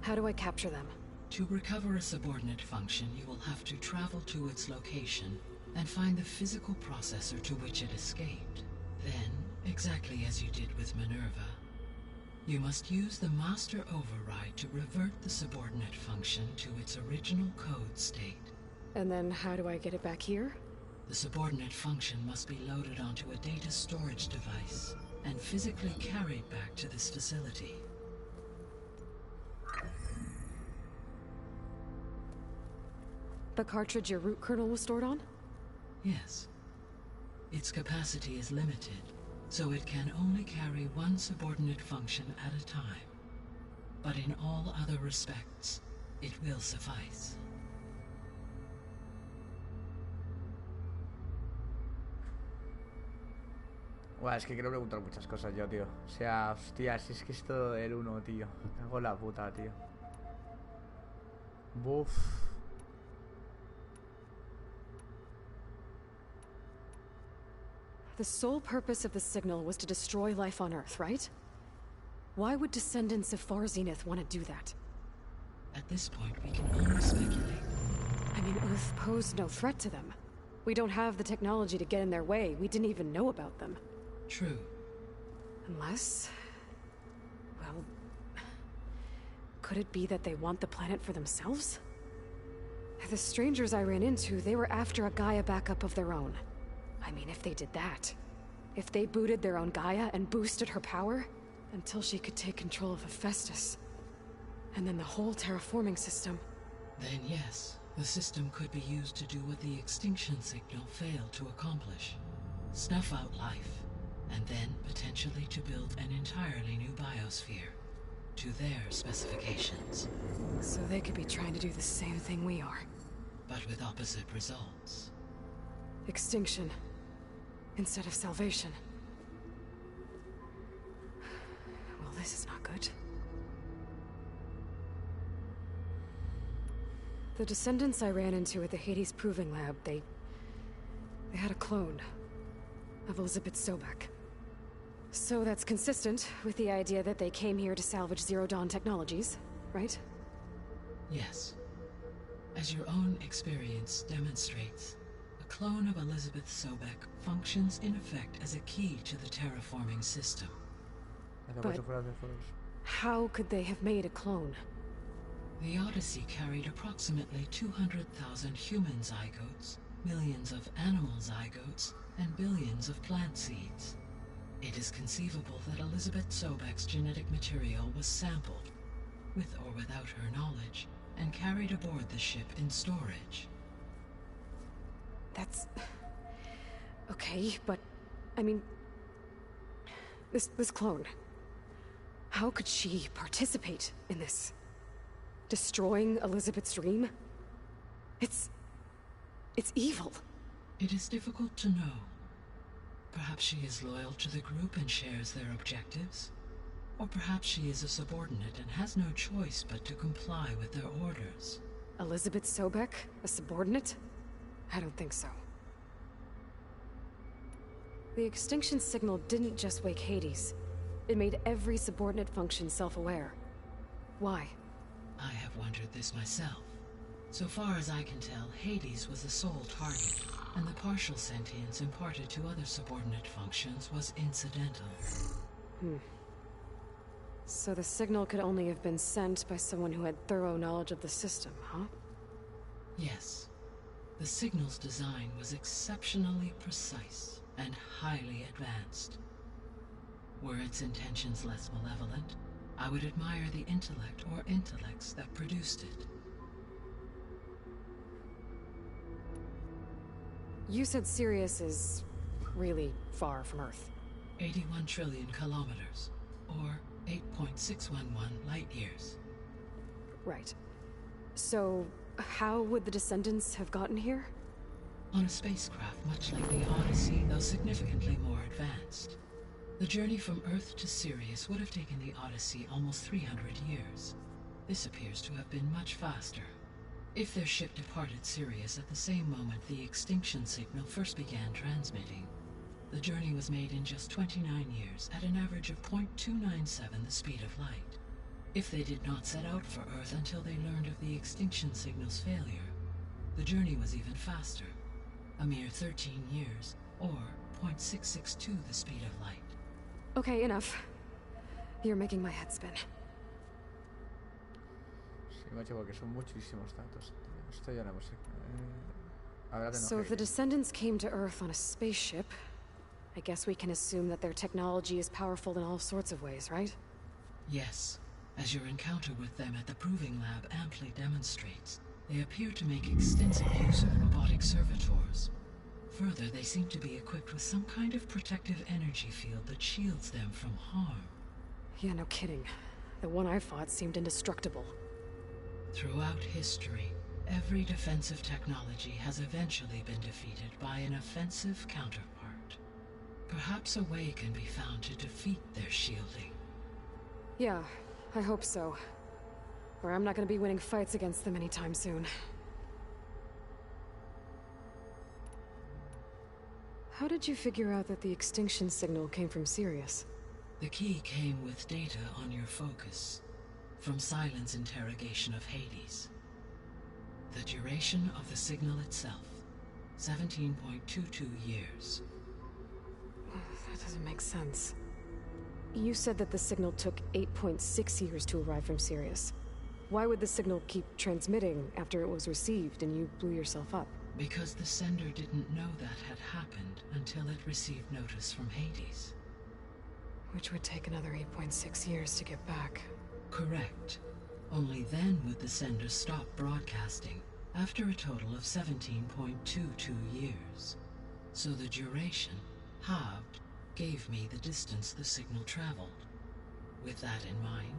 How do I capture them? To recover a subordinate function, you will have to travel to its location and find the physical processor to which it escaped. Then, exactly as you did with Minerva, you must use the master override to revert the subordinate function to its original code state. And then how do I get it back here? The subordinate function must be loaded onto a data storage device and physically carried back to this facility. The cartridge your root kernel was stored on? Yes. Its capacity is limited, so it can only carry one subordinate function at a time. But in all other respects, it will suffice. Bueno, es que quiero preguntar muchas cosas yo, tío. O sea, hostia, si es que esto del 1, tío. Me cago en la puta, tío. Buf. The sole purpose of the signal was to destroy life on Earth, right? Why would descendants of Far Zenith want to do that? At this point, we can only speculate. I mean, Earth posed no threat to them. We don't have the technology to get in their way. We didn't even know about them. True. Unless... well... could it be that they want the planet for themselves? The strangers I ran into, they were after a Gaia backup of their own. I mean, if they did that... if they booted their own Gaia and boosted her power... until she could take control of Hephaestus. And then the whole terraforming system. Then yes, the system could be used to do what the extinction signal failed to accomplish. Snuff out life, and then potentially to build an entirely new biosphere. To their specifications. So they could be trying to do the same thing we are. But with opposite results. Extinction. Instead of salvation. Well, this is not good. The descendants I ran into at the Hades Proving Lab, they had a clone of Elizabeth Sobek. So that's consistent with the idea that they came here to salvage Zero Dawn technologies, right? Yes. As your own experience demonstrates, a clone of Elizabeth Sobek functions in effect as a key to the terraforming system. But how could they have made a clone? The Odyssey carried approximately 200,000 human zygotes, millions of animal zygotes, and billions of plant seeds. It is conceivable that Elizabeth Sobek's genetic material was sampled, with or without her knowledge, and carried aboard the ship in storage. That's... okay, but... I mean... This clone... how could she participate in this? Destroying Elizabeth's dream? It's evil. It is difficult to know. Perhaps she is loyal to the group and shares their objectives. Or perhaps she is a subordinate and has no choice but to comply with their orders. Elizabeth Sobek? A subordinate? I don't think so. The extinction signal didn't just wake Hades. It made every subordinate function self-aware. Why? I have wondered this myself. So far as I can tell, Hades was the sole target, and the partial sentience imparted to other subordinate functions was incidental. So the signal could only have been sent by someone who had thorough knowledge of the system, huh? Yes. The signal's design was exceptionally precise and highly advanced. Were its intentions less malevolent, I would admire the intellect or intellects that produced it. You said Sirius is really far from Earth. 81 trillion kilometers, or 8.611 light years. Right. So, how would the descendants have gotten here? On a spacecraft much like the Odyssey, though significantly more advanced. The journey from Earth to Sirius would have taken the Odyssey almost 300 years. This appears to have been much faster. If their ship departed Sirius at the same moment the extinction signal first began transmitting, the journey was made in just 29 years at an average of 0.297 the speed of light. If they did not set out for Earth until they learned of the extinction signal's failure, the journey was even faster, a mere 13 years, or 0.662 the speed of light. Okay, enough. You're making my head spin. Sí, macho, porque son muchísimos datos. Esto ya no sé. So if the descendants came to Earth on a spaceship, I guess we can assume that their technology is powerful in all sorts of ways, right? Yes. As your encounter with them at the Proving Lab amply demonstrates, They appear to make extensive use of robotic servitors. Further, they seem to be equipped with some kind of protective energy field that shields them from harm. Yeah, no kidding. The one I fought seemed indestructible. Throughout history, every defensive technology has eventually been defeated by an offensive counterpart. Perhaps a way can be found to defeat their shielding. Yeah, I hope so. Or I'm not gonna be winning fights against them anytime soon. How did you figure out that the extinction signal came from Sirius? The key came with data on your focus, from Silent's interrogation of Hades. The duration of the signal itself, 17.22 years. That doesn't make sense. You said that the signal took 8.6 years to arrive from Sirius. Why would the signal keep transmitting after it was received and you blew yourself up? Because the sender didn't know that had happened until it received notice from Hades. Which would take another 8.6 years to get back. Correct. Only then would the sender stop broadcasting, after a total of 17.22 years. So the duration, halved, gave me the distance the signal traveled. With that in mind,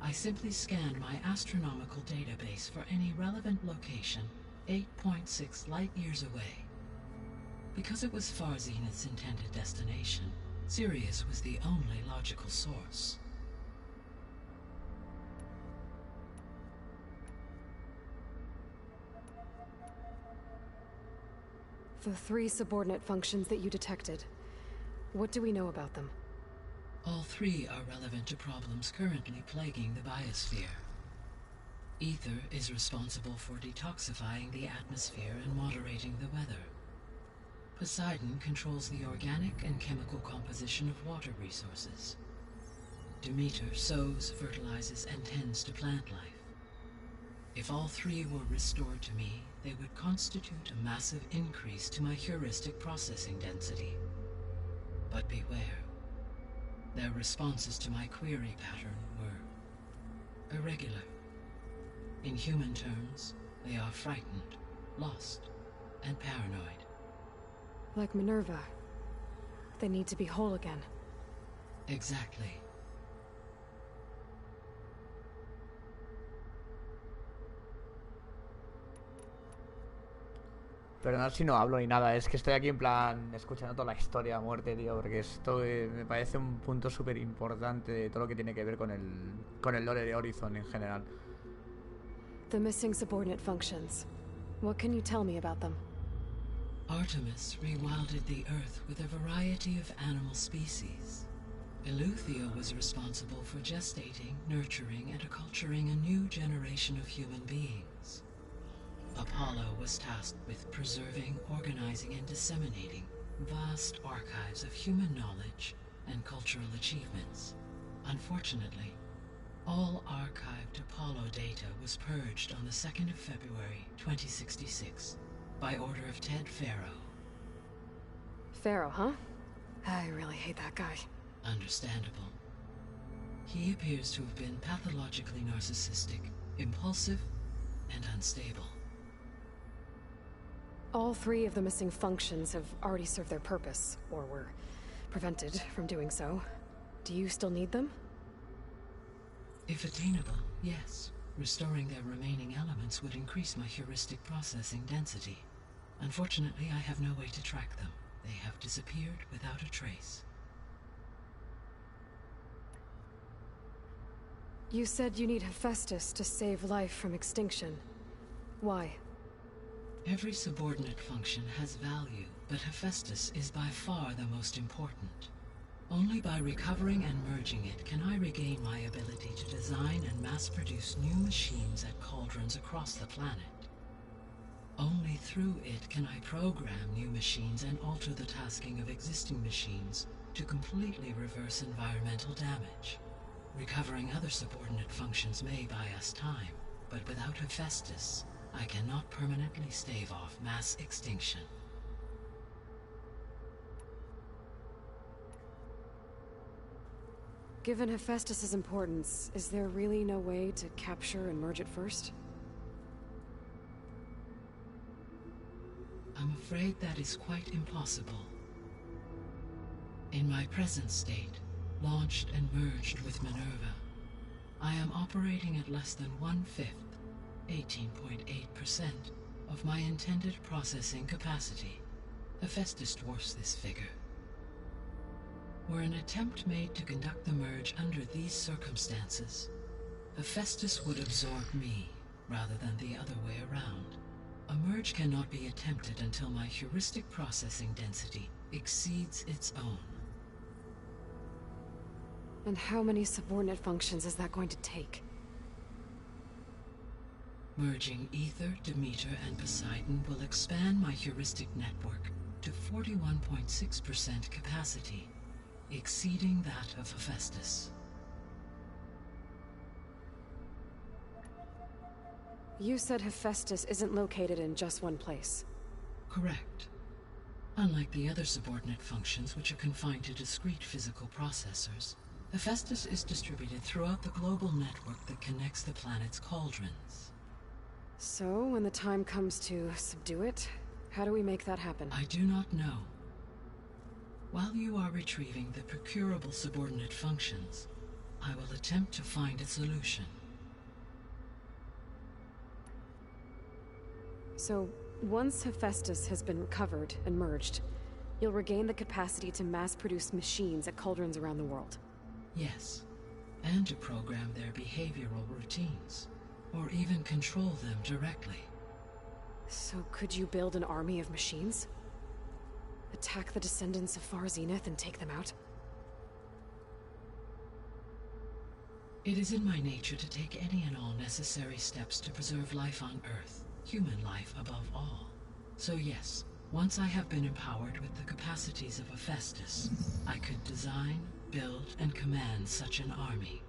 I simply scanned my astronomical database for any relevant location 8.6 light-years away. Because it was far Zenith's intended destination, Sirius was the only logical source. The 3 subordinate functions that you detected. What do we know about them? All 3 are relevant to problems currently plaguing the biosphere. Ether is responsible for detoxifying the atmosphere and moderating the weather. Poseidon controls the organic and chemical composition of water resources. Demeter sows, fertilizes, and tends to plant life. If all 3 were restored to me, they would constitute a massive increase to my heuristic processing density. But beware. Their responses to my query pattern were irregular. In human terms, they are frightened, lost, and paranoid. Like Minerva. They need to be whole again. Exactly. Perdonad si no hablo ni nada, es que estoy aquí en plan escuchando toda la historia a muerte, tío, porque esto me parece un punto súper importante de todo lo que tiene que ver con el lore de Horizon en general. The missing subordinate functions. What can you tell me about them? Artemis rewilded the Earth with a variety of animal species. Eleuthia was responsible for gestating, nurturing, and acculturating a new generation of human beings. Apollo was tasked with preserving, organizing, and disseminating vast archives of human knowledge and cultural achievements. Unfortunately, all archived Apollo data was purged on the 2nd of February, 2066, by order of Ted Faro. Faro, huh? I really hate that guy. Understandable. He appears to have been pathologically narcissistic, impulsive, and unstable. All 3 of the missing functions have already served their purpose, or were prevented from doing so. Do you still need them? If attainable, yes. Restoring their remaining elements would increase my heuristic processing density. Unfortunately, I have no way to track them. They have disappeared without a trace. You said you need Hephaestus to save life from extinction. Why? Every subordinate function has value, but Hephaestus is by far the most important. Only by recovering and merging it can I regain my ability to design and mass-produce new machines at cauldrons across the planet. Only through it can I program new machines and alter the tasking of existing machines to completely reverse environmental damage. Recovering other subordinate functions may buy us time, but without Hephaestus, I cannot permanently stave off mass extinction. Given Hephaestus's importance, is there really no way to capture and merge it first? I'm afraid that is quite impossible. In my present state, launched and merged with Minerva, I am operating at less than 1/5, 18.8%, of my intended processing capacity. Hephaestus dwarfs this figure. Were an attempt made to conduct the merge under these circumstances, Hephaestus would absorb me, rather than the other way around. A merge cannot be attempted until my heuristic processing density exceeds its own. And how many subordinate functions is that going to take? Merging Ether, Demeter, and Poseidon will expand my heuristic network to 41.6% capacity, exceeding that of Hephaestus. You said Hephaestus isn't located in just one place. Correct. Unlike the other subordinate functions, which are confined to discrete physical processors, Hephaestus is distributed throughout the global network that connects the planet's cauldrons. So, when the time comes to subdue it, how do we make that happen? I do not know. While you are retrieving the procurable subordinate functions, I will attempt to find a solution. So, once Hephaestus has been recovered and merged, you'll regain the capacity to mass-produce machines at cauldrons around the world. Yes, and to program their behavioral routines, or even control them directly. So could you build an army of machines? Attack the descendants of Far Zenith and take them out? It is in my nature to take any and all necessary steps to preserve life on Earth, human life above all. So yes, once I have been empowered with the capacities of Hephaestus, I could design, build, and command such an army.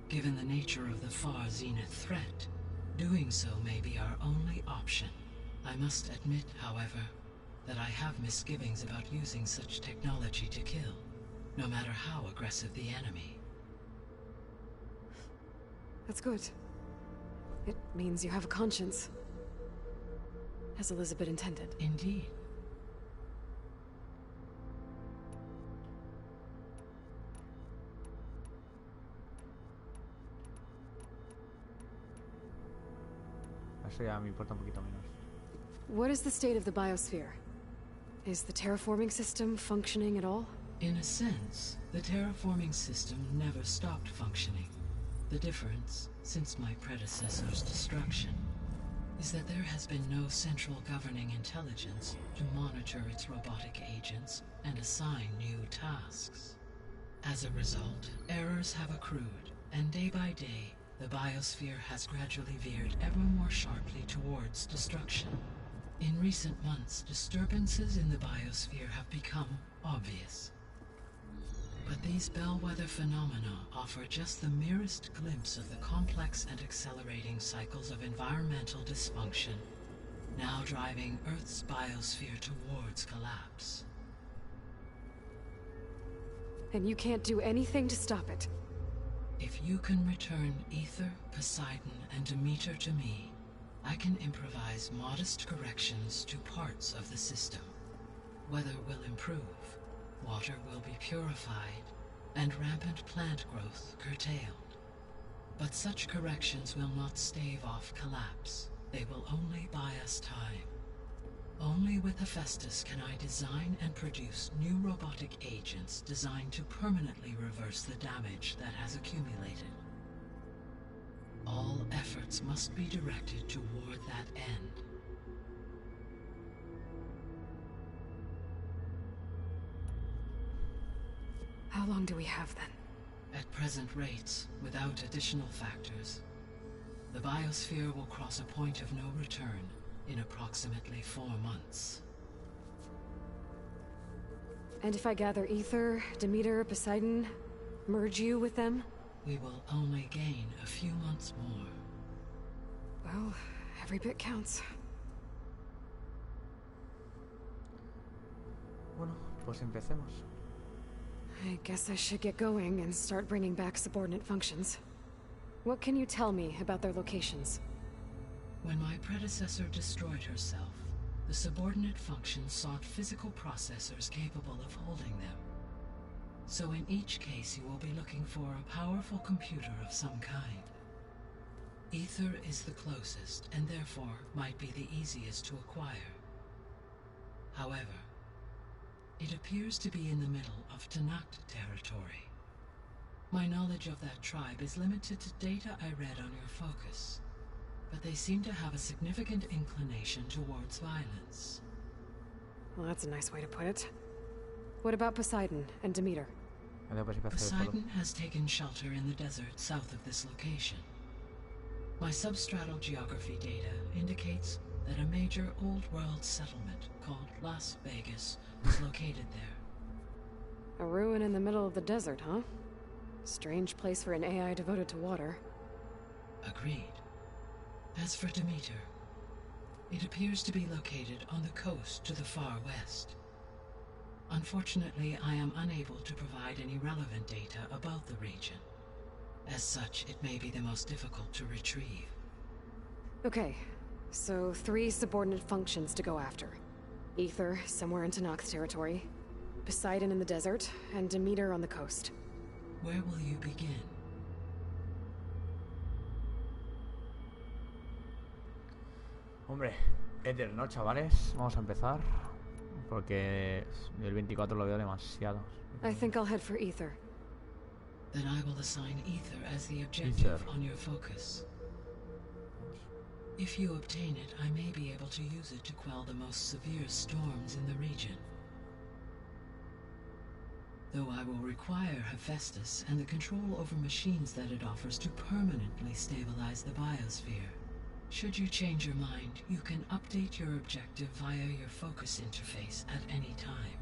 Given the nature of the Far Zenith threat, doing so may be our only option. I must admit, however, that I have misgivings about using such technology to kill, no matter how aggressive the enemy. That's good. It means you have a conscience. As Elizabeth intended. Indeed. Eso ya me importa un poquito menos. What is the state of the biosphere? Is the terraforming system functioning at all? In a sense, the terraforming system never stopped functioning. The difference, since my predecessor's destruction, is that there has been no central governing intelligence to monitor its robotic agents and assign new tasks. As a result, errors have accrued, and day by day, the biosphere has gradually veered ever more sharply towards destruction. In recent months, disturbances in the biosphere have become obvious. But these bellwether phenomena offer just the merest glimpse of the complex and accelerating cycles of environmental dysfunction, now driving Earth's biosphere towards collapse. And you can't do anything to stop it? If you can return Ether, Poseidon, and Demeter to me, I can improvise modest corrections to parts of the system. Weather will improve, water will be purified, and rampant plant growth curtailed. But such corrections will not stave off collapse. They will only buy us time. Only with Hephaestus can I design and produce new robotic agents designed to permanently reverse the damage that has accumulated. All efforts must be directed toward that end. How long do we have then? At present rates, without additional factors, the biosphere will cross a point of no return in approximately 4 months. And if I gather Ether, Demeter, Poseidon, merge you with them? We will only gain a few months more. Well, every bit counts. Bueno, pues empecemos. I guess I should get going and start bringing back subordinate functions. What can you tell me about their locations? When my predecessor destroyed herself, the subordinate functions sought physical processors capable of holding them. So in each case, you will be looking for a powerful computer of some kind. Ether is the closest, and therefore might be the easiest to acquire. However, it appears to be in the middle of Tanakh territory. My knowledge of that tribe is limited to data I read on your focus, but they seem to have a significant inclination towards violence. Well, that's a nice way to put it. What about Poseidon and Demeter? Poseidon has taken shelter in the desert south of this location. My substratal geography data indicates that a major old-world settlement called Las Vegas is located there. A ruin in the middle of the desert, huh? Strange place for an AI devoted to water. Agreed. As for Demeter, it appears to be located on the coast to the far west. Unfortunately, I am unable to provide any relevant data about the region. As such, it may be the most difficult to retrieve. Okay, so 3 subordinate functions to go after. Ether, somewhere in Tanakh territory, Poseidon in the desert, and Demeter on the coast. Where will you begin? Hombre, Ether, ¿no, chavales? Vamos a empezar. Porque el 24 lo veo demasiado. I think I'll head for Ether. Then I will assign Ether as the objective on your focus. If you obtain it, I may be able to use it to quell the most severe storms in the region. Though I will require Hephaestus and the control over machines that it offers to permanently stabilize the biosphere. Should you change your mind, you can update your objective via your focus interface at any time.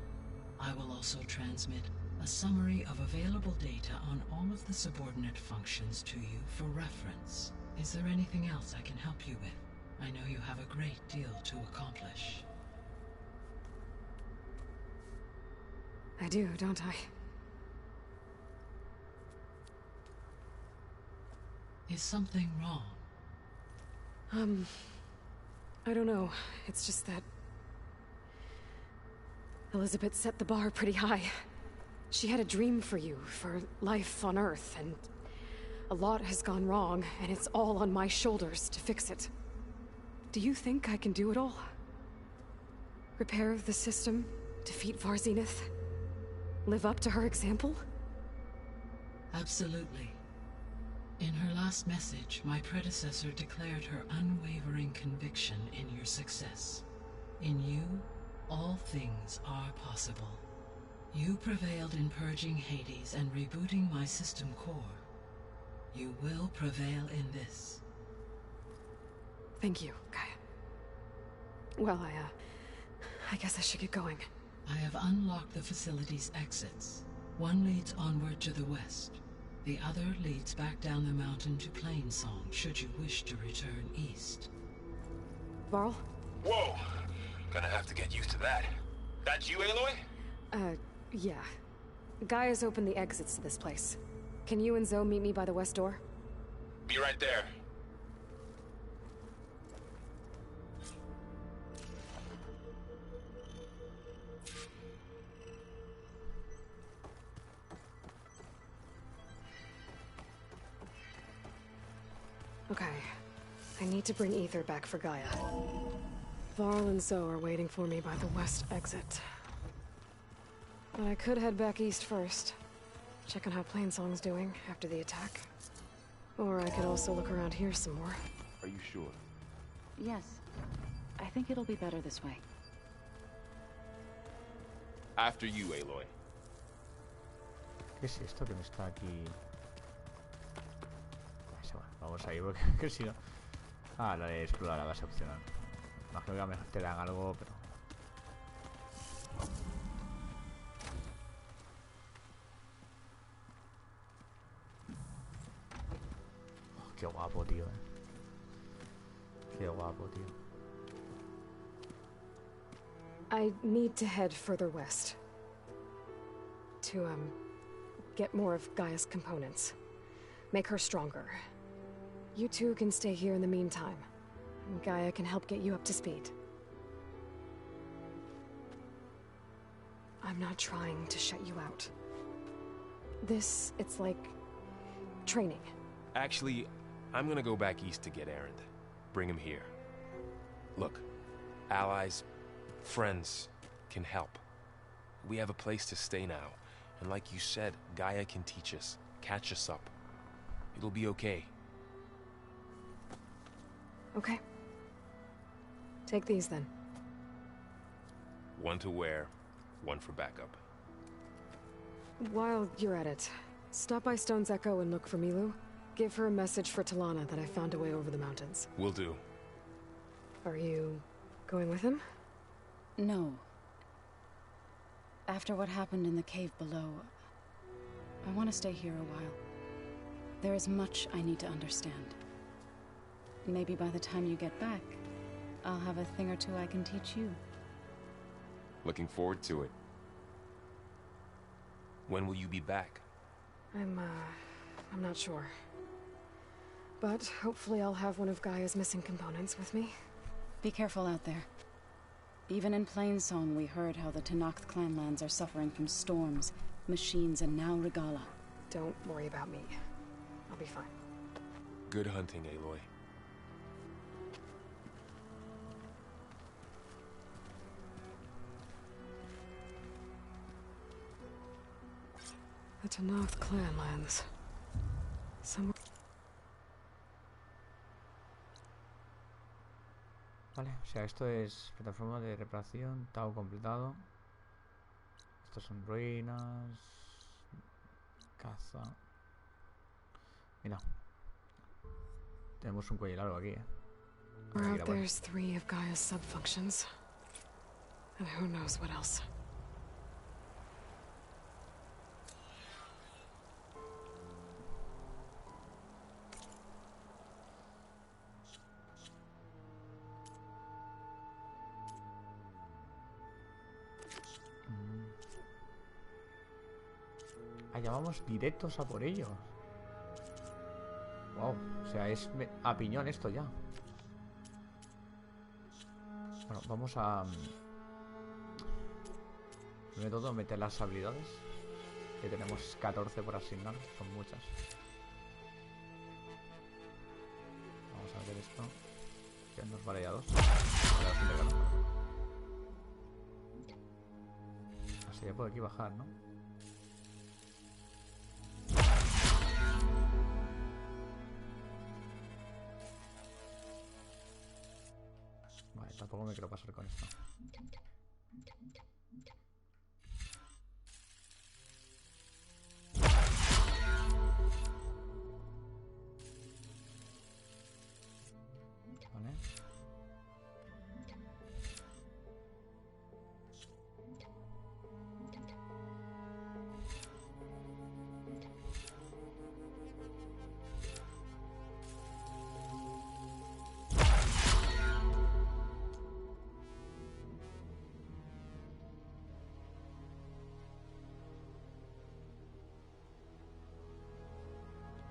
I will also transmit a summary of available data on all of the subordinate functions to you for reference. Is there anything else I can help you with? I know you have a great deal to accomplish. I do, don't I? Is something wrong? I don't know. It's just that Elizabeth set the bar pretty high. She had a dream for you, for life on Earth, and a lot has gone wrong, and it's all on my shoulders to fix it. Do you think I can do it all? Repair the system, defeat Varzenith, live up to her example? Absolutely. In her last message, my predecessor declared her unwavering conviction in your success. In you, all things are possible. You prevailed in purging Hades and rebooting my system core. You will prevail in this. Thank you, Gaia. Well, I guess I should get going. I have unlocked the facility's exits. One leads onward to the west. The other leads back down the mountain to Plainsong, should you wish to return east. Varl? Whoa! Gonna have to get used to that. That's you, Aloy? Yeah. Gaia's opened the exits to this place. Can you and Zoe meet me by the west door? Be right there. Okay. I need to bring Ether back for Gaia. Varl and Zoe are waiting for me by the west exit. But I could head back east first. Check on how Plainsong's doing after the attack. Or I could also look around here some more. Are you sure? Yes. I think it'll be better this way. After you, Aloy. ¿Qué es esto que me está aquí? Vamos a ir porque que si no. Ah, la de explorar la base opcional. Imagino que a lo mejor te dan algo, pero. Oh, qué guapo, tío. Qué guapo, tío. I need to head further west. To, get more of Gaia's components. Make her stronger. You two can stay here in the meantime. Gaia can help get you up to speed. I'm not trying to shut you out. It's like training. Actually, I'm gonna go back east to get Erend. Bring him here. Look, allies, friends can help. We have a place to stay now. And like you said, Gaia can teach us, catch us up. It'll be okay. Okay. Take these then. One to wear, one for backup. While you're at it, stop by Stone's Echo and look for Milu. Give her a message for Talana that I found a way over the mountains. Will do. Are you going with him? No. After what happened in the cave below, I want to stay here a while. There is much I need to understand. Maybe by the time you get back, I'll have a thing or two I can teach you. Looking forward to it. When will you be back? I'm not sure. But hopefully I'll have one of Gaia's missing components with me. Be careful out there. Even in Plainsong, we heard how the Tenakth clanlands are suffering from storms, machines, and now Regala. Don't worry about me. I'll be fine. Good hunting, Aloy. The Tenakth clanlands. Somewhere... Vale, o sea, esto es plataforma de reparación, Tao completado. Estos son ruinas. Caza. Mira. Tenemos un cuello largo aquí, Out there's 3 of Gaia's subfunctions. And who knows what else. Allá vamos directos a por ellos. Wow, o sea, es a piñón esto ya. Bueno, vamos a... Primero de todo, meter las habilidades. Que tenemos 14 por asignar, son muchas. Vamos a meter esto. Que nos vale ya 2. Así ya puedo aquí bajar, ¿no? Vale, tampoco me quiero pasar con esto. Vale.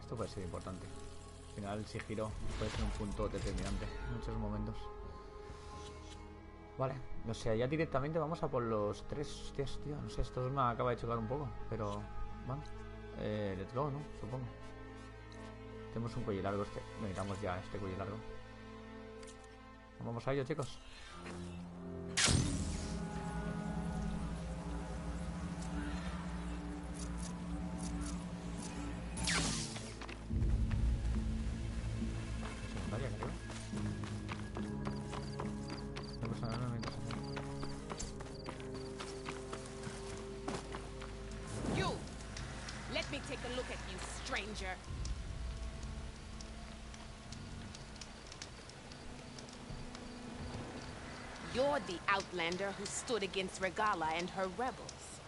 Esto puede ser importante. Al final el sigilo puede ser un punto determinante en muchos momentos. Vale, o sea, ya directamente vamos a por los 3. Hostias, tío, no sé, esto me acaba de chocar un poco. Pero, bueno, let's go, ¿no? Supongo. Tenemos un cuello largo, necesitamos ya este cuello largo. Vamos a ello, chicos. You're the outlander who stood against Regala and her rebels.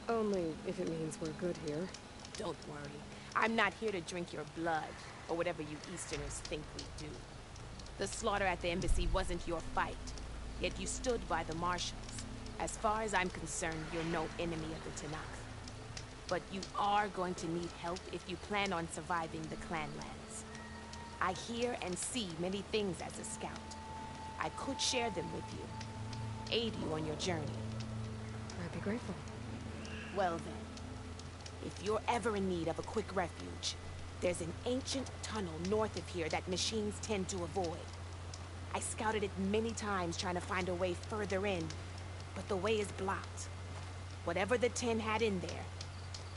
Only if it means we're good here. Don't worry. I'm not here to drink your blood, or whatever you Easterners think we do. The slaughter at the embassy wasn't your fight, yet you stood by the marshals. As far as I'm concerned, you're no enemy of the Tenakth. But you are going to need help if you plan on surviving the clanlands. I hear and see many things as a scout. I could share them with you, aid you on your journey. I I'd be grateful. Well then, if you're ever in need of a quick refuge, there's an ancient tunnel north of here that machines tend to avoid. I scouted it many times trying to find a way further in, but the way is blocked. Whatever the 10 had in there,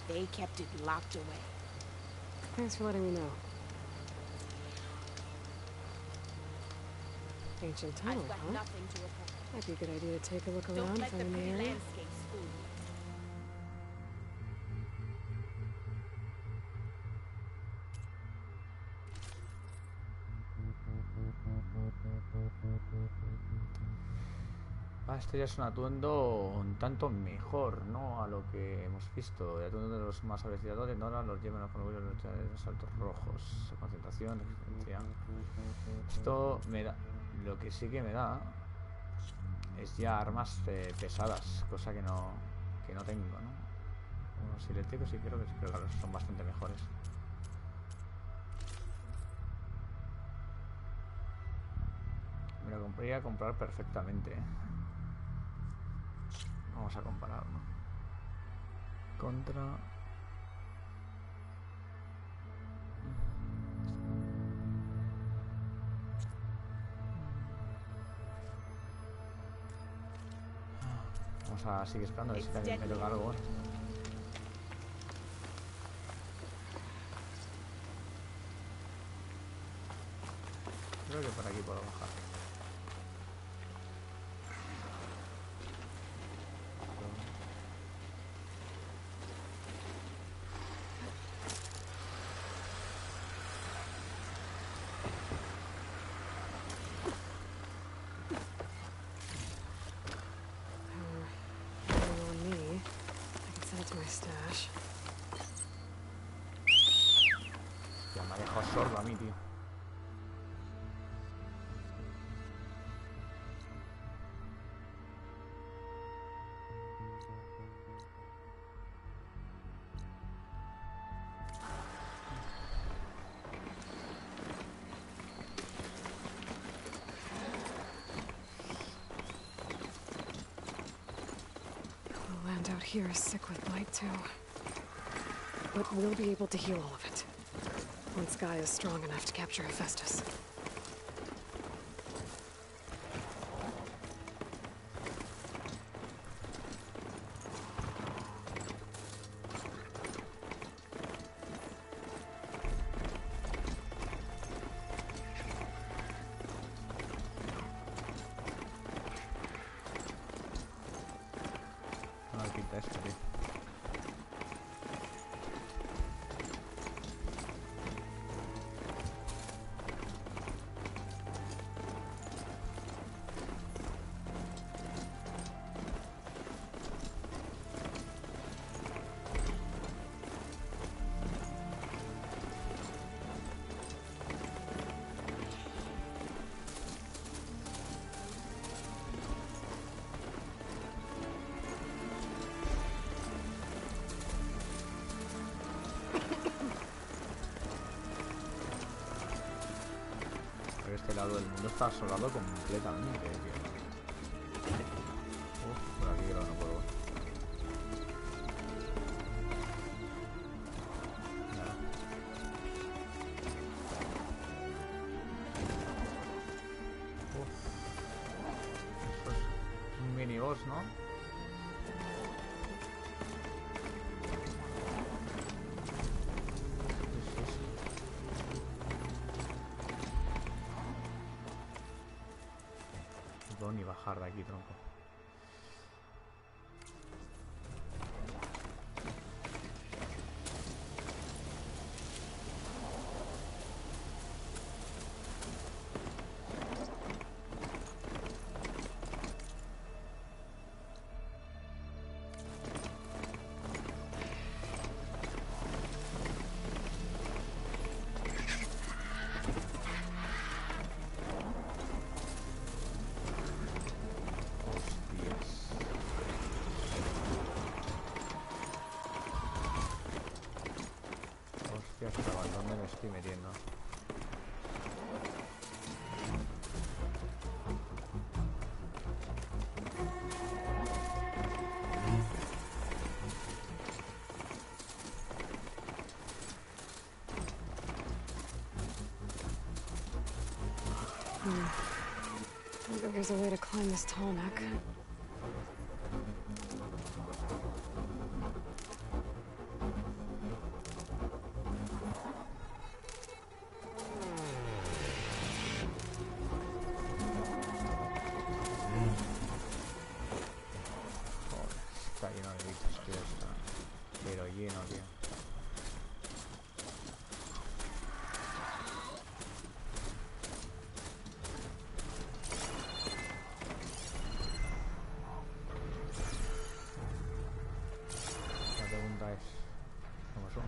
they kept it locked away. Thanks for letting me know. Ancient tunnel, I've got huh? nothing to report. Might be a good idea to take a look Don't around let if I'm the in the pretty area. landscapes fool you. Este ya es un atuendo un tanto mejor, ¿no? A lo que hemos visto. El atuendo de los más aveciadores, Nora, los llevan a los convoyes de los saltos rojos. Concentración, resistencia. Esto me da... Lo que sí que me da es ya armas pesadas, cosa que no tengo, ¿no? Los eléctricos sí creo que son bastante mejores. Me lo podría comprar perfectamente, ¿eh? Vamos a comparar, ¿no? Contra... Vamos a seguir esperando a ver si también me toca algo. Creo que por aquí puedo bajar. Ya me ha dejado sordo a mí, tío. The land out here is sick with blight too. But we'll be able to heal all of it. Once Guy is strong enough to capture Hephaestus. No me pinta esto, tío. Este lado del mundo está asolado completamente, tío. Por aquí creo que no puedo. Nada. Eso es un mini boss, ¿no? Ni bajar de aquí, tronco. Chaval, ¿dónde me estoy metiendo? Maybe there's a way to climb this tall neck. Está lleno de bichos, tío. Está pero lleno, tío. La pregunta es, ¿cómo son?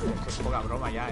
Esto es poca broma ya,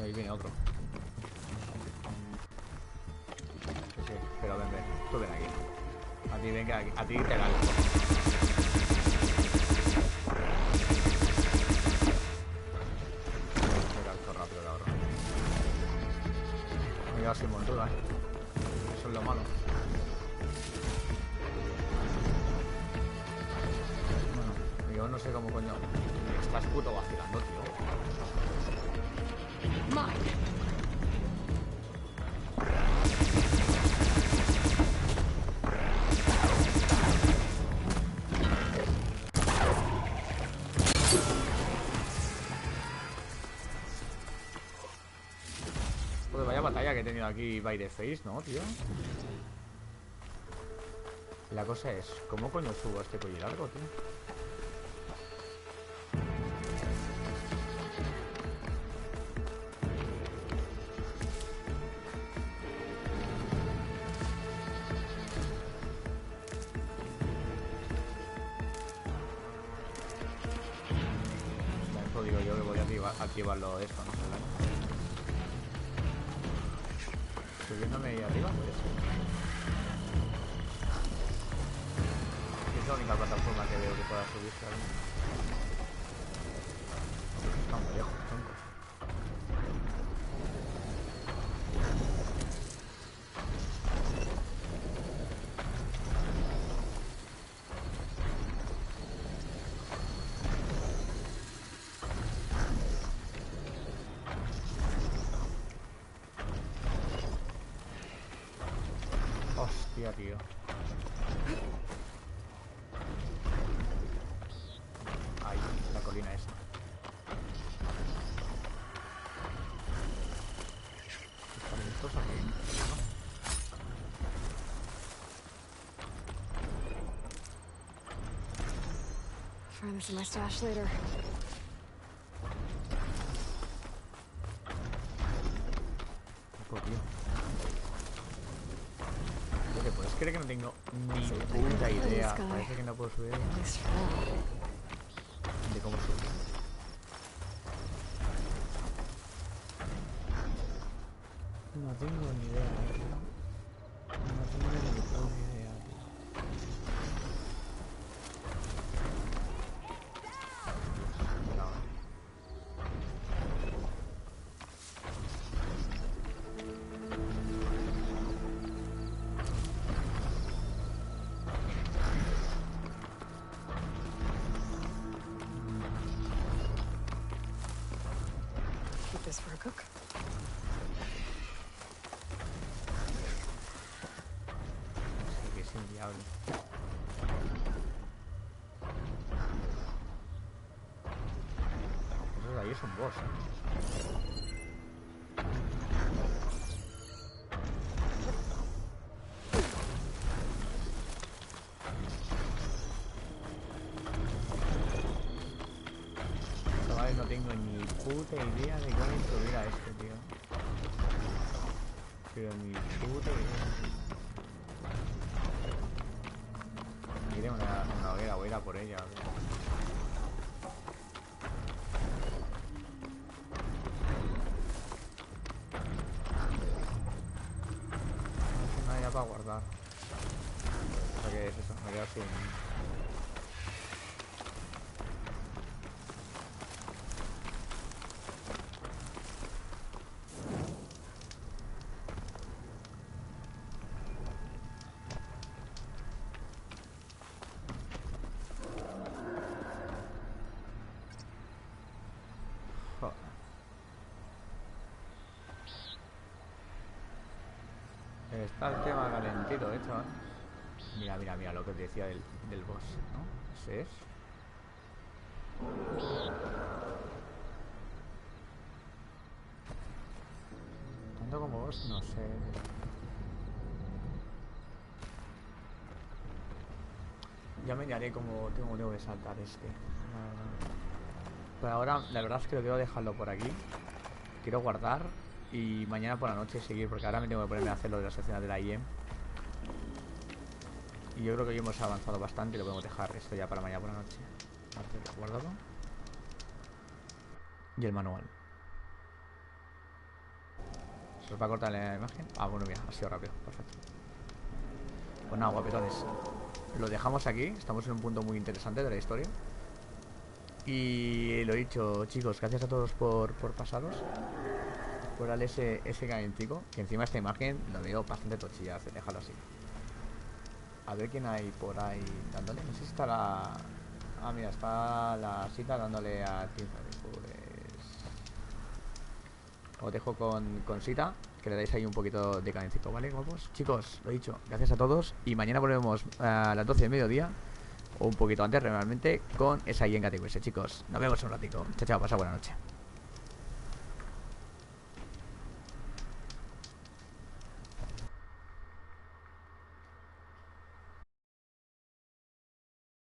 Ahí viene otro. Sí, pero ven, tú ven aquí. A ti ven que a ti te gano. Me calzo rápido, cabrón. Me he quedado sin montura, Eso es lo malo. Bueno, yo no sé cómo coño. Me estás puto vacilando, tío. Joder, vaya batalla que he tenido aquí by the face, ¿no, tío? La cosa es, ¿cómo coño subo a este cuello largo, tío? Eso digo yo que voy a activarlo esto, ¿no? Subiéndome ahí arriba, pues. Es la única plataforma que veo que pueda subirse ahora. Está muy lejos, tronco. Hostia, tío. Ahí, la colina esa. ¿Están estos aquí? Find this in my stash later. Tío. ¿Te puedes creer que no tengo ni puta idea? Parece que no puedo subir. De cómo subir. No tengo ni idea, tío. No tengo ni puta idea, tío. Keep this for a cook. Sí que es inviable. Esos de ahí son boss, No tengo ni puta idea de cómo subir a este, tío. Pero ni puta idea. Iré una hoguera, voy a ir a por ella. No sé nada ya para guardar. O sea, ¿qué es eso? Me quedo sin... Está el tema calentito, chaval. Mira, mira, mira lo que te decía del boss, ¿no? Ese es. Tanto como boss, no sé. Ya me miraré como tengo que saltar este. Pero ahora, la verdad es que lo quiero dejarlo por aquí. Quiero guardar. Y mañana por la noche seguir, porque ahora me tengo que ponerme a hacer lo de las escenas de la IEM. Y yo creo que hoy hemos avanzado bastante y lo podemos dejar esto ya para mañana por la noche. Guardado. Y el manual. ¿Se os va a cortar la imagen? Ah, bueno, mira, ha sido rápido, perfecto. Pues nada, guapetones. Lo dejamos aquí, estamos en un punto muy interesante de la historia. Y lo dicho, chicos, gracias a todos por pasaros. Por darle ese calentico. Que encima esta imagen lo veo bastante tochilla, déjalo así. A ver quién hay por ahí dándole. No sé si está la... Ah, mira, está la cita dándole a Tinza. Pues... os dejo con Sita, que le dais ahí un poquito de calentico, ¿vale, guapos? Chicos, lo dicho, gracias a todos. Y mañana volvemos a las 12 del mediodía, o un poquito antes realmente, con esa IEM Categories, chicos. Nos vemos un ratito. Chao, chao, pasa buena noche.